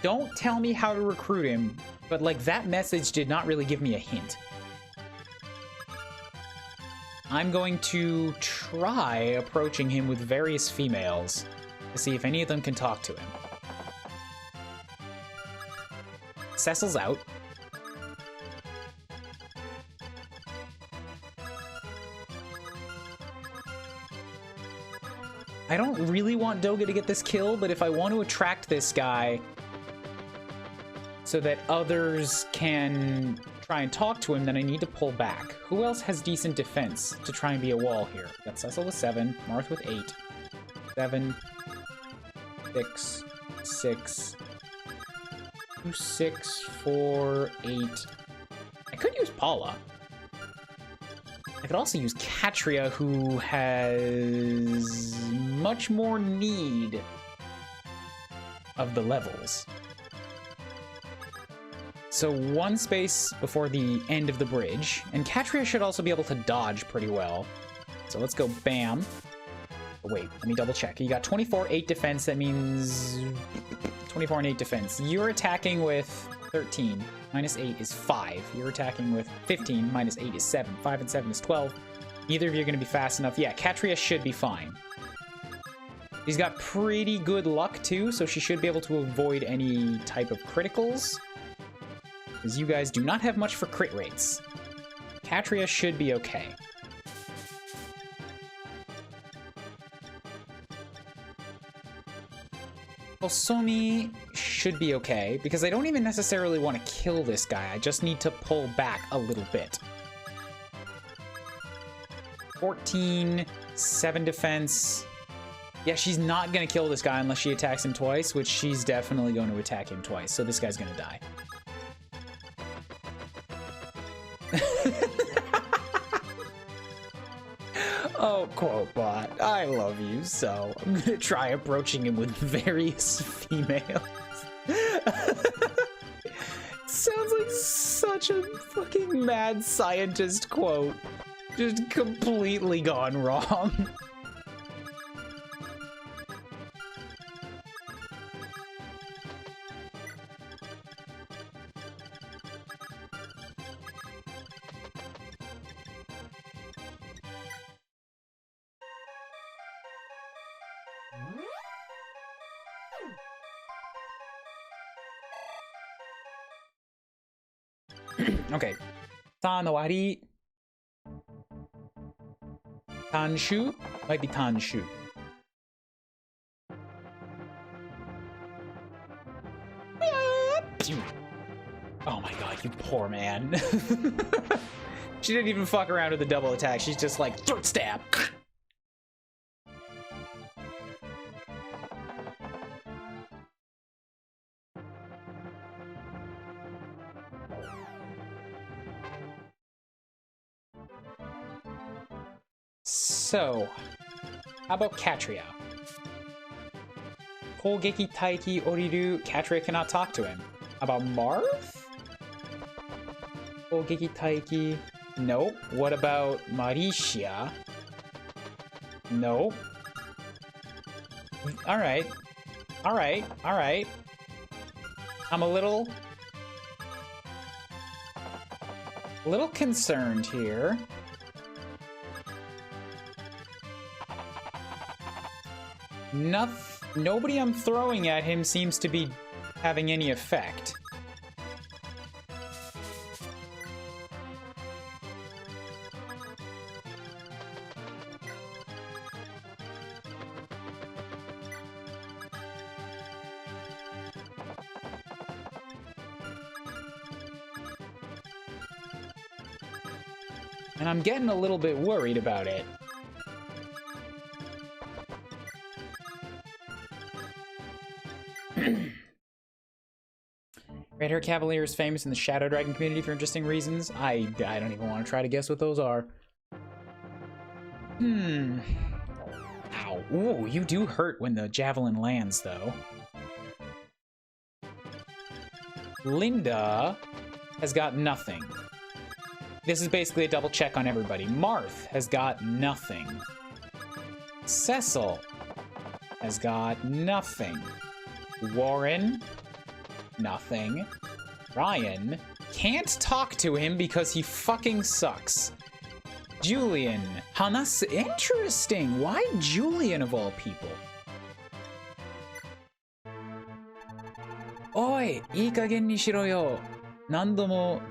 Don't tell me how to recruit him, but, like, that message did not really give me a hint. I'm going to try approaching him with various females to see if any of them can talk to him. Cecil's out. I don't really want Doga to get this kill, but if I want to attract this guy so that others can try and talk to him, then I need to pull back. Who else has decent defense to try and be a wall here? We've got Cecil with 7, Marth with 8, 7, 6, 6, 2, 6, 4, 8. I could use Paula. I could also use Katria, who has much more need of the levels. So one space before the end of the bridge, and Katria should also be able to dodge pretty well. So let's go bam. Oh, wait, let me double check. You got 24, 8 defense, that means 24 and 8 defense. You're attacking with 13, minus 8 is 5. You're attacking with 15, minus 8 is 7. 5 and 7 is 12. Neither of you are gonna be fast enough. Yeah, Katria should be fine. She's got pretty good luck too, so she should be able to avoid any type of criticals, because you guys do not have much for crit rates. Katria should be okay. Osomi should be okay, because I don't even necessarily want to kill this guy. I just need to pull back a little bit. 14, 7 defense. Yeah, she's not going to kill this guy unless she attacks him twice, which she's definitely going to attack him twice, so this guy's going to die. Oh, Quotebot, I love you so. I'm gonna try approaching him with various females. Sounds like such a fucking mad scientist quote. Just completely gone wrong. Okay. Tanwari. Tanshu? Might be Tanshu. Oh my god, you poor man. She didn't even fuck around with the double attack. She's just like, throat stab. So, how about Katria? Kogeki Taiki Oriru. Catria cannot talk to him. About Marth? Kogeki Taiki. Nope. What about Marisha? Nope. Alright. Alright. Alright. I'm a little concerned here. Nobody I'm throwing at him seems to be having any effect. And I'm getting a little bit worried about it. Red Hair Cavalier is famous in the Shadow Dragon community for interesting reasons. I don't even want to try to guess what those are. Ow. Ooh, you do hurt when the javelin lands, though. Linda has got nothing. This is basically a double check on everybody. Marth has got nothing. Cecil has got nothing. Warren, nothing. Ryan, can't talk to him because he fucking sucks. Julian, Hanas, interesting. Why Julian of all people? Oi, いい加減にしろよ。何度も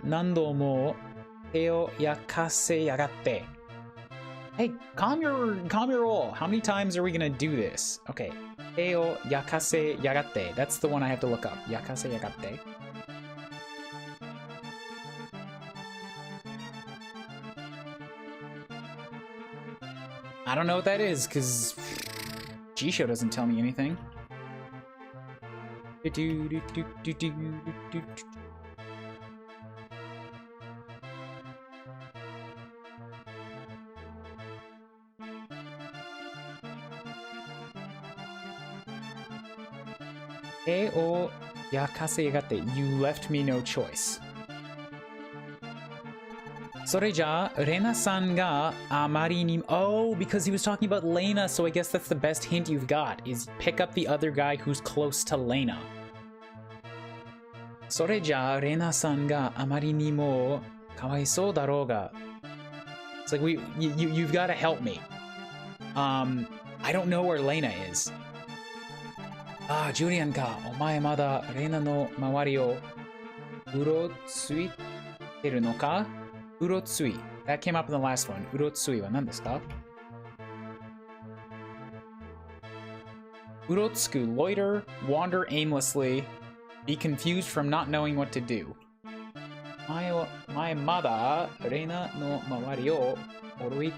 手を焼かせやがって。Hey, calm your roll. How many times are we gonna do this? Okay. Teo yakase yagate. That's the one I have to look up. Yakase yagate. I don't know what that is, because Jisho doesn't tell me anything. Teo yakase yagate. You left me no choice. それじゃあ、レナさんがあまりに... Oh, because he was talking about Lena, so I guess that's the best hint you've got, is pick up the other guy who's close to Lena. それじゃあ、レナさんがあまりにもかわいそうだろうが... It's like, you've got to help me. I don't know where Lena is. ああ、ジュリアンか。お前まだレナの周りをうろついてるのか? Urotsui. That came up in the last one. Urotsui は何ですか? Urotsuku. Loiter, wander aimlessly, be confused from not knowing what to do. 前まだレナの周りを歩い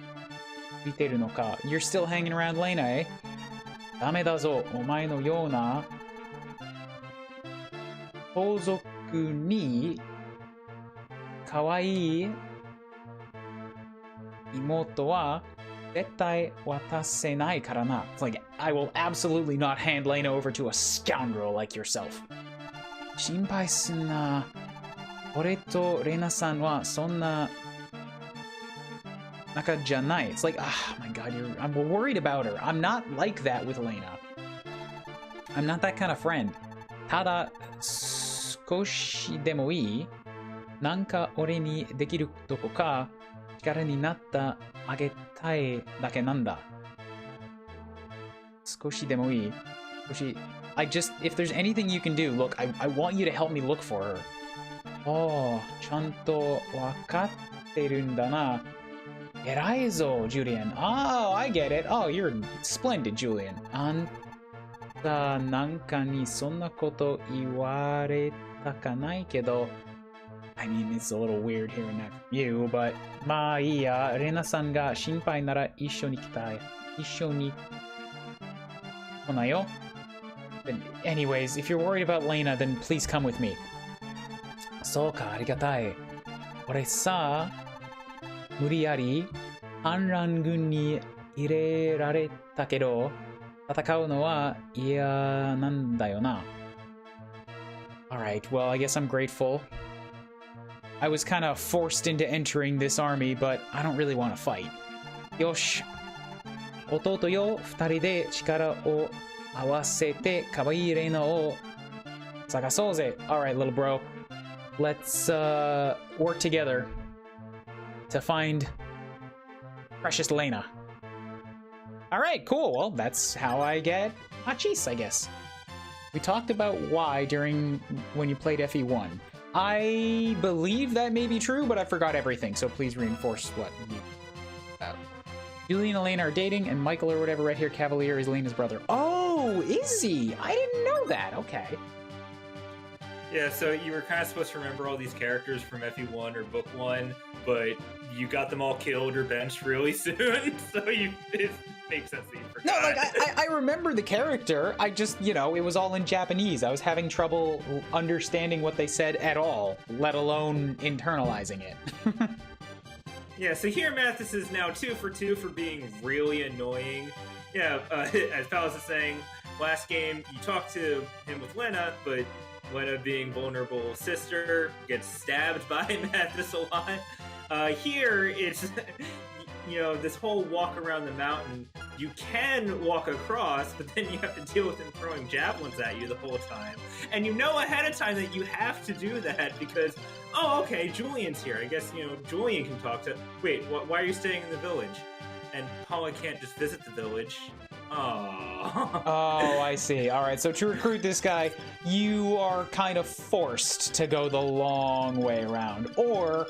てるのか? You're still hanging around Lena, eh? ダメだぞ。お前のような盗賊にかわいい妹は絶対渡せないからな。It's like, I will absolutely not hand Lena over to a scoundrel like yourself. 心配すんな。俺とレナさんはそんな仲じゃない。It's like, oh my god, I'm worried about her. I'm not like that with Lena. I'm not that kind of friend. ただ、少しでもいい?なんか俺にできるどこか力になってあげたいだけなんだ。少しでもいい。少し。If there's anything you can do, look, I want you to help me look for her. おー、ちゃんとわかってるんだな。偉いぞ、Julian. Oh, I get it. Oh, you're splendid, Julian. あんたなんかにそんなこと言われたかないけど、I mean, it's a little weird hearing that from you, but まあいいや、レナさんが心配なら一緒に来たい。一緒に来ないよ。But anyways, if you're worried about Lena, then please come with me. そうか、ありがたい。俺さ、無理やり反乱軍に入れられたけど、戦うのは嫌なんだよな. Alright, well, I guess I'm grateful. I was kind of forced into entering this army, but I don't really want to fight. よし。弟よ、二人で力を合わせて可愛いレイナを探そうぜ. Alright, little bro. Let's work together to find precious Lena. Alright, cool. Well, that's how I get Hachis, I guess. We talked about why during when you played FE1. I believe that may be true, but I forgot everything, so please reinforce what you... Julie and Elena are dating, and Michael or whatever, Red Hair Cavalier, is Lena's brother. Oh, is he? I didn't know that. Okay. Yeah, so you were kind of supposed to remember all these characters from FE1 or Book 1, but you got them all killed or benched really soon, so it makes sense that you forgot. No, like, I remember the character. I just, you know, it was all in Japanese. I was having trouble understanding what they said at all, let alone internalizing it. Yeah, so here Mathis is now 2 for 2 for being really annoying. Yeah, as Palace is saying, last game you talked to him with Lena, but Lena, being vulnerable sister, gets stabbed by Mathis a lot. Here, it's, you know, this whole walk around the mountain. You can walk across, but then you have to deal with him throwing javelins at you the whole time. And you know ahead of time that you have to do that because, oh, okay, Julian's here. I guess, you know, Julian can talk to... Wait, why are you staying in the village? And Paula can't just visit the village. Oh. Oh, I see. All right, so to recruit this guy, you are kind of forced to go the long way around, or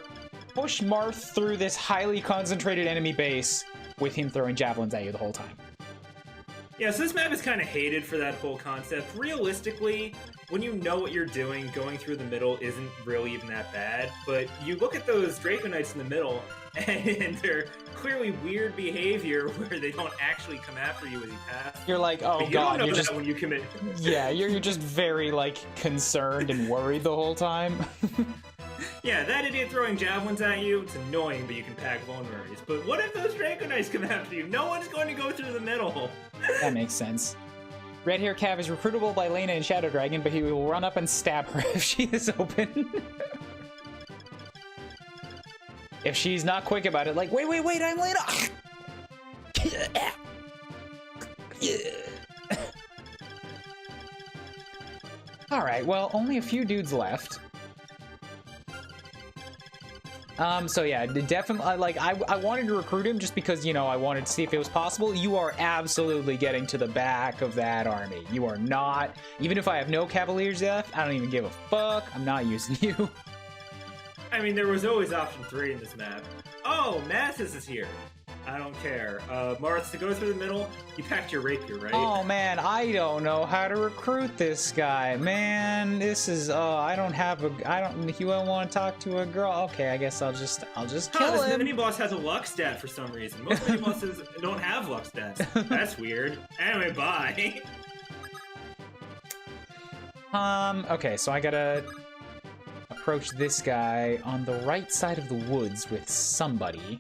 push Marth through this highly concentrated enemy base with him throwing javelins at you the whole time. Yeah, so this map is kind of hated for that whole concept. Realistically, when you know what you're doing, going through the middle isn't really even that bad, but you look at those Draco Knights in the middle, and they're clearly weird behavior where they don't actually come after you as you pass. You're like, oh you god, don't know you're that just when you commit. Yeah, you're just very like concerned and worried the whole time. Yeah, that idiot throwing javelins at you, it's annoying, but you can pack vulneraries. But what if those Draco Knights come after you? No one's going to go through the middle. That makes sense. Red Hair Cav is recruitable by Lena and Shadow Dragon, but he will run up and stab her if she is open. If she's not quick about it, like, wait, I'm Lena! Alright, well, only a few dudes left. So yeah, definitely, like, I wanted to recruit him just because, you know, I wanted to see if it was possible. You are absolutely getting to the back of that army. You are not, even if I have no Cavaliers left, I don't even give a fuck. I'm not using you. I mean, there was always option 3 in this map. Oh, Mathis is here. I don't care. Marth, to go through the middle, you packed your rapier, right? Oh man, I don't know how to recruit this guy. Man, this is, I don't, he won't want to talk to a girl. Okay, I guess I'll just kill this him. mini boss has a luck stat for some reason. Most mini bosses don't have luck stats. That's weird. Anyway, bye. Okay, so I gotta approach this guy on the right side of the woods with somebody.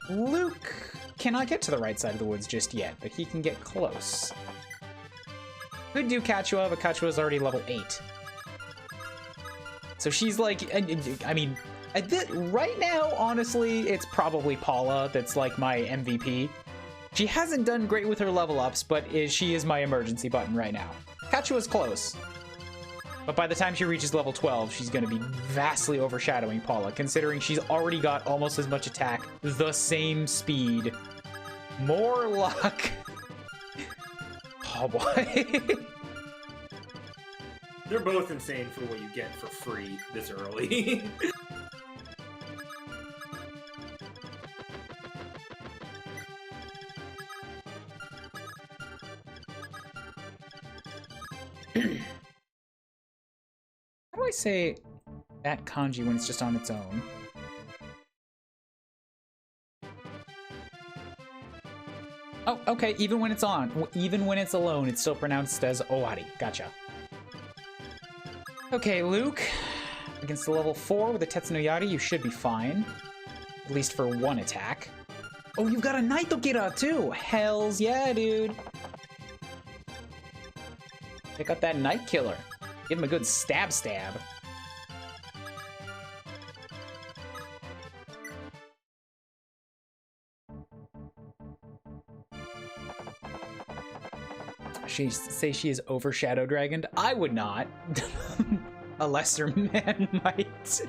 Luke cannot get to the right side of the woods just yet, but he can get close. Could do Kachua, but Kachua is already level 8. So she's like, I mean, right now, honestly, it's probably Paula that's like my MVP. She hasn't done great with her level ups, but she is my emergency button right now. Kachua's close. But by the time she reaches level 12, she's going to be vastly overshadowing Paula, considering she's already got almost as much attack, the same speed, more luck. Oh boy. They're both insane for what you get for free this early. How do I say that kanji when it's just on its own? Oh, okay, even when it's alone, it's still pronounced as Owari. Gotcha. Okay, Luke, against the level 4 with a Tetsu no Yari, you should be fine. At least for one attack. Oh, you've got a Naitokira too! Hells yeah, dude! Pick up that Night Killer. Give him a good stab. She say she is overshadow dragoned. I would not. A lesser man might.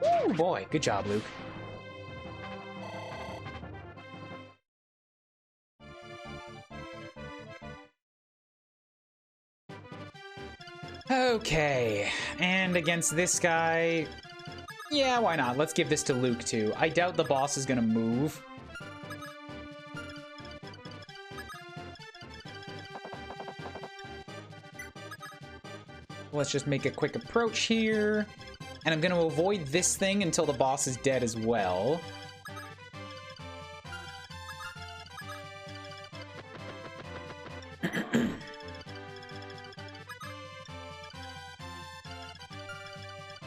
Oh boy, good job, Luke. Okay, and against this guy, yeah, why not? Let's give this to Luke too. I doubt the boss is gonna move. Let's just make a quick approach here. And I'm gonna avoid this thing until the boss is dead as well.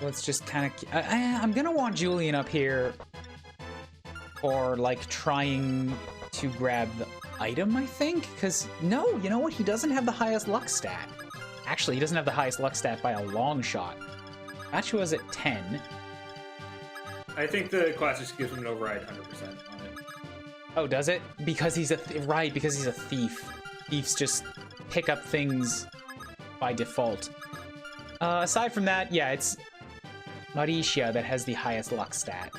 Let's just kind of... I'm gonna want Julian up here for, like, trying to grab the item, I think? Because, no, you know what? He doesn't have the highest luck stat. Actually, he doesn't have the highest luck stat by a long shot. Actually was at 10. I think the class just gives him an override 100% on it. Oh, does it? Because he's a... right, because he's a thief. Thieves just pick up things by default. Aside from that, yeah, it's Mauricia that has the highest luck stat.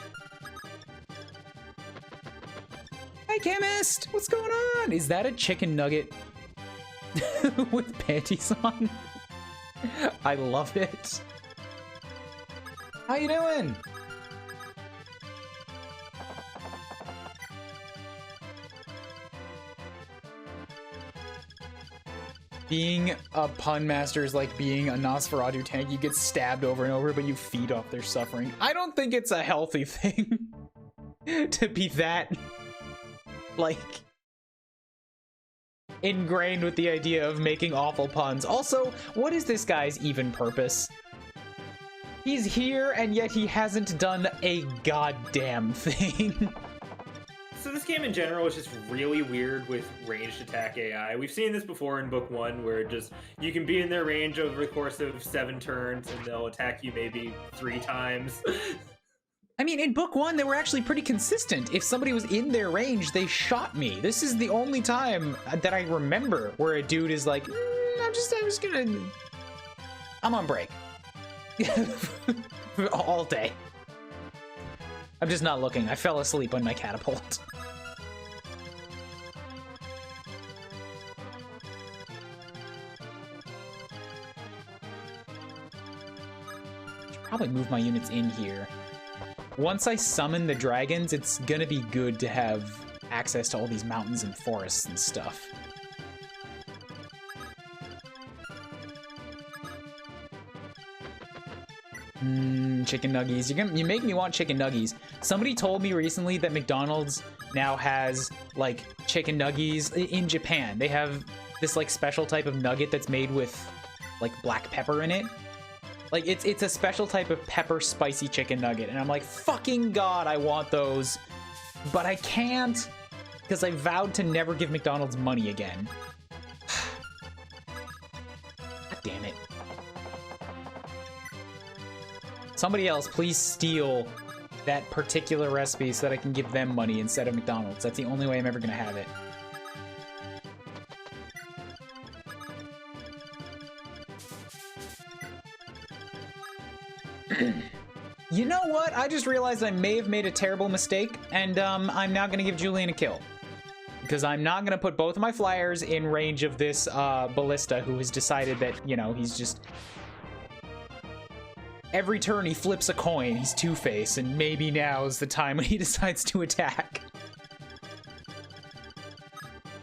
Hi, Chemist! What's going on? Is that a chicken nugget with panties on? I love it. How you doing? Being a pun master is like being a Nosferatu tank. You get stabbed over and over, but you feed off their suffering. I don't think it's a healthy thing to be that, like, ingrained with the idea of making awful puns. Also, what is this guy's even purpose? He's here, and yet he hasn't done a goddamn thing. So this game in general is just really weird with ranged attack AI. We've seen this before in Book 1, where just you can be in their range over the course of 7 turns, and they'll attack you maybe 3 times. I mean, in Book 1, they were actually pretty consistent. If somebody was in their range, they shot me. This is the only time that I remember where a dude is like, I'm just gonna... I'm on break. All day. I'm just not looking. I fell asleep on my catapult. Should probably move my units in here. Once I summon the dragons, it's gonna be good to have access to all these mountains and forests and stuff. Chicken nuggies. You make me want chicken nuggies. Somebody told me recently that McDonald's now has, like, chicken nuggies in Japan. They have this, like, special type of nugget that's made with, like, black pepper in it. Like, it's a special type of pepper spicy chicken nugget. And I'm like, fucking God, I want those. But I can't, because I vowed to never give McDonald's money again. God damn it. Somebody else, please steal that particular recipe so that I can give them money instead of McDonald's. That's the only way I'm ever gonna have it. You know what? I just realized I may have made a terrible mistake, and I'm now gonna give Julian a kill. Because I'm not gonna put both of my flyers in range of this ballista who has decided that, you know, he's just... Every turn he flips a coin, he's Two-Face, and maybe now is the time when he decides to attack.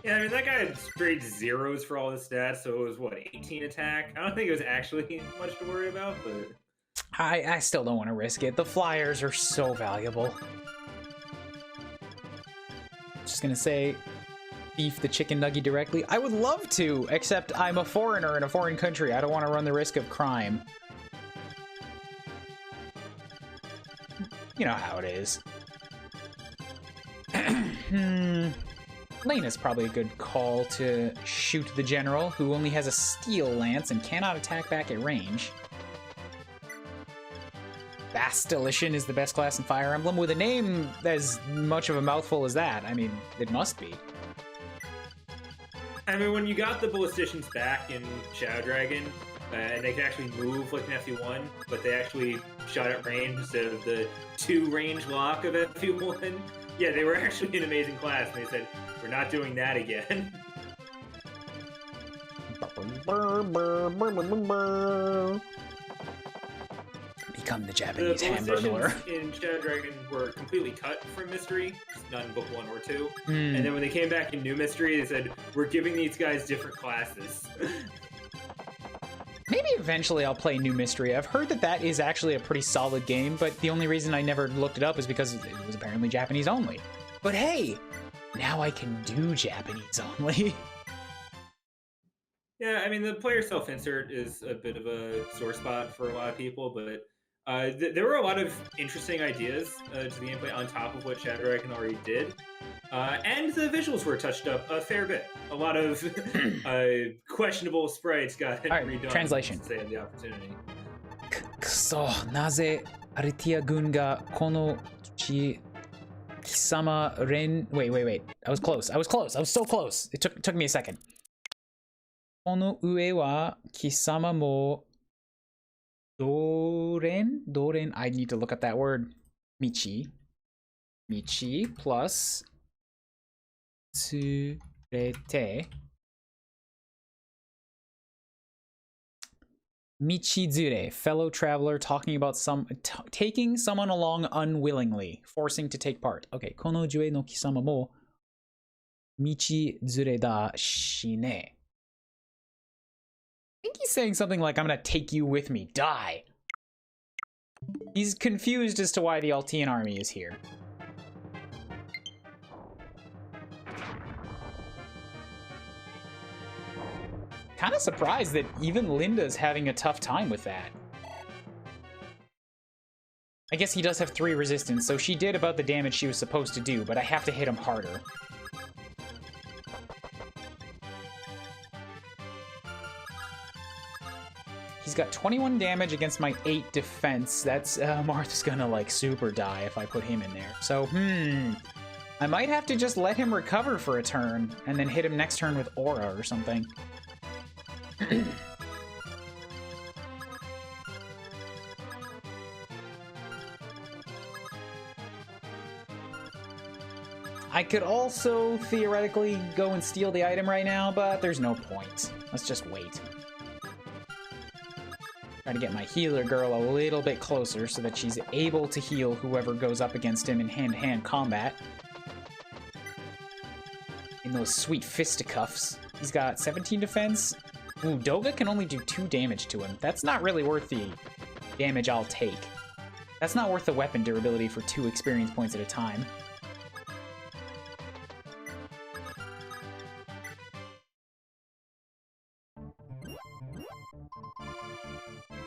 Yeah, I mean, that guy had straight zeros for all his stats, so it was, what, 18 attack? I don't think it was actually much to worry about, but... I still don't want to risk it. The flyers are so valuable. Just gonna say, beef the chicken nugget directly. I would love to, except I'm a foreigner in a foreign country. I don't want to run the risk of crime. You know how it is. Lena's probably a good call to shoot the general, who only has a steel lance and cannot attack back at range. Bastilition is the best class in Fire Emblem, with a name as much of a mouthful as that. I mean, it must be. I mean, when you got the ballisticians back in Shadow Dragon, and they can actually move like an FE1, but they actually shot at range instead of the 2-range lock of FE1, yeah, they were actually an amazing class, and they said, we're not doing that again. Become the Japanese Hamburglar. In Shadow Dragon were completely cut from Mystery, not in Book 1 or 2. And then when they came back in New Mystery, they said, we're giving these guys different classes. Maybe eventually I'll play New Mystery. I've heard that that is actually a pretty solid game, but the only reason I never looked it up is because it was apparently Japanese only. But hey, now I can do Japanese only. Yeah, I mean, the player self-insert is a bit of a sore spot for a lot of people, but there were a lot of interesting ideas to the gameplay on top of what Shadow Dragon already did. And the visuals were touched up a fair bit. A lot of questionable sprites got redone. Translation. Since they had the opportunity. Kuso, naze Artia gun ga kono kisama ren... Wait. I was close. I was so close. It took me a second. Kono ue wa kisama mo doren? I need to look up that word. Michi plus tsurete. Michizure, fellow traveler talking about taking someone along unwillingly, forcing to take part. Okay, kono jue no kisama mo michizure da shine. I think he's saying something like, I'm gonna take you with me, die. He's confused as to why the Altian army is here. Kind of surprised that even Linda's having a tough time with that. I guess he does have 3 resistance, so she did about the damage she was supposed to do, but I have to hit him harder. He's got 21 damage against my 8 defense. That's, Martha's gonna, like, super die if I put him in there. So, I might have to just let him recover for a turn, and then hit him next turn with Aura or something. I could also theoretically go and steal the item right now, but there's no point. Let's just wait. Try to get my healer girl a little bit closer so that she's able to heal whoever goes up against him in hand-to-hand combat. In those sweet fisticuffs. He's got 17 defense. Ooh, Doga can only do 2 damage to him. That's not really worth the damage I'll take. That's not worth the weapon durability for 2 experience points at a time.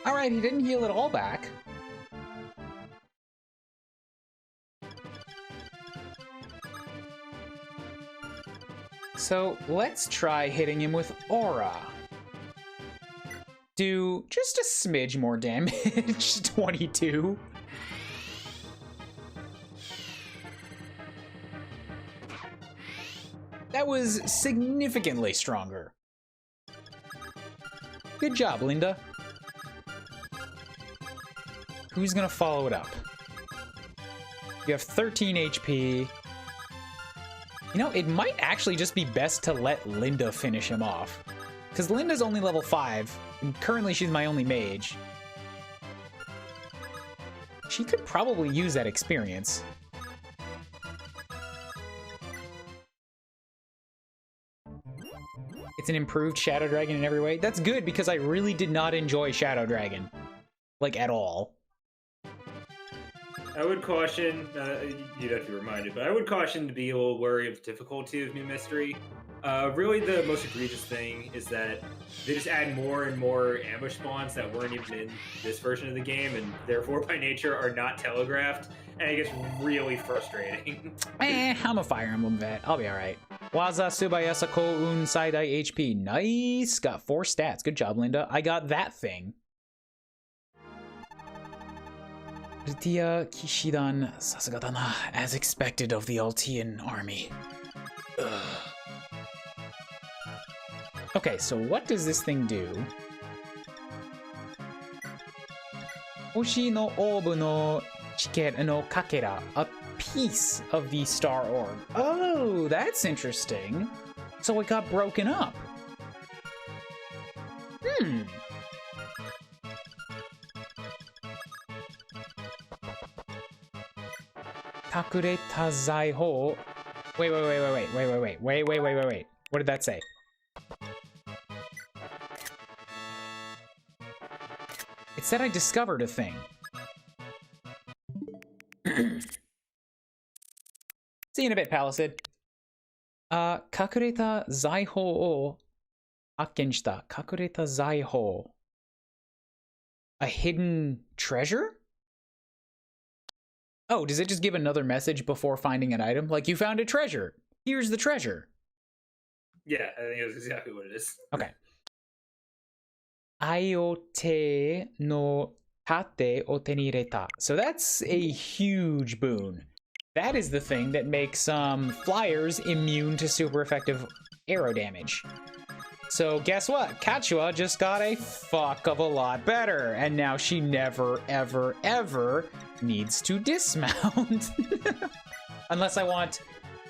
Alright, he didn't heal it all back. So let's try hitting him with Aura. Do just a smidge more damage. 22. That was significantly stronger. Good job, Linda. Who's gonna follow it up? You have 13 HP. You know, it might actually just be best to let Linda finish him off. Because Linda's only level 5, and currently she's my only mage. She could probably use that experience. It's an improved Shadow Dragon in every way. That's good, because I really did not enjoy Shadow Dragon. Like, at all. I would caution, you'd have to be reminded, but I would caution to be a little wary of the difficulty of New Mystery. Really, the most egregious thing is that they just add more and more ambush spawns that weren't even in this version of the game, and therefore, by nature, are not telegraphed. and it gets really frustrating. I'm a Fire Emblem vet. I'll be alright. Waza Subayasa Koun Saidai HP. Nice. Got 4 stats. Good job, Linda. I got that thing. Ritiya Kishidan Sasugadana, as expected of the Altian army. Ugh. Okay, so what does this thing do? Oshi no Obu no Chikeru no Kakera, a piece of the star orb. Oh, that's interesting. So it got broken up. Kakureta Zaiho. Wait. What did that say? It said I discovered a thing. See you in a bit, Palisade. Kakureta Zaiho o Hakken shita. Kakureta Zaiho. A hidden treasure? Oh, does it just give another message before finding an item? Like, you found a treasure. Here's the treasure. Yeah, I think that's exactly what it is. Okay. Ayote no tate o tenireta. So that's a huge boon. That is the thing that makes flyers immune to super effective arrow damage. So guess what? Kachua just got a fuck of a lot better. And now she never, ever, ever needs to dismount. Unless I want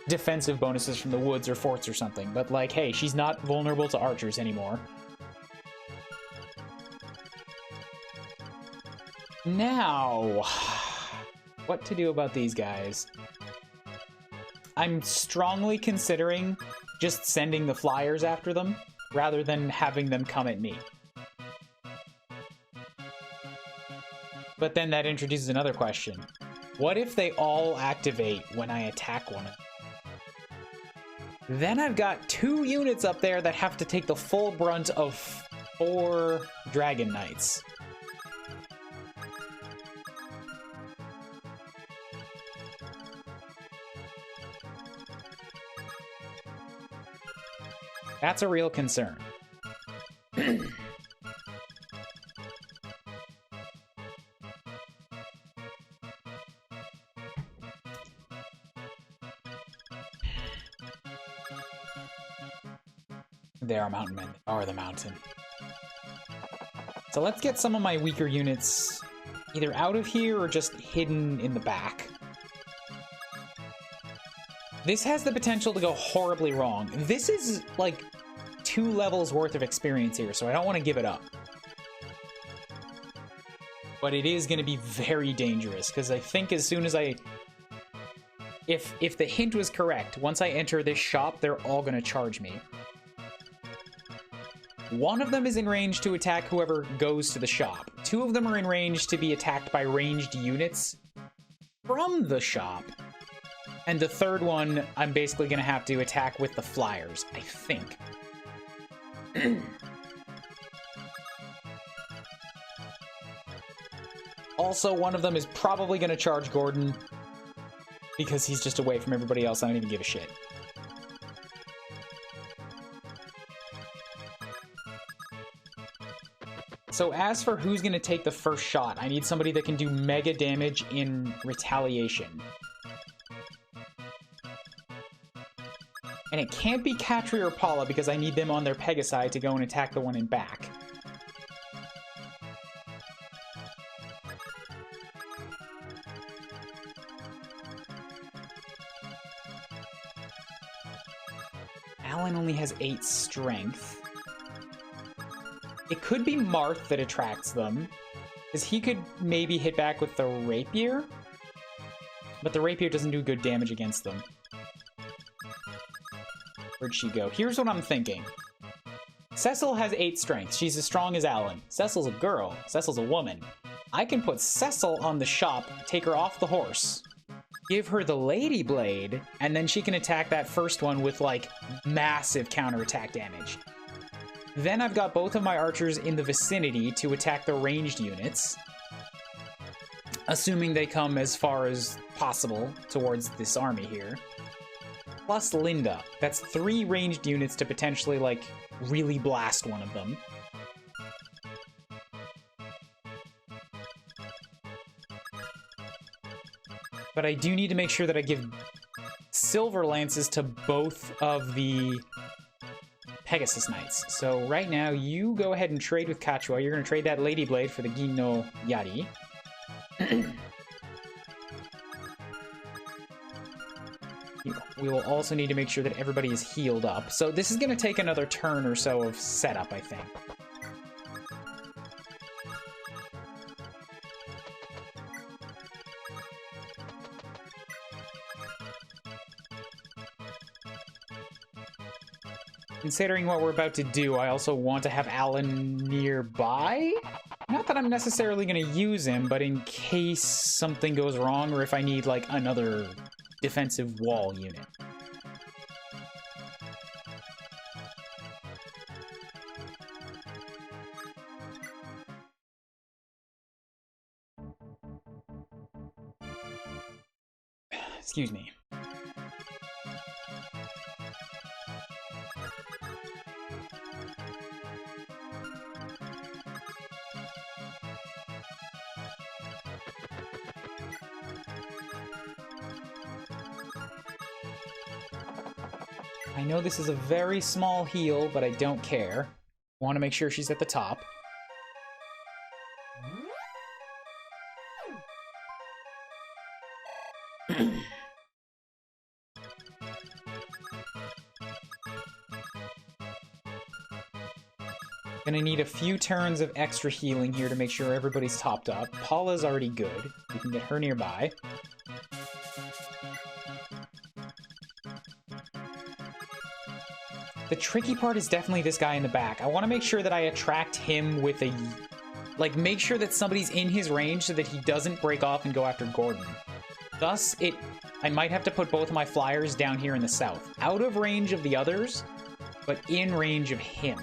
defensive bonuses from the woods or forts or something. But like, hey, she's not vulnerable to archers anymore. Now, what to do about these guys? I'm strongly considering just sending the flyers after them rather than having them come at me. But then that introduces another question. What if they all activate when I attack one of them? Then I've got 2 units up there that have to take the full brunt of 4 Dragon Knights. That's a real concern. They are mountain men. They are the mountain. So let's get some of my weaker units either out of here or just hidden in the back. This has the potential to go horribly wrong. This is like 2 levels worth of experience here, so I don't want to give it up. But it is going to be very dangerous, because I think as soon as if the hint was correct, once I enter this shop, they're all going to charge me. One of them is in range to attack whoever goes to the shop. 2 of them are in range to be attacked by ranged units from the shop. And the 3rd one, I'm basically going to have to attack with the flyers, I think. Also, one of them is probably going to charge Gordon because he's just away from everybody else. I don't even give a shit. So as for who's going to take the first shot, I need somebody that can do mega damage in retaliation. And it can't be Katri or Paula because I need them on their Pegasi to go and attack the one in back. Alan only has 8 strength. It could be Marth that attracts them, because he could maybe hit back with the rapier, but the rapier doesn't do good damage against them. Where'd she go? Here's what I'm thinking. Cecil has 8 strength. She's as strong as Alan. Cecil's a girl. Cecil's a woman. I can put Cecil on the shop, take her off the horse, give her the Lady Blade, and then she can attack that first one with, like, massive counterattack damage. Then I've got both of my archers in the vicinity to attack the ranged units. assuming they come as far as possible towards this army here. Plus Linda. That's 3 ranged units to potentially, like, really blast one of them. But I do need to make sure that I give silver lances to both of the Pegasus Knights. So right now, you go ahead and trade with Kachua. You're going to trade that Lady Blade for the Ginno Yari. We will also need to make sure that everybody is healed up. So this is going to take another turn or so of setup, I think. Considering what we're about to do, I also want to have Alan nearby. Not that I'm necessarily going to use him, but in case something goes wrong or if I need, like, another defensive wall unit. Excuse me. I know this is a very small heal, but I don't care. Want to make sure she's at the top. Gonna need a few turns of extra healing here to make sure everybody's topped up. Paula's already good. We can get her nearby. The tricky part is definitely this guy in the back. I want to make sure that I attract him with a... Like, make sure that somebody's in his range so that he doesn't break off and go after Gordon. Thus, I might have to put both of my flyers down here in the south. Out of range of the others, but in range of him.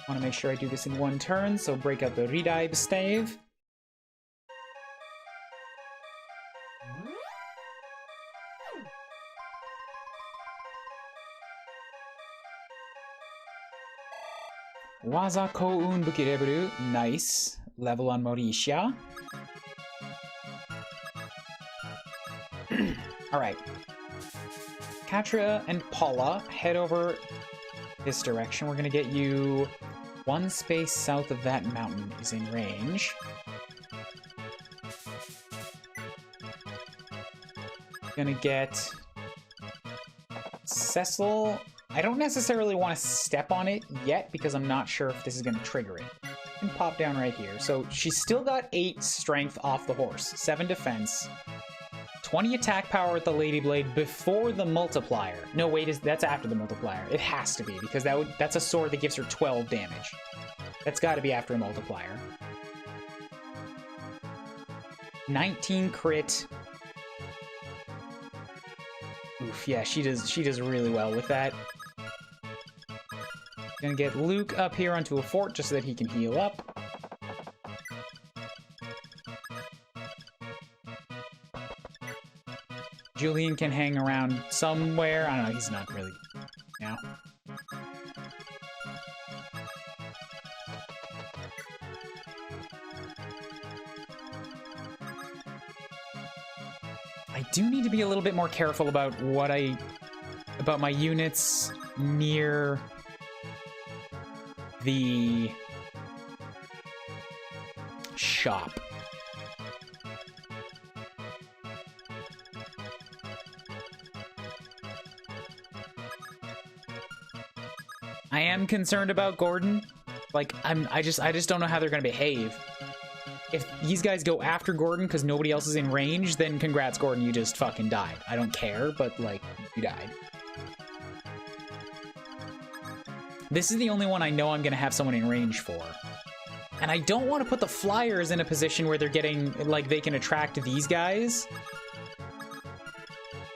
Want to make sure I do this in one turn, so break out the Ridaib stave. Waza Koun Bukireburu. Nice. Level on Mauritia. Alright. Katra and Paula, head over this direction. We're gonna get you one space south of that mountain is in range. Gonna get Cecil. I don't necessarily want to step on it yet because I'm not sure if this is gonna trigger it. And pop down right here. So she's still got 8 strength off the horse, 7 defense, 20 attack power with the Lady Blade before the multiplier. No, wait, that's after the multiplier. It has to be, because that's a sword that gives her 12 damage. That's got to be after a multiplier. 19 crit. Oof, yeah, she does really well with that. Gonna get Luke up here onto a fort just so that he can heal up. Julian can hang around somewhere. I don't know, he's not really now. I do need to be a little bit more careful about about my units near the shop. I am concerned about Gordon. Like, I just don't know how they're gonna behave. If these guys go after Gordon because nobody else is in range, then congrats, Gordon, you just fucking died. I don't care, but, like, you died. This is the only one I know I'm gonna have someone in range for. And I don't want to put the Flyers in a position where they're getting, like, they can attract these guys.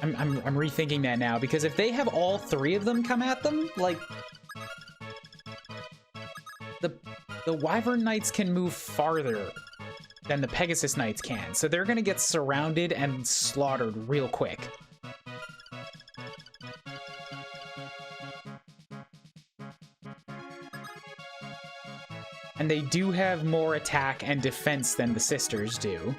I'm rethinking that now, because if they have all three of them come at them, like... The Wyvern Knights can move farther than the Pegasus Knights can, so they're gonna get surrounded and slaughtered real quick. And they do have more attack and defense than the sisters do.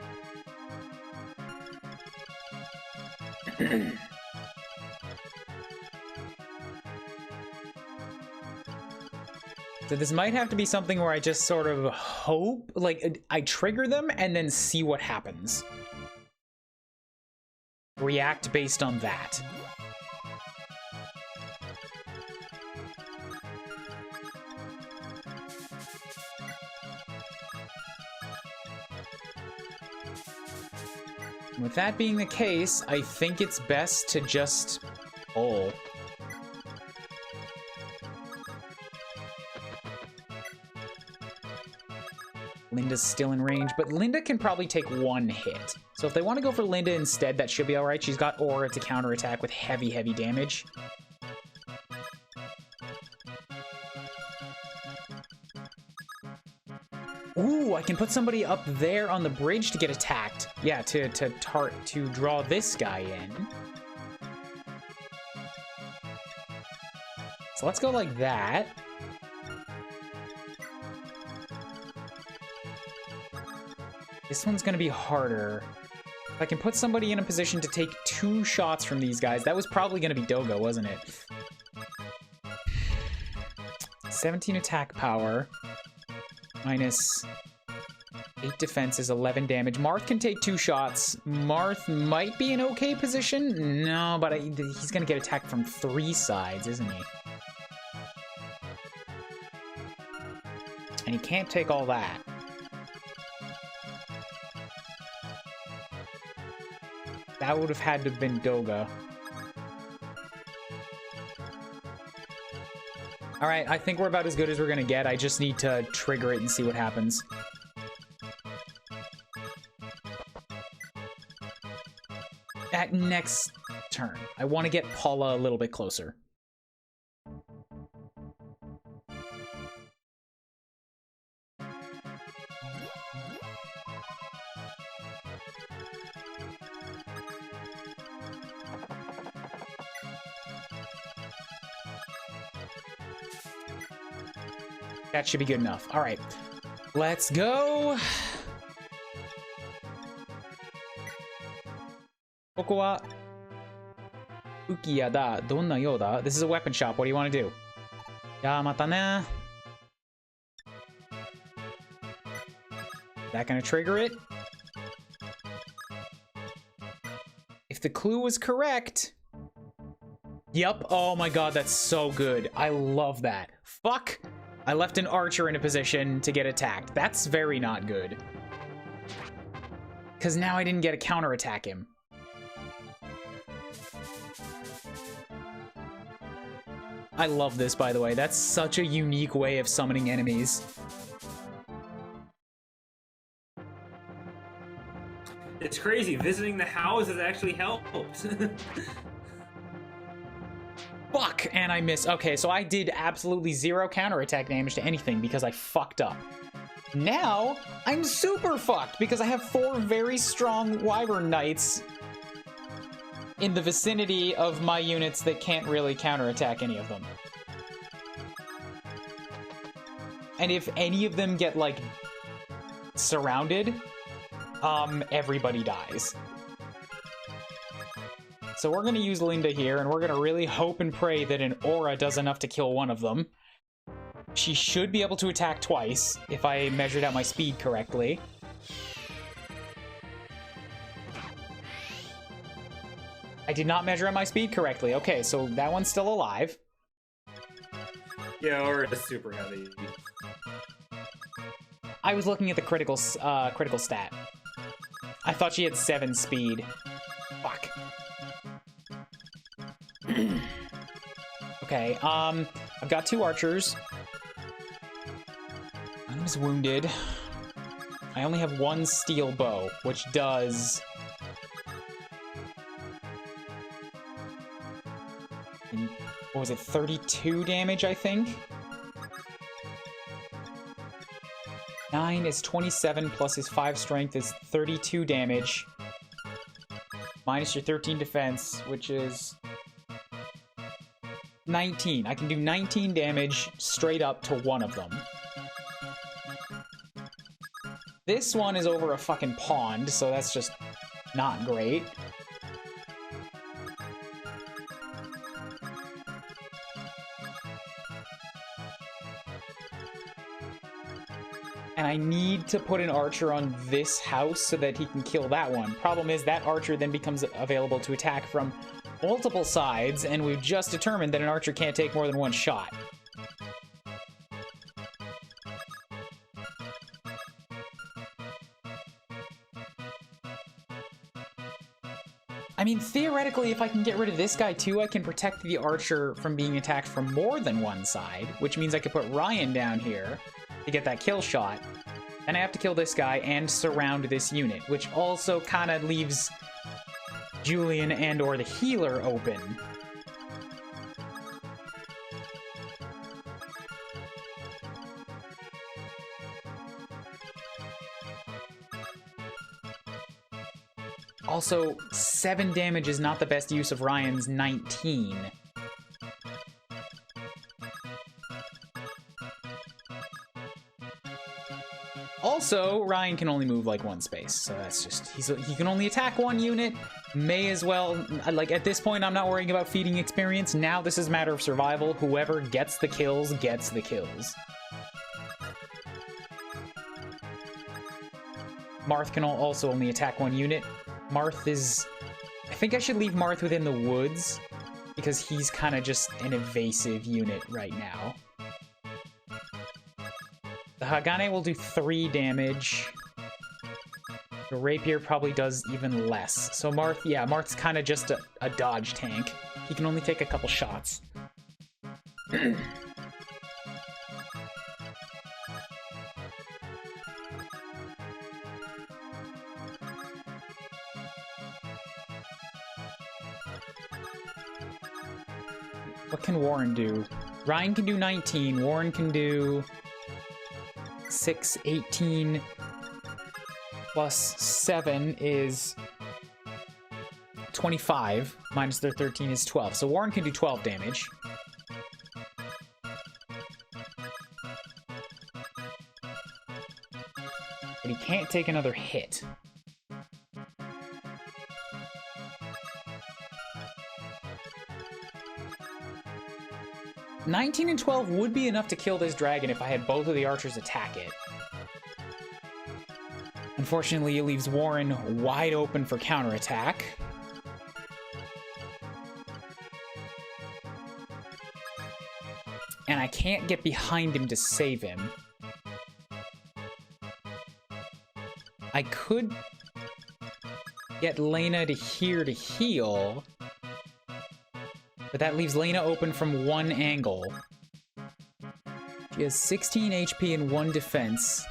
So this might have to be something where I just sort of hope, like, I trigger them and then see what happens. React based on that. With that being the case, I think it's best to just pull. Linda's still in range, but Linda can probably take one hit. So if they want to go for Linda instead, that should be alright. She's got Aura to counterattack with heavy, heavy damage. Ooh, I can put somebody up there on the bridge to get attacked. Yeah, to draw this guy in. So let's go like that. This one's gonna be harder. If I can put somebody in a position to take 2 shots from these guys, that was probably gonna be Dogo, wasn't it? 17 attack power. Minus 8 defense is 11 damage. Marth can take 2 shots. Marth might be in okay position. No, but he's gonna get attacked from 3 sides, isn't he? And he can't take all that. That would have had to have been Doga. Alright, I think we're about as good as we're gonna get. I just need to trigger it and see what happens. At next turn, I want to get Paula a little bit closer. That should be good enough. All right, let's go. Koko wa Ukiya da donna you da? This is a weapon shop. What do you want to do? Ya mata ne. That gonna trigger it? If the clue was correct. Yep. Oh my god, that's so good. I love that. Fuck. I left an archer in a position to get attacked. That's very not good. Because now I didn't get a counterattack him. I love this, by the way. That's such a unique way of summoning enemies. It's crazy. Visiting the house has actually helped. Fuck, and I missed. Okay, so I did absolutely 0 counterattack damage to anything because I fucked up. Now, I'm super fucked because I have 4 very strong Wyvern Knights in the vicinity of my units that can't really counterattack any of them. And if any of them get, like, surrounded, everybody dies. So we're gonna use Linda here, and we're gonna really hope and pray that an aura does enough to kill one of them. She should be able to attack twice, if I measured out my speed correctly. I did not measure out my speed correctly. Okay, so that one's still alive. Yeah, aura is super heavy. I was looking at the critical stat. I thought she had 7 speed. Fuck. Okay, I've got 2 archers. One is wounded. I only have 1 steel bow, which does... what was it, 32 damage, I think? 9 is 27, plus his 5 strength is 32 damage. Minus your 13 defense, which is 19. I can do 19 damage straight up to one of them. This one is over a fucking pond, so that's just not great. And I need to put an archer on this house so that he can kill that one. Problem is, that archer then becomes available to attack from multiple sides, and we've just determined that an archer can't take more than 1 shot. I mean, theoretically, if I can get rid of this guy too, I can protect the archer from being attacked from more than one side, which means I could put Ryan down here to get that kill shot. Then I have to kill this guy and surround this unit, which also kind of leaves Julian and or the healer open. Also, 7 damage is not the best use of Ryan's 19. Also, Ryan can only move like 1 space, so that's just, he can only attack 1 unit. May as well, like, at this point I'm not worrying about feeding experience. Now this is a matter of survival. Whoever gets the kills gets the kills. Marth can also only attack 1 unit. Marth is... I think I should leave Marth within the woods, because he's kind of just an evasive unit right now. The Hagane will do 3 damage. The Rapier probably does even less. So Marth, yeah, Marth's kind of just a dodge tank. He can only take a couple shots. What can Warren do? Ryan can do 19. Warren can do 6, 18, plus 7 is 25, minus their 13 is 12. So Warren can do 12 damage. But he can't take another hit. $19 and 12 would be enough to kill this dragon if I had both of the archers attack it. Unfortunately, it leaves Warren wide open for counterattack. And I can't get behind him to save him. I could get Lena to here to heal, but that leaves Lena open from 1 angle. She has 16 HP and 1 defense.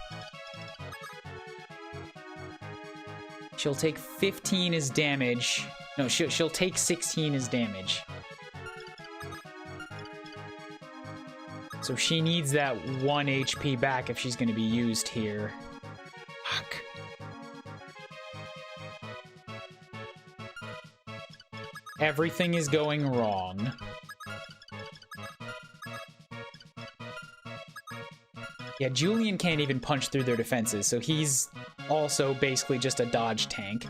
She'll take 15 as damage. No, she'll take 16 as damage. So she needs that 1 HP back if she's going to be used here. Fuck. Everything is going wrong. Yeah, Julian can't even punch through their defenses, so he's also basically just a dodge tank.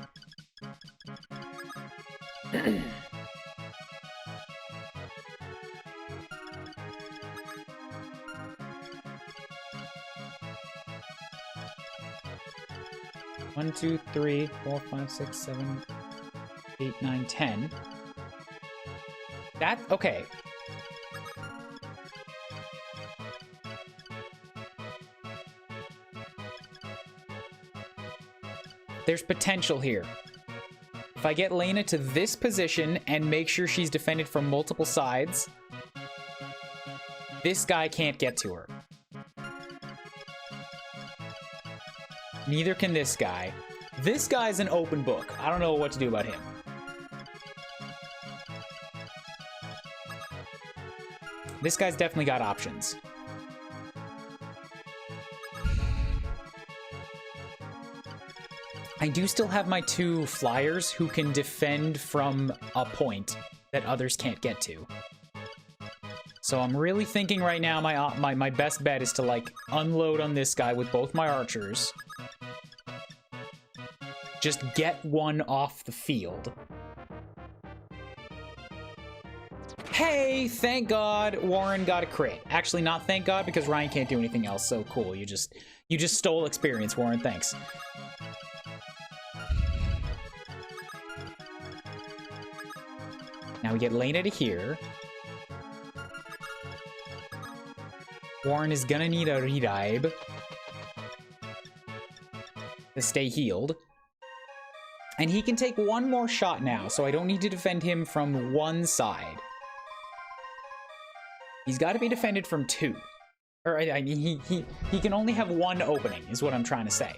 One, 2, 3, 4, 5, 6, 7, 8, 9, 10. That, okay. There's potential here. If I get Lena to this position and make sure she's defended from multiple sides, this guy can't get to her. Neither can this guy. This guy's an open book. I don't know what to do about him. This guy's definitely got options. I do still have my 2 flyers who can defend from a point that others can't get to. So I'm really thinking right now my best bet is to, like, unload on this guy with both my archers. Just get one off the field. Hey, thank God Warren got a crit. Actually, not thank God, because Ryan can't do anything else, so cool. You just stole experience, Warren, thanks. Now we get Lena to here. Warren is gonna need a revive to stay healed. And he can take one more shot now, so I don't need to defend him from one side. He's got to be defended from 2. Or, I mean, he can only have one opening, is what I'm trying to say.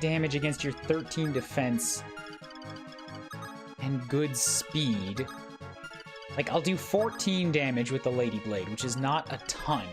Damage against your 13 defense and good speed. Like, I'll do 14 damage with the Lady Blade, which is not a ton.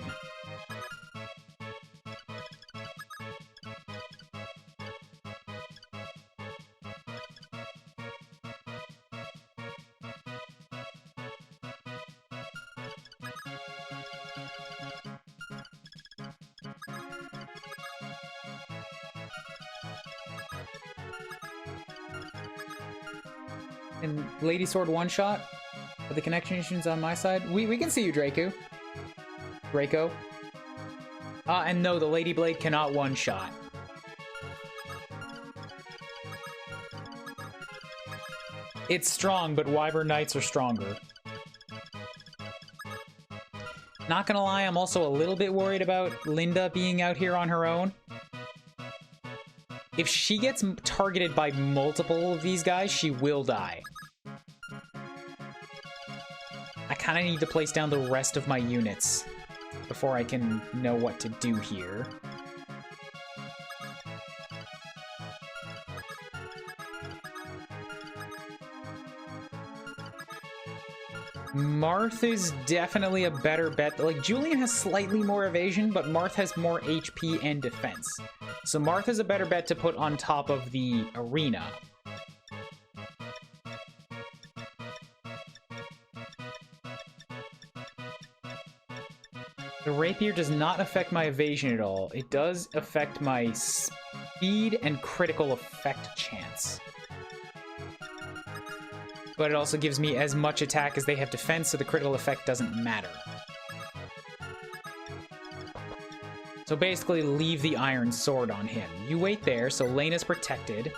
And Lady Sword one-shot? Are the connection issues on my side? We can see you, Draco. And no, the Lady Blade cannot one-shot. It's strong, but Wyvern Knights are stronger. Not gonna lie, I'm also a little bit worried about Linda being out here on her own. If she gets targeted by multiple of these guys, she will die. I kind of need to place down the rest of my units before I can know what to do here. Marth is definitely a better bet. Like, Julian has slightly more evasion, but Marth has more HP and defense. So Marth is a better bet to put on top of the arena. The rapier does not affect my evasion at all. It does affect my speed and critical effect chance. But it also gives me as much attack as they have defense, so the critical effect doesn't matter. So basically, leave the iron sword on him. You wait there, so Lena's protected.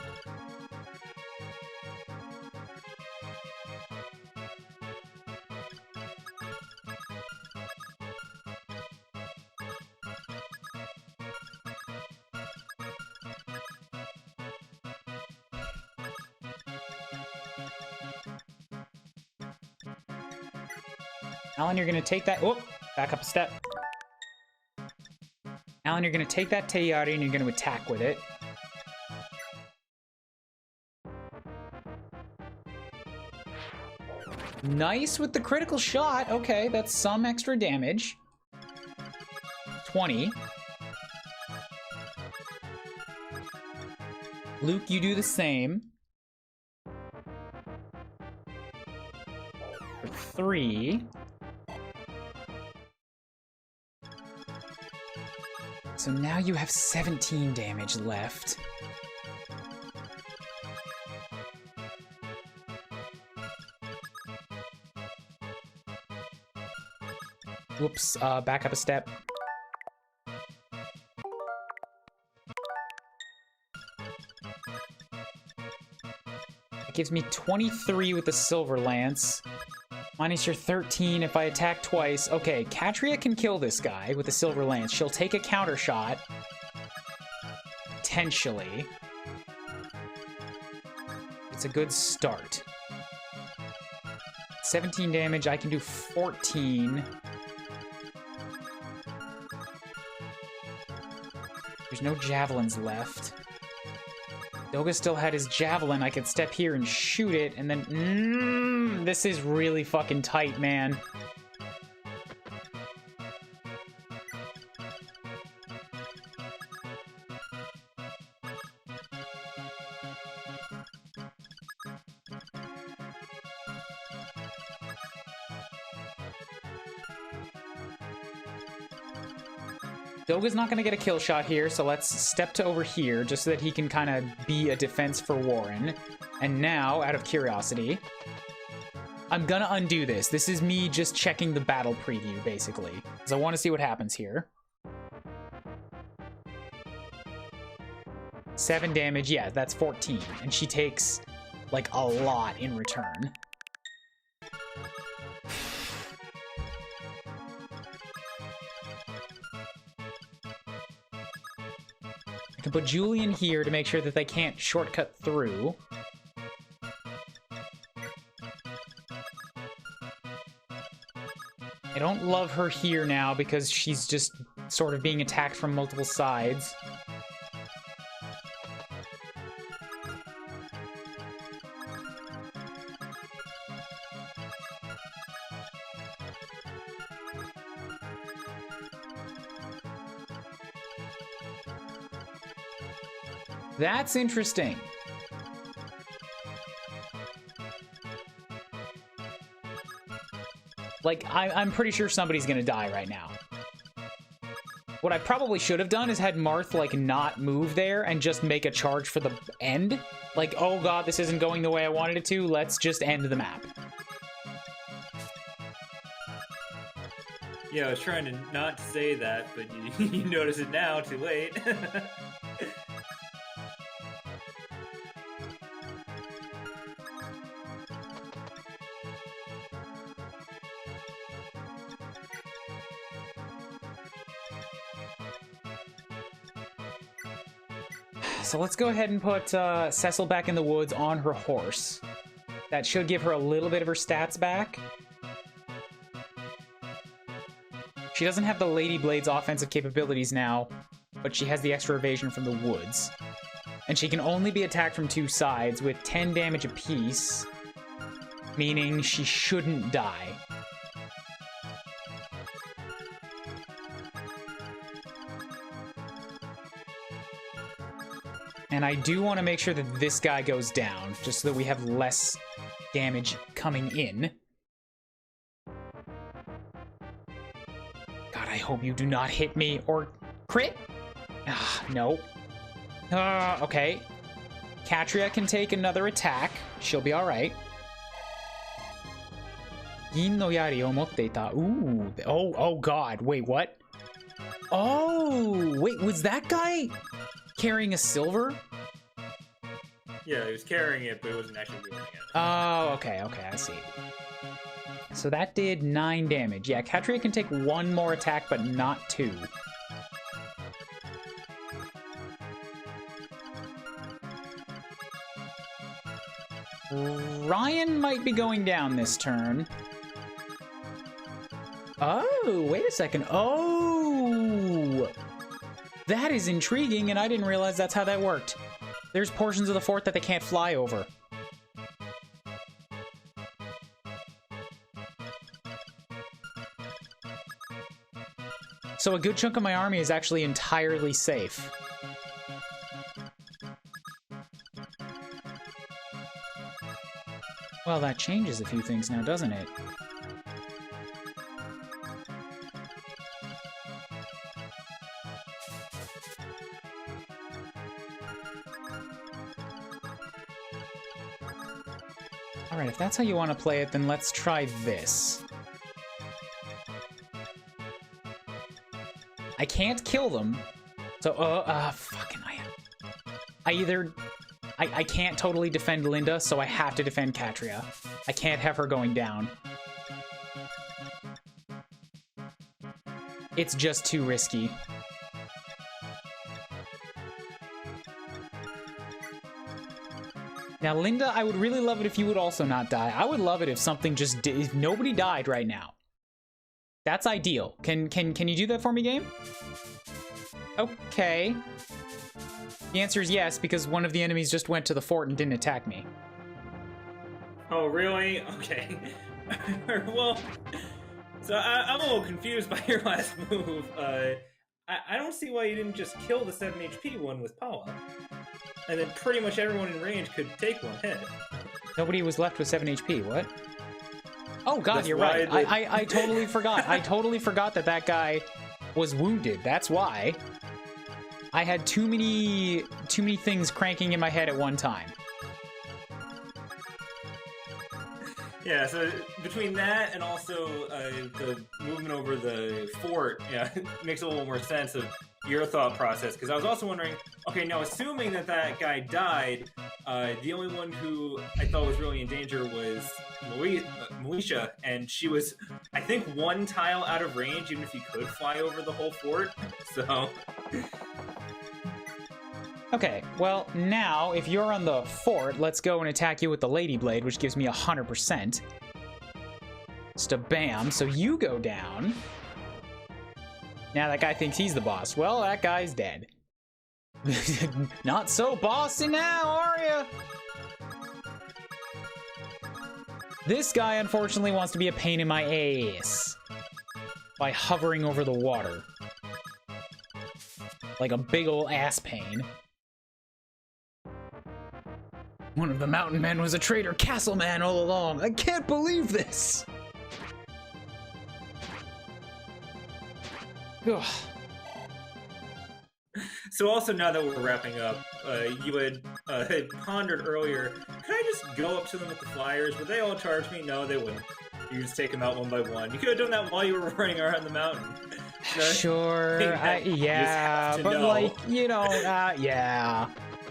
Alan, you're gonna take that. Oh, back up a step. Alan, you're gonna take that Teiyari and you're gonna attack with it. Nice with the critical shot. Okay, that's some extra damage. 20. Luke, you do the same. For 3. So now you have 17 damage left. Whoops, back up a step. It gives me 23 with the Silver Lance. Minus your 13 if I attack twice. Okay, Katria can kill this guy with the Silver Lance. She'll take a counter shot. Potentially. It's a good start. 17 damage, I can do 14. There's no javelins left. Doga still had his javelin. I could step here and shoot it, and then... this is really fucking tight, man. Doga's not going to get a kill shot here, so let's step to over here just so that he can kind of be a defense for Warren. And now, out of curiosity, I'm going to undo this. This is me just checking the battle preview, basically. So I want to see what happens here. 7 damage, yeah, that's 14. And she takes, like, a lot in return. I can put Julian here to make sure that they can't shortcut through. I don't love her here now because she's just sort of being attacked from multiple sides. That's interesting. Like, I'm pretty sure somebody's gonna die right now. What I probably should have done is had Marth, like, not move there and just make a charge for the end. Like, oh god, this isn't going the way I wanted it to, let's just end the map. Yeah, I was trying to not say that, but you notice it now, too late. So let's go ahead and put Cecil back in the woods on her horse. That should give her a little bit of her stats back. She doesn't have the Lady Blade's offensive capabilities now, but she has the extra evasion from the woods. And she can only be attacked from 2 sides with 10 damage apiece, meaning she shouldn't die. And I do want to make sure that this guy goes down, just so that we have less damage coming in. God, I hope you do not hit me or crit. Ah, no. Okay. Katria can take another attack. She'll be alright. Gin no yari o motte ita. Ooh. Oh god. Wait, what? Oh, wait, was that guy carrying a silver? Yeah, he was carrying it, but it wasn't actually wielding it. Oh, okay, I see. So that did 9 damage. Yeah, Katria can take 1 more attack, but not 2. Ryan might be going down this turn. Oh, wait a second. Oh! That is intriguing, and I didn't realize that's how that worked. There's portions of the fort that they can't fly over. So a good chunk of my army is actually entirely safe. Well, that changes a few things now, doesn't it? Alright, if that's how you want to play it, then let's try this. I can't kill them, so, fucking I I can't totally defend Linda, so I have to defend Katria. I can't have her going down. It's just too risky. Now, Linda, I would really love it if you would also not die. I would love it if something just if nobody died right now. That's ideal. Can you do that for me, game? Okay. The answer is yes, because one of the enemies just went to the fort and didn't attack me. Oh, really? Okay. Well, so I'm a little confused by your last move. I don't see why you didn't just kill the 7 HP one with Paula. And then pretty much everyone in range could take one hit. Nobody was left with 7 HP, what? Oh god, That's you're right. I totally forgot. I totally forgot that guy was wounded. That's why. I had too many things cranking in my head at one time. Yeah, so between that and also the movement over the fort, yeah, it makes a little more sense of your thought process. Because I was also wondering, okay, now assuming that guy died, the only one who I thought was really in danger was Militia, and she was, I think, 1 tile out of range, even if you could fly over the whole fort. So... Okay, well, now, if you're on the fort, let's go and attack you with the Lady Blade, which gives me 100%. Just a bam, so you go down. Now that guy thinks he's the boss. Well, that guy's dead. Not so bossy now, are ya? This guy, unfortunately, wants to be a pain in my ass by hovering over the water. Like a big ol' ass pain. One of the mountain men was a traitor castle man all along. I can't believe this! Ugh. So also, now that we're wrapping up, you had pondered earlier, could I just go up to them with the flyers? Would they all charge me? No, they wouldn't. You just take them out one by one. You could have done that while you were running around the mountain. Sure, yeah, but know. Like, you know, yeah.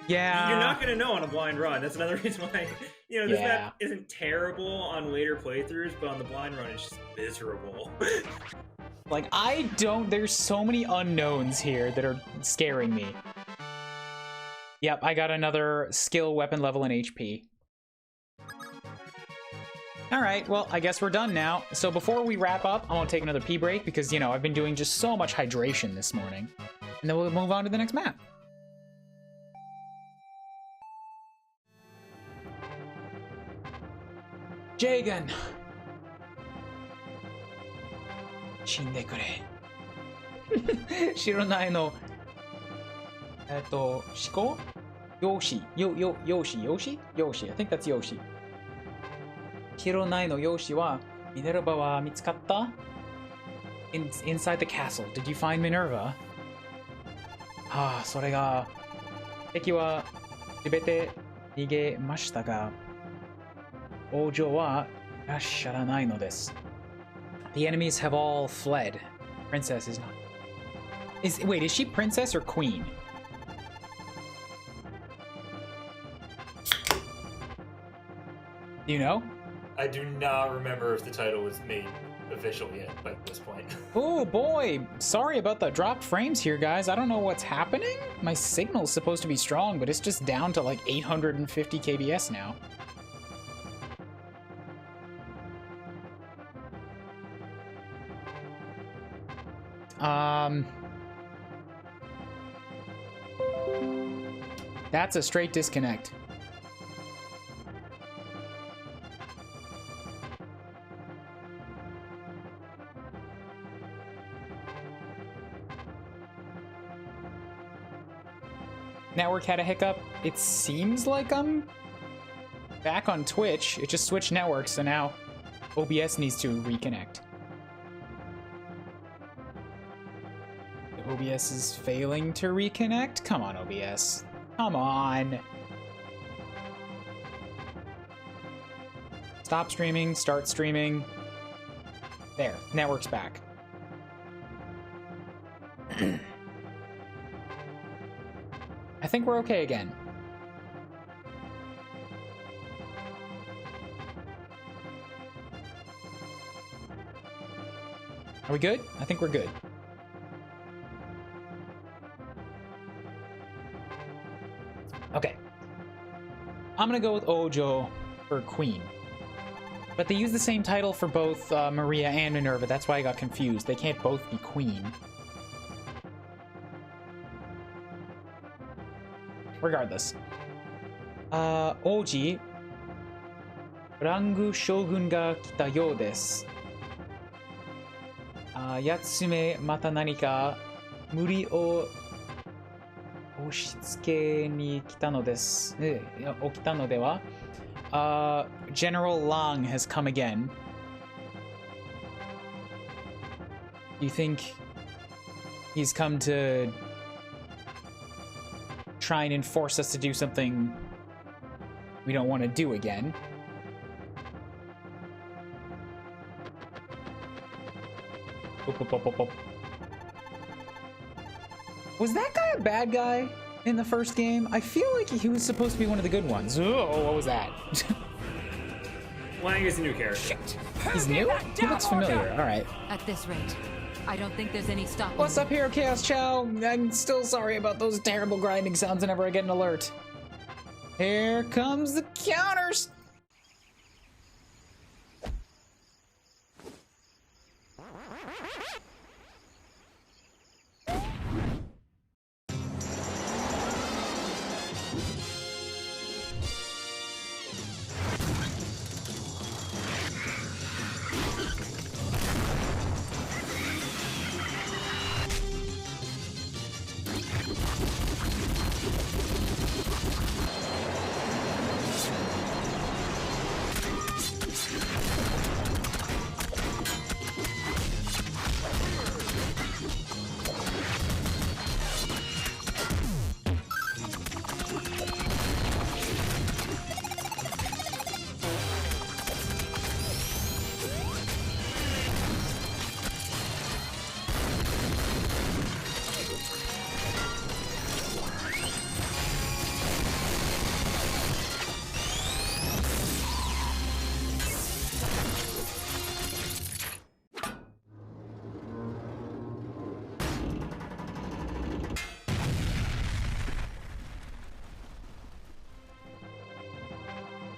Yeah. You're not going to know on a blind run. That's another reason why, you know, this map isn't terrible on later playthroughs, but on the blind run, it's just miserable. Like, there's so many unknowns here that are scaring me. Yep, I got another skill, weapon level, and HP. Alright, well, I guess we're done now. So before we wrap up, I want to take another pee break because, you know, I've been doing just so much hydration this morning. And then we'll move on to the next map. Jagan! 死んでくれ。知らないの。思考? Yoshi. Yoshi? I think that's Yoshi. 知らないのYoshiは、ミネルヴァは見つかった? Inside the castle. Did you find Minerva? ああ、それが、敵は全て逃げましたが、王女はいらっしゃらないのです。The enemies have all fled. Princess is not. Wait, is she princess or queen? Do you know? I do not remember if the title was made official yet by this point. Oh boy, sorry about the dropped frames here, guys. I don't know what's happening. My signal's supposed to be strong, but it's just down to like 850 kbs now. That's a straight disconnect. Network had a hiccup. It seems like I'm back on Twitch. It just switched networks, so now OBS needs to reconnect. OBS is failing to reconnect? Come on, OBS. Come on. Stop streaming, start streaming. There, network's back. I think we're okay again. Are we good? I think we're good. Okay. I'm gonna go with Ojo for Queen. But they use the same title for both Maria and Minerva. That's why I got confused. They can't both be Queen. Regardless. Oji. Rangu Shogun ga kita you desu. Yatsume mata nanika muri o oshitsuke ni kita no desu. Okita no de wa? General Lang has come again. You think he's come to try and enforce us to do something we don't want to do again? Was that guy a bad guy in the first game? I feel like he was supposed to be one of the good ones. Oh, what was that? Lang is a new character. Shit. He's new? He looks familiar. All right. At this rate, I don't think there's any stopping. What's up here, Chaos Chow? I'm still sorry about those terrible grinding sounds whenever I get an alert. Here comes the counters.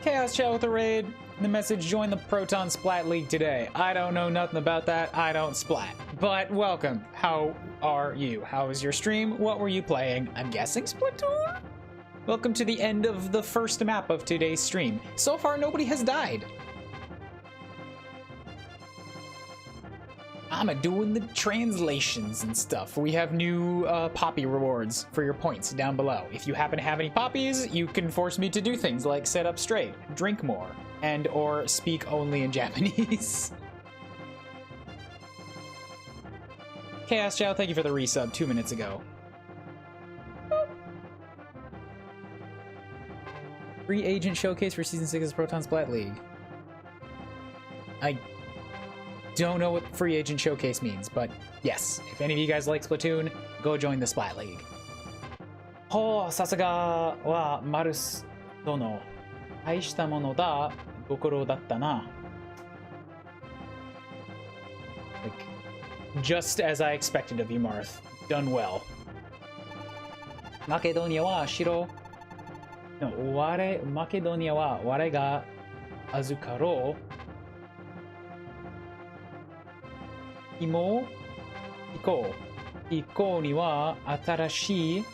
Chaos Chat with a raid. The message, join the Proton Splat League today. I don't know nothing about that. I don't splat. But welcome. How are you? How was your stream? What were you playing? I'm guessing Splatoon? Welcome to the end of the first map of today's stream. So far, nobody has died. I'm doing the translations and stuff. We have new poppy rewards for your points down below. If you happen to have any poppies, you can force me to do things like sit up straight, drink more, and or speak only in Japanese. Chaos Chow, thank you for the resub 2 minutes ago. Boop. Free agent showcase for Season 6 of Proton Splat League. I don't know what free agent showcase means, but yes, if any of you guys like Splatoon, go join the Splat League. Oh, sasaga wa Marus dono. Aishita mono da gokoro datta na. Like, just as I expected of you, Marth. Done well. Makedonia wa shiro. No, Makedonia wa ware ga azukaro. 行こうには新しい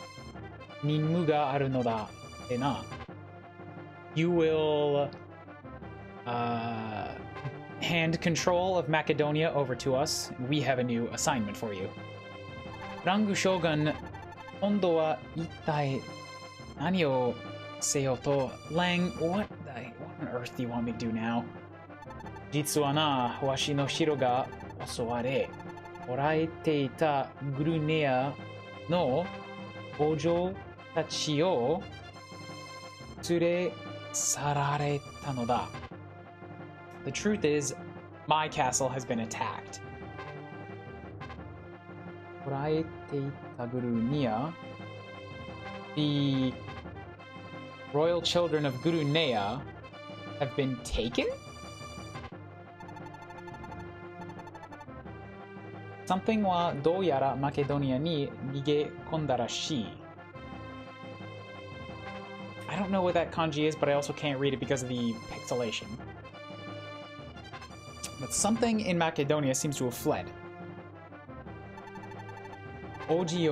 任務があるのだってな。You will hand control of Macedonia over to us. We have a new assignment for you. ラング将軍、今度は一体何をせよと。Lang, what on earth do you want me to do now? 実はな、わしの城が襲われ、捕らえていたグルネアの王女たちを連れ去られたのだ。The truth is, my castle has been attacked. 捕らえていたグルネア The royal children of Gurunea have been taken? Something はどうやらマケドニアに逃げ込んだらしい。I don't know what that kanji is, but I also can't read it because of the pixelation. But something in Macedonia seems to have fled. Oji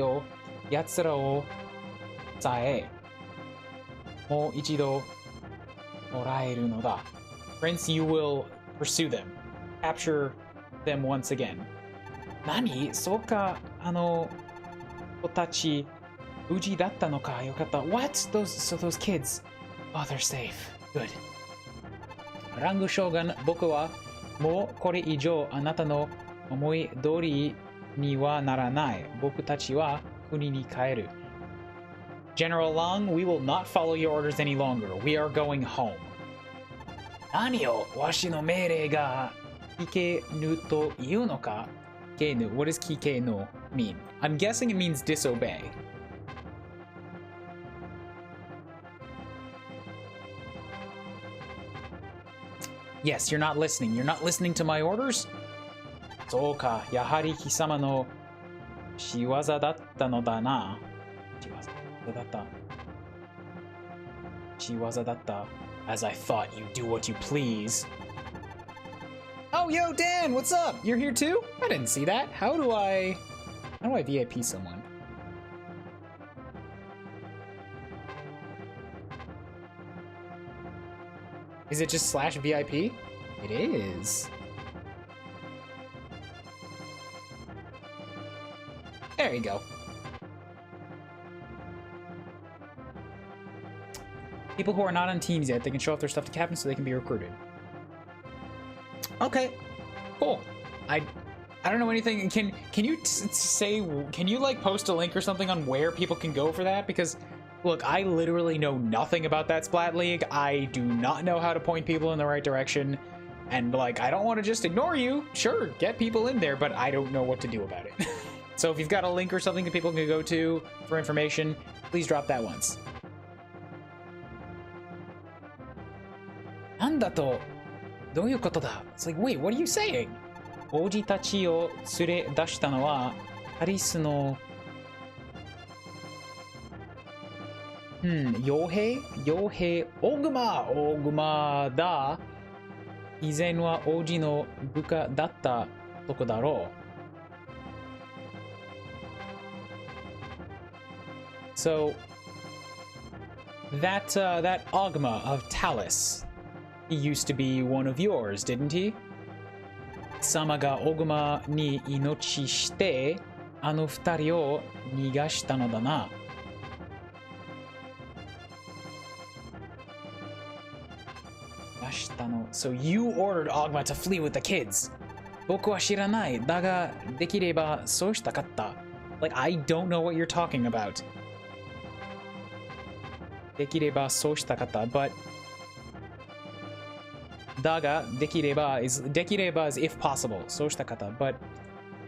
を奴らをさえもう一度もらえるのだ。Prince, you will pursue them. Capture them once again. 何？そうか、子たち無事だったのか。よかった。What? Those kids. Oh, they're safe. Good. ラング将軍、僕はもうこれ以上あなたの思い通りにはならない。僕たちは国に帰る。General Long, we will not follow your orders any longer. We are going home. 何をわしの命令が聞けぬというのか？聞けぬ。What does 聞けぬ mean? I'm guessing it means disobey. Yes, you're not listening. You're not listening to my orders? そうか、やはり貴様の仕業だったのだな。仕業だった。As I thought, you do what you please. Oh, yo, Dan, what's up? You're here too? I didn't see that. How do I VIP someone? Is it just /VIP? It is. There you go. People who are not on teams yet, they can show off their stuff to captains so they can be recruited. Okay, cool. I don't know anything. Can you can you like post a link or something on where people can go for that? Because look, I literally know nothing about that Splat League. I do not know how to point people in the right direction. And like, I don't want to just ignore you. Sure, get people in there, but I don't know what to do about it. So if you've got a link or something that people can go to for information, please drop that once. なんだと？どういうことだ？ It's like, wait, what are you saying? 王子たちを連れ出したのはハリスの傭兵オグマだ。以前は王子の部下だったとこだろう。So that Ogma of Talus, he used to be one of yours, didn't he? 様がオグマに命してあの二人を逃がしたのだな。So you ordered Ogma to flee with the kids. 僕は知らない。だができればそうしたかった。Like, I don't know what you're talking about. できればそうしたかった。But だができれば is if possible. そうしたかった。But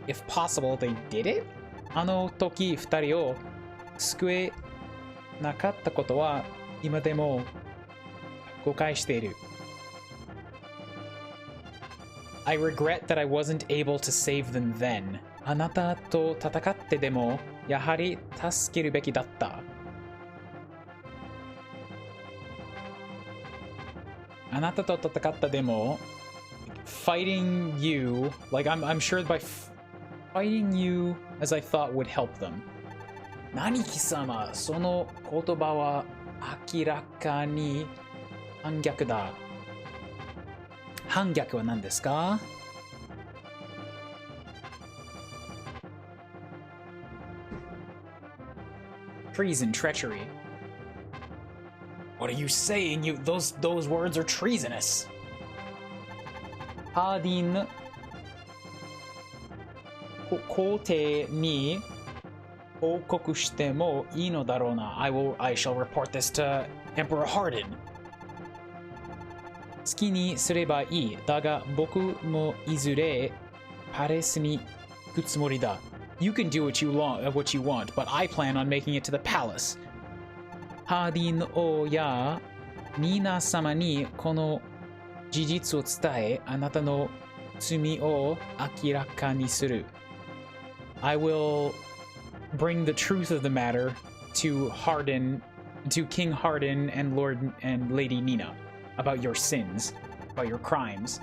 if possible, they did it? あの時二人を救えなかったことは今でも誤解している。I regret that I wasn't able to save them then. あなたと戦ってでもやはり助けるべきだった。あなたと戦ったでも fighting you, like I'm sure by fighting you as I thought would help them. 何貴様、その言葉は明らかに反逆だ。反逆は何ですか？ Treason, treachery. What are you saying? Those words are treasonous. ハーディン皇帝に報告してもいいのだろうな。I shall report this to Emperor Hardin. 好きにすればいい。だが僕もいずれパレスに行くつもりだ。You can do what you want, but I plan on making it to the palace. ハーディン王やニーナ様にこの事実を伝え、あなたの罪を明らかにする. I will bring the truth of the matter to King Hardin and Lord and Lady Nina about your sins, about your crimes.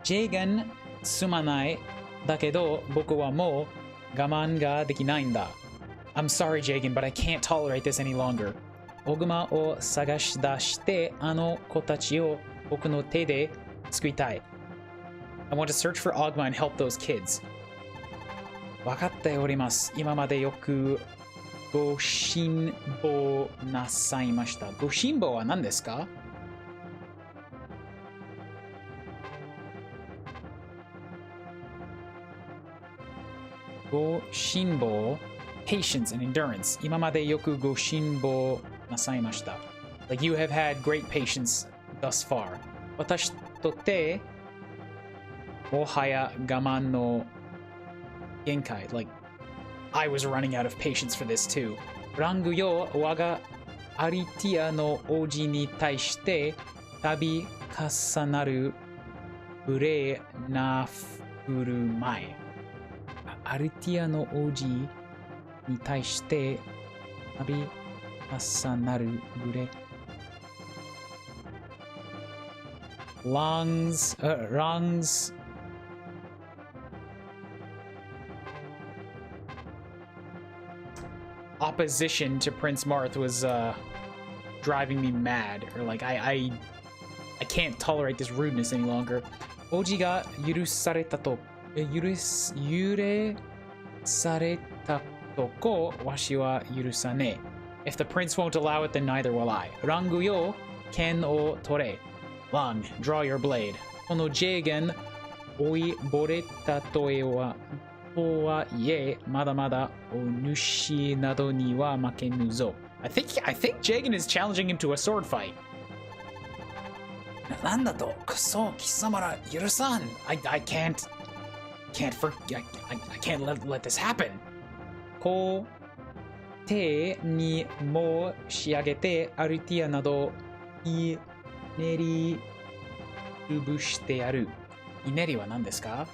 Jagan すまない。だけど僕はもう我慢ができないんだ. I'm sorry, Jagan, but I can't tolerate this any longer. オグマを探し出してあの子たちを僕の手で救いたい. I want to search for Ogma and help those kids. わかっております。今までよくご辛抱なさいました。ご辛抱は何ですか？ご辛抱 patience and endurance. 今までよくご辛抱なさいました。Like you have had great patience thus far. 私とてもはや我慢の限界. Like I was running out of patience for this too. ラングよ我がアリティアの王子に対して度重なる無礼な振る舞い。アリティアの王子に対して度重なる無礼。Lungs opposition to Prince Marth was driving me mad, or like I can't tolerate this rudeness any longer. 王子が許されたとこわしは許さねえ. If the prince won't allow it, then neither will I. ラングよ剣を取れ. Lang, draw your blade. このジェーゲン追いぼれたとはいえまだまだお主などには負けぬぞ. I think Jagan is challenging him to a sword fight. なんだとクソ貴様ら許さん. I can't let this happen. 皇帝に申し上げてアルティアなどひねりつぶしてやる. ひねりは何ですか?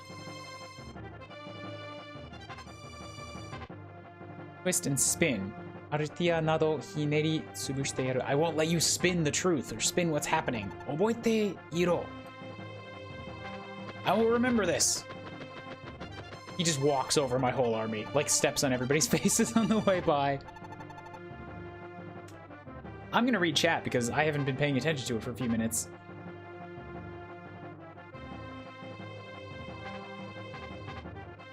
Twist and spin. アルティアなどひねりつぶしてやる. I won't let you spin the truth or spin what's happening. 覚えていろ. I will remember this. He just walks over my whole army, like steps on everybody's faces on the way by. I'm gonna read chat because I haven't been paying attention to it for a few minutes.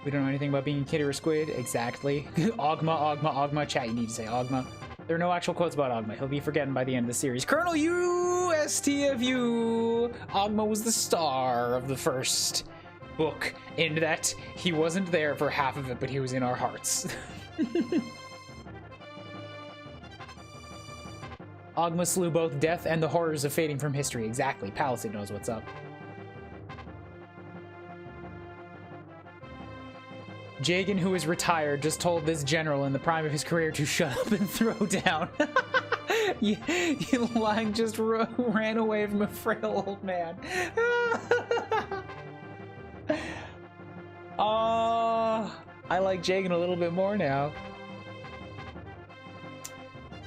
We don't know anything about being a kid or a squid. Exactly. Ogma. Chat, you need to say Ogma. There are no actual quotes about Ogma. He'll be forgotten by the end of the series. Colonel USTFU! Ogma was the star of the first book, in that he wasn't there for half of it, but he was in our hearts. Ogma slew both death and the horrors of fading from history. Exactly. Palisade knows what's up. Jagan, who is retired, just told this general in the prime of his career to shut up and throw down. Lang just ran away from a frail old man. Oh, I like Jagan a little bit more now.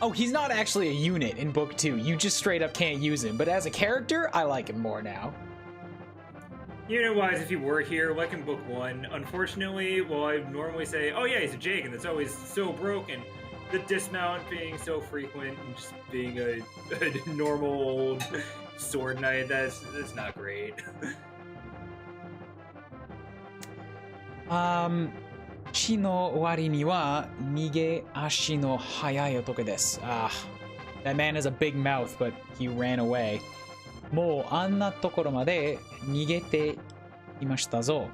Oh, he's not actually a unit in book 2. You just straight up can't use him. But as a character, I like him more now. Unit-wise, if he were here, like in book 1, unfortunately, well, I normally say, oh yeah, he's a Jagan, that's always so broken. The dismount being so frequent and just being a normal old sword knight, that's not great. 死の割には逃げ足の速い男です. That man has a big mouth, but he ran away. もうあんなところまで逃げていましたぞ.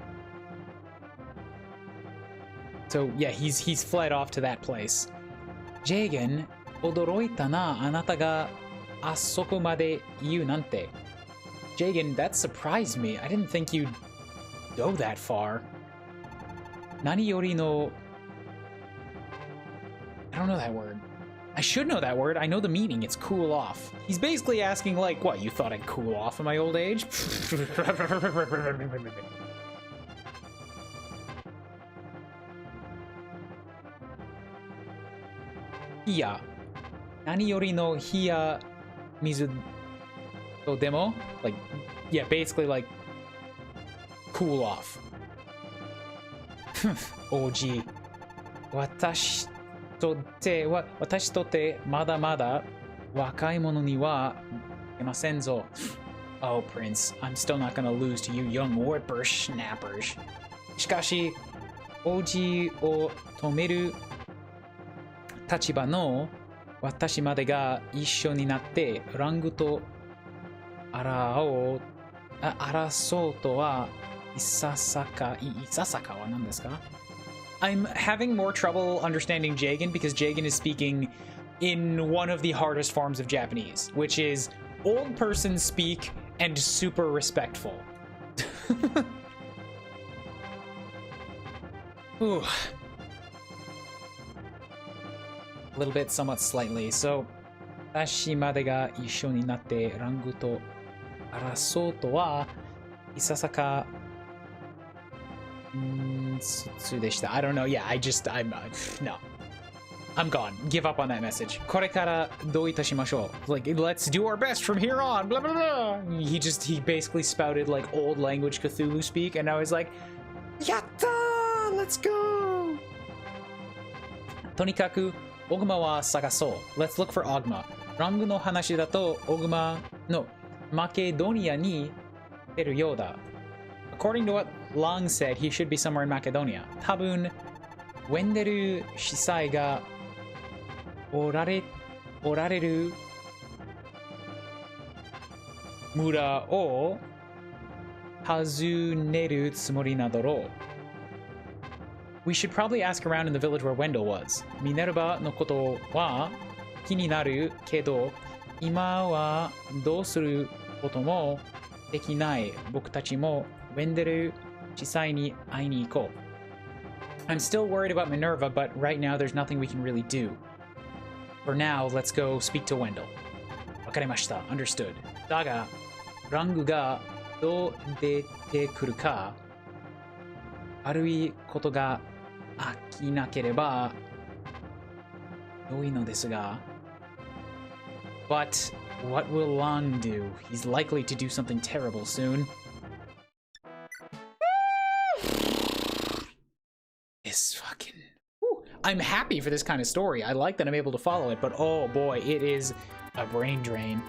So yeah, he's fled off to that place. Jagan, 驚いたな、あなたがあそこまで言うなんて. Jagan, that surprised me. I didn't think you'd go that far. 何よりの I don't know that word. I should know that word. I know the meaning. It's cool off. He's basically asking, like, what, you thought I'd cool off in my old age? Hiya. Nani yori no hiya mizu to demo? Like, yeah, basically, like, cool off. OG. 私とてまだまだ若い者には出ませんぞ。Oh, Prince, I'm still not gonna lose to you young whippersnappers. しかし、OG を止める立場の私までが一緒になってラングと争うとはいささかは何ですか? I'm having more trouble understanding Jagan because Jagan is speaking in one of the hardest forms of Japanese, which is old person speak and super respectful. Ooh. A little bit, somewhat slightly. So, 私までが一緒になってラングと争うとはいささかでした。I don't know. Yeah, no. I'm gone. Give up on that message. これからどういたしましょう? Like, let's do our best from here on. Blah, blah, blah. He basically spouted like old language Cthulhu speak, and I was like, Yatta! Let's go! とにかくオグマは探そう。Let's look for Ogma. ラングの話だとオグマのマケドニアに出るようだ。According to what Long said, he should be somewhere in Macedonia. 多分、ウェンデル司祭がおられる村を訪ねるつもりなだろう。We should probably ask around in the village where Wendell was. ミネルヴァのことは気になるけど、今はどうすることもできない。僕たちもウェンデル司祭に会いに行こう。I'm still worried about Minerva, but right now there's nothing we can really do. For now, let's go speak to Wendell. わかりました。Understood. だが、ラングがどう出てくるか、悪いことが起きなければ良いのですが。But what will Long do? He's likely to do something terrible soon. This fucking... I'm happy for this kind of story. I like that I'm able to follow it, but oh boy, it is a brain drain.